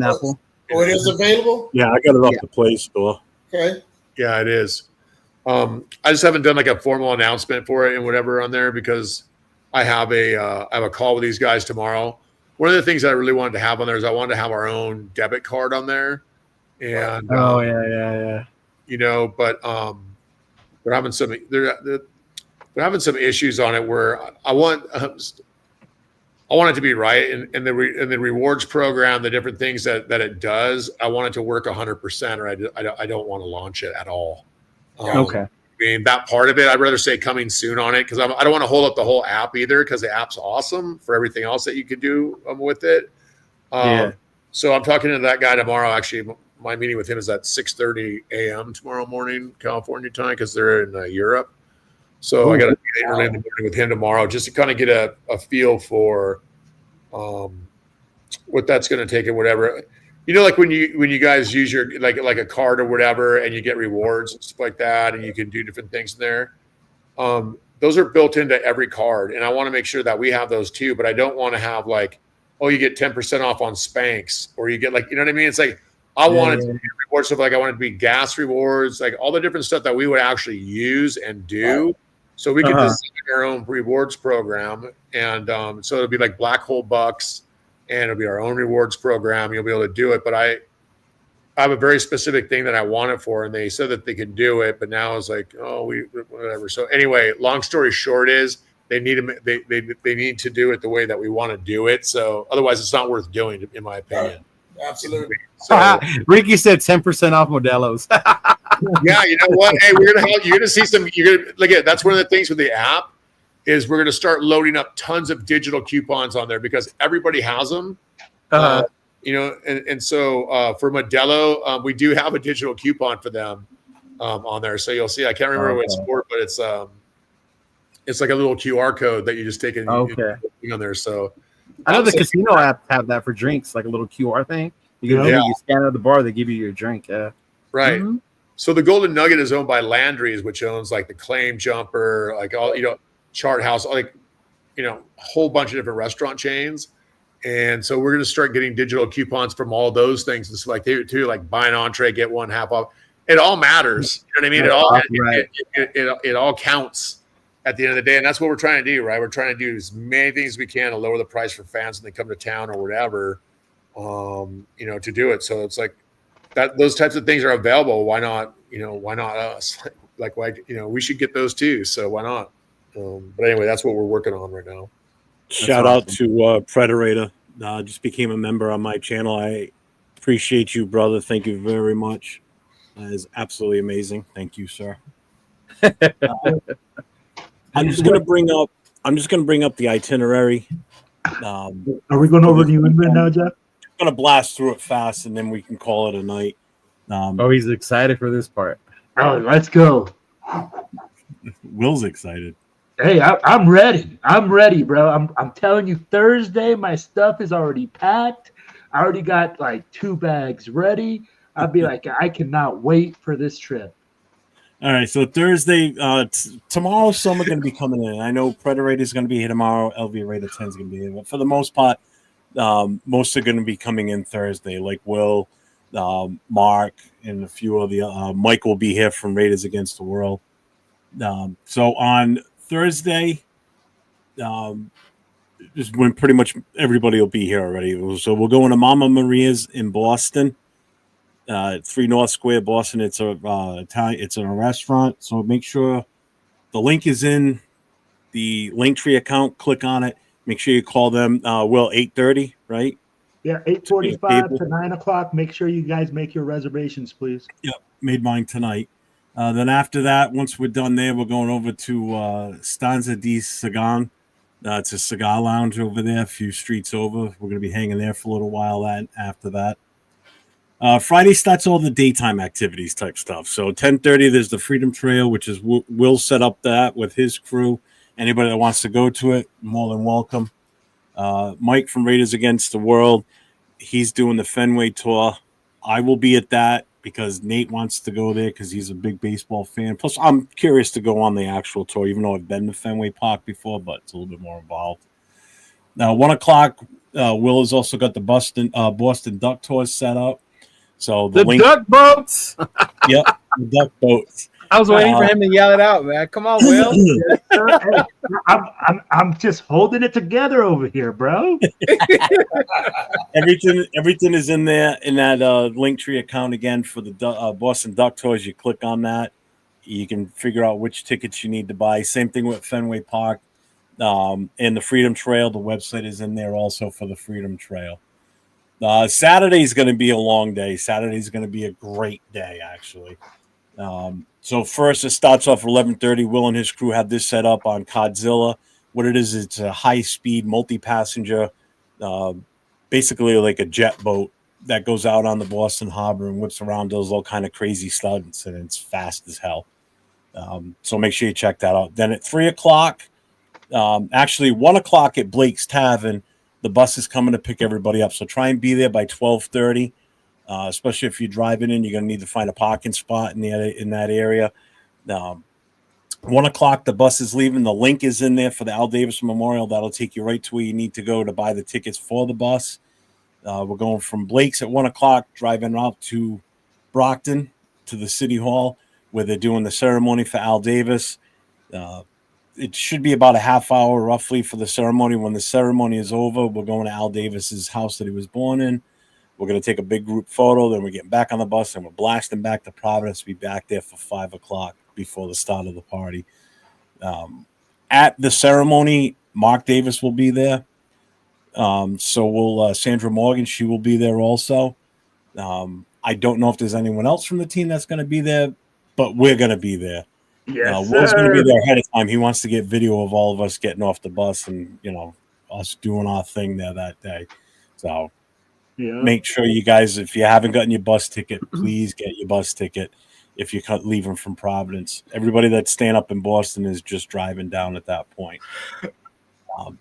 Apple. Oh, it is available. Yeah, I got it off the Play Store. Okay. Yeah, it is. I just haven't done like a formal announcement for it and whatever on there because I have a call with these guys tomorrow. One of the things that I really wanted to have on there is I wanted to have our own debit card on there. And yeah. But they're having some. They're having some issues on it where I want it to be right, and the rewards program, the different things that it does, I want it to work 100%, or I don't want to launch it at all. Okay. I mean, that part of it, I'd rather say coming soon on it because I don't want to hold up the whole app either because the app's awesome for everything else that you can do with it. So I'm talking to that guy tomorrow. Actually, my meeting with him is at 6:30 a.m. tomorrow morning, California time, because they're in Europe. So I got to be early in the morning with him tomorrow just to kind of get a feel for what that's going to take and whatever. Like when you guys use your like a card or whatever, and you get rewards and stuff like that, and you can do different things in there. those are built into every card, and I want to make sure that we have those too. But I don't want to have like, oh, you get 10% off on Spanx, or you get like, you know what I mean? It's like I wanted to be reward stuff, like I wanted to be gas rewards, like all the different stuff that we would actually use and do, so we could design our own rewards program. And so it'll be like Black Hole Bucks, and it'll be our own rewards program. You'll be able to do it, but I have a very specific thing that I want it for, and they said that they could do it, but now it's like, oh, whatever. So anyway, long story short is they need to do it the way that we want to do it. So otherwise, it's not worth doing, in my opinion. Absolutely. So, Ricky said 10% off Modelo's. yeah, you know what? Hey, you're gonna see some. You're gonna look at. That's one of the things with the app is we're gonna start loading up tons of digital coupons on there because everybody has them. You know, and so for Modelo, we do have a digital coupon for them on there. So you'll see. I can't remember what it's for, but it's like a little QR code that you just take and on there. So I know the casino apps have that for drinks, like a little QR thing. You scan at the bar, they give you your drink. Yeah, right. Mm-hmm. So the Golden Nugget is owned by Landry's, which owns like the Claim Jumper, like all Chart House, like a whole bunch of different restaurant chains. And so we're going to start getting digital coupons from all those things. It's like too, like buy an entree, get one half off. It all matters. You know what I mean? It all counts at the end of the day. And that's what we're trying to do, right? We're trying to do as many things as we can to lower the price for fans when they come to town or whatever, to do it. So it's like that, those types of things are available. Why not, why not us? Like, we should get those too. So why not? But anyway, that's what we're working on right now. Shout out to Predator. Just became a member on my channel. I appreciate you, brother. Thank you very much. That is absolutely amazing. Thank you, sir. I'm just going to bring up the itinerary. Are we going over New England now, Jeff? I'm going to blast through it fast, and then we can call it a night. He's excited for this part. Oh, let's go. Will's excited. Hey, I'm ready. I'm ready, bro. I'm telling you, Thursday, my stuff is already packed. I already got like 2 bags ready. I'd be like, I cannot wait for this trip. All right, so Thursday, tomorrow, some are going to be coming in. I know Predator is going to be here tomorrow. LV Raider 10 is going to be here. But for the most part, most are going to be coming in Thursday, like Will, Mark, and a few of the Mike will be here from Raiders Against the World. So on Thursday, is when pretty much everybody will be here already. So we'll go into Mama Maria's in Boston, 3 North Square, Boston. It's a it's a restaurant. So make sure the link is in the Linktree account. Click on it. Make sure you call them. 8:30, right? Yeah, 8:45 to 9 o'clock. Make sure you guys make your reservations, please. Yep, made mine tonight. Then after that, once we're done there, we're going over to Stanza di Sagan. It's a cigar lounge over there, a few streets over. We're going to be hanging there for a little while. After that, Friday starts all the daytime activities type stuff. So 10:30, there's the Freedom Trail, which is Will set up that with his crew. Anybody that wants to go to it, more than welcome. Mike from Raiders Against the World, he's doing the Fenway tour. I will be at that, because Nate wants to go there because he's a big baseball fan. Plus, I'm curious to go on the actual tour, even though I've been to Fenway Park before, but it's a little bit more involved. Now, 1 o'clock, Will has also got the Boston Duck Tours set up. So the duck boats. Yep, the duck boats. I was waiting for him to yell it out, man. Come on, Will. Hey, I'm just holding it together over here, bro. Everything is in there in that Linktree account again for the Boston Duck Tours. You click on that, you can figure out which tickets you need to buy. Same thing with Fenway Park and the Freedom Trail. The website is in there also for the Freedom Trail. Saturday is going to be a long day. Saturday is going to be a great day, actually. So first, it starts off at 11:30. Will and his crew have this set up on Codzilla. What it is, it's a high-speed, multi-passenger, basically like a jet boat that goes out on the Boston Harbor and whips around, does all kind of crazy stunts, and it's fast as hell. So make sure you check that out. Then at 3 o'clock, actually 1 o'clock at Blake's Tavern, the bus is coming to pick everybody up. So try and be there by 12:30. Especially if you're driving in, you're going to need to find a parking spot in that area. 1 o'clock, the bus is leaving. The link is in there for the Al Davis Memorial. That'll take you right to where you need to go to buy the tickets for the bus. We're going from Blake's at 1 o'clock, driving out to Brockton to the City Hall where they're doing the ceremony for Al Davis. It should be about a half hour roughly for the ceremony. When the ceremony is over, we're going to Al Davis's house that he was born in. We're going to take a big group photo. Then we're getting back on the bus and we're blasting back to Providence. Be back there for 5 o'clock before the start of the party. At the ceremony, Mark Davis will be there. So will Sandra Morgan. She will be there also. I don't know if there's anyone else from the team that's going to be there, but we're going to be there. Yes, Will's going to be there ahead of time. He wants to get video of all of us getting off the bus and, us doing our thing there that day. So make sure you guys, if you haven't gotten your bus ticket, please get your bus ticket if you're leaving from Providence. Everybody that's staying up in Boston is just driving down at that point.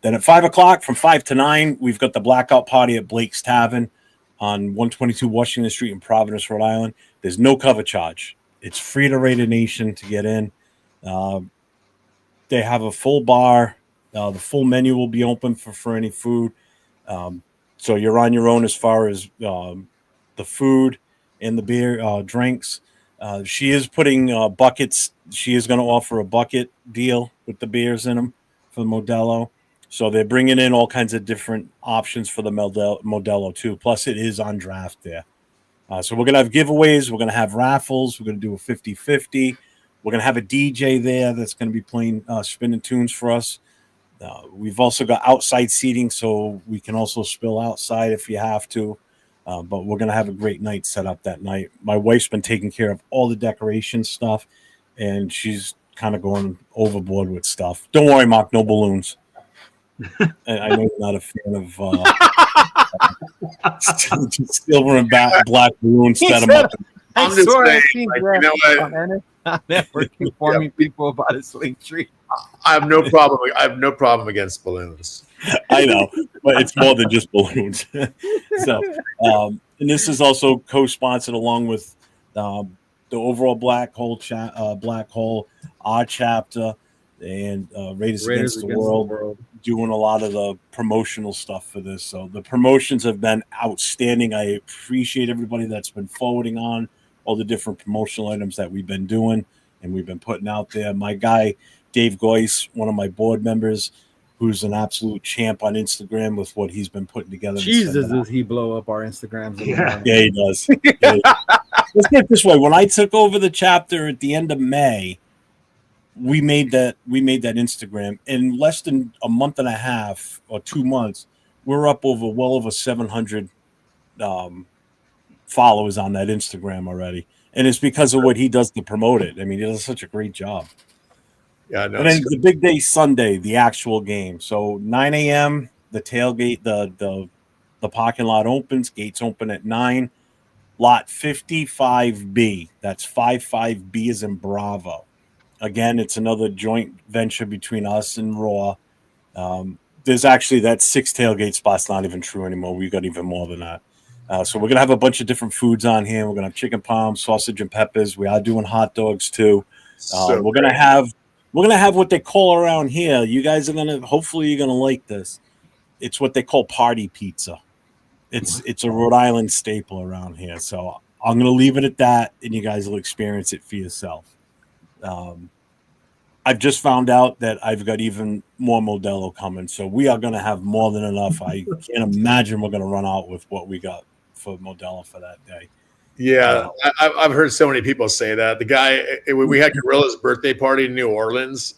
Then at 5 o'clock, from 5 to 9, we've got the blackout party at Blake's Tavern on 122 Washington Street in Providence, Rhode Island. There's no cover charge. It's free to Raider Nation to get in. They have a full bar. The full menu will be open for any food. So you're on your own as far as the food and the beer, drinks. She is putting buckets. She is going to offer a bucket deal with the beers in them for the Modelo. So they're bringing in all kinds of different options for the Modelo too. Plus, it is on draft there. So we're going to have giveaways. We're going to have raffles. We're going to do a 50-50. We're going to have a DJ there that's going to be playing spinning tunes for us. We've also got outside seating, so we can also spill outside if you have to. But we're going to have a great night set up that night. My wife's been taking care of all the decoration stuff, and she's kind of going overboard with stuff. Don't worry, Mark, no balloons. I know you're not a fan of silver and black balloons. Set them up. I'm just saying, you know what? I'm never informing people about a sling tree. I have no problem. I have no problem against balloons. I know, but it's more than just balloons. So, and this is also co-sponsored along with the overall Black Hole, our chapter, and Raiders Against the World, doing a lot of the promotional stuff for this. So the promotions have been outstanding. I appreciate everybody that's been forwarding on all the different promotional items that we've been doing and we've been putting out there. My guy, Dave Goyce, one of my board members, who's an absolute champ on Instagram with what he's been putting together. Jesus, does he blow up our Instagrams? Yeah, he does. Let's get it this way. When I took over the chapter at the end of May, we made that Instagram in less than a month and a half or 2 months. We're up well over 700 followers on that Instagram already, and it's because of what he does to promote it. I mean, he does such a great job. Yeah, no, and then the big day Sunday, the actual game. So 9 a.m. the tailgate, the parking lot opens. Gates open at 9. Lot 55B. That's 55B is in Bravo. Again, it's another joint venture between us and Raw. There's actually that 6 tailgate spots not even true anymore. We've got even more than that. So we're gonna have a bunch of different foods on here. We're gonna have chicken palm, sausage and peppers. We are doing hot dogs too. We're gonna have what they call around here. You guys are hopefully you're gonna like this. It's what they call party pizza. It's a Rhode Island staple around here. So I'm gonna leave it at that, and you guys will experience it for yourself. I've just found out that I've got even more Modelo coming, so we are going to have more than enough. I can't imagine we're going to run out with what we got for Modelo for that day. Yeah, I've heard so many people say that. The guy, we had Gorilla's birthday party in New Orleans.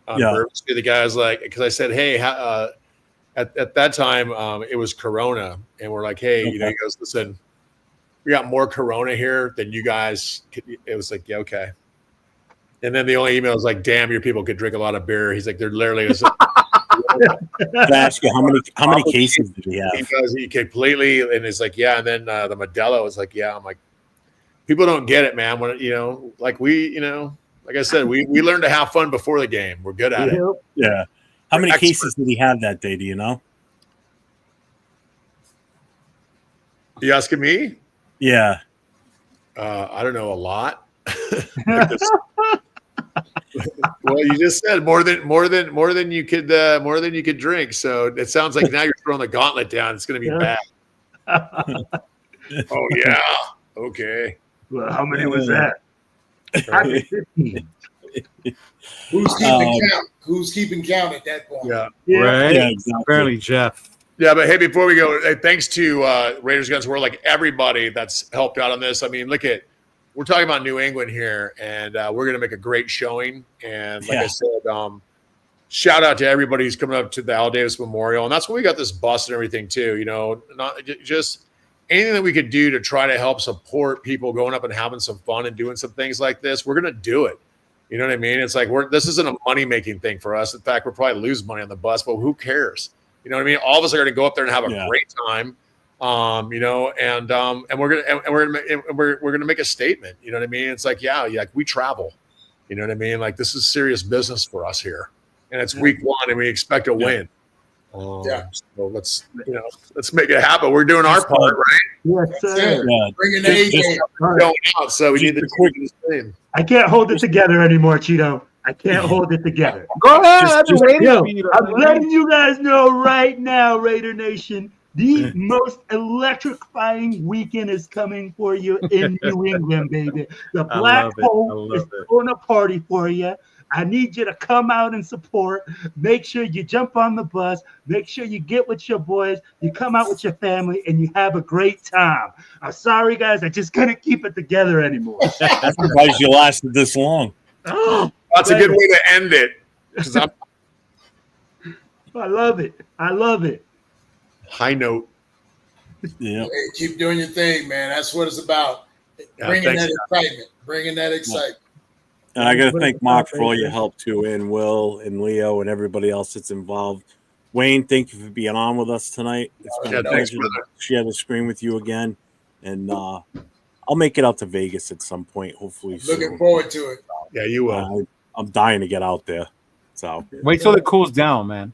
The guy was like, because I said, hey, at that time, it was Corona. And we're like, hey, he goes, listen, we got more Corona here than you guys. It was like, yeah, okay. And then the only email was like, damn, your people could drink a lot of beer. He's like, they're literally. Can I ask you, how many cases did he have? He does. He completely, and it's like, yeah. And then the Modelo is like, yeah. I'm like, people don't get it, man. When like I said, we learned to have fun before the game. We're good at it. Yeah. How many cases did he have that day? Do you know? You asking me? Yeah. I don't know, a lot. Well, you just said more than you could drink. So it sounds like now you're throwing the gauntlet down. It's going to be bad. Oh yeah. Okay. Well, how many was that? I did 15. Who's keeping count at that point? Yeah. Right. Yeah, exactly. Apparently, Jeff. Yeah, but hey, before we go, thanks to Raiders Guns World, like everybody that's helped out on this. I mean, we're talking about New England here, and we're going to make a great showing. And like I said, shout out to everybody who's coming up to the Al Davis Memorial, and that's why we got this bus and everything too. You know, not just anything that we could do to try to help support people going up and having some fun and doing some things like this. We're going to do it. You know what I mean? It's like this isn't a money making thing for us. In fact, we'll probably lose money on the bus, but who cares? You know what I mean? All of us are going to go up there and have a great time, you know, and we're gonna make a statement. You know what I mean? It's like, like we travel. You know what I mean? Like this is serious business for us here, and it's week 1, and we expect a win. So let's make it happen. We're doing our part, right? Yes, sir. Yeah. Bringing the going out, so we need to quick thing. I can't hold it together anymore, Cheeto. I can't hold it together. Go ahead. I'm letting you guys know right now, Raider Nation, the most electrifying weekend is coming for you in New England, baby. The Black Hole is throwing a party for you. I need you to come out and support. Make sure you jump on the bus. Make sure you get with your boys. You come out with your family, and you have a great time. I'm sorry, guys. I just couldn't keep it together anymore. I'm surprised you lasted this long. Oh, that's a good way to end it. I love it. I love it. High note. Yeah. Hey, keep doing your thing, man. That's what it's about. Bringing that excitement. And I got to thank Mark for all your help too, and Will and Leo and everybody else that's involved. Wayne, thank you for being on with us tonight. It's been a pleasure to share the screen with you again. And I'll make it out to Vegas at some point, hopefully soon. Looking forward to it. Yeah, you will. I'm dying to get out there. So wait till it cools down, man.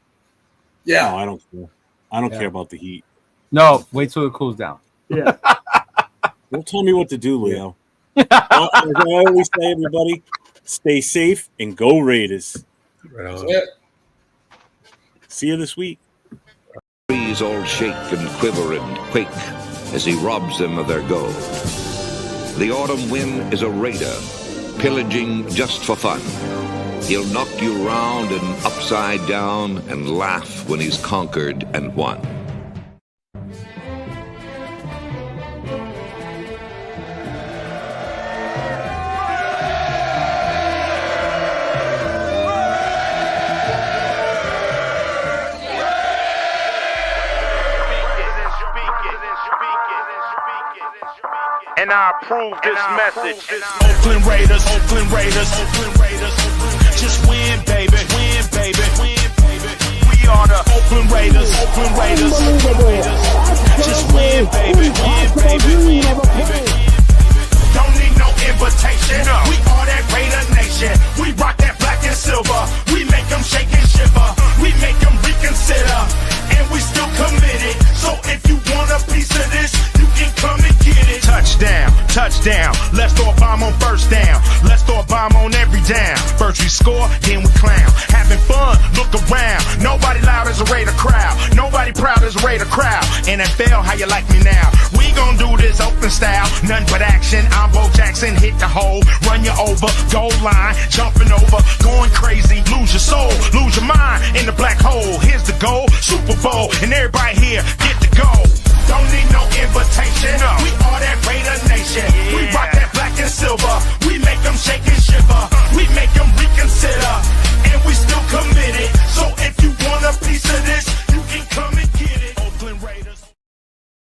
Yeah. No, I don't care. I don't care about the heat. No, wait till it cools down. Yeah. Don't tell me what to do, Leo. As I always say, everybody, stay safe and go Raiders. Right on. See you this week. Trees all shake and quiver and quake as he robs them of their gold. The autumn wind is a raider, pillaging just for fun. He'll knock you round and upside down and laugh when he's conquered and won. And I approve this message. Oakland Raiders, Oakland Raiders, Oakland Raiders. Just win, baby, win, baby, win, baby. We are the Oakland Raiders, Oakland Raiders, Oakland Raiders. Just win, baby, win, baby, win, baby. Don't need no invitation. We are that Raider Nation. We rock that black and silver. We make them shake and shiver. We make them reconsider. And we still committed. So if you want a piece of this, you can come and get it. Touchdown, touchdown. Let's throw a bomb on first down. Let's throw a bomb on every down. First we score, then we clown. Having fun, look around. Nobody loud as a Raider crowd. Nobody proud as a Raider crowd. NFL, how you like me now? We gon' do this open style. Nothing but action. I'm Bo Jackson, hit the hole. Run you over, goal line. Jumping over, going crazy. Lose your soul, lose your mind in the black hole. Here's the goal, Super Bowl. And everybody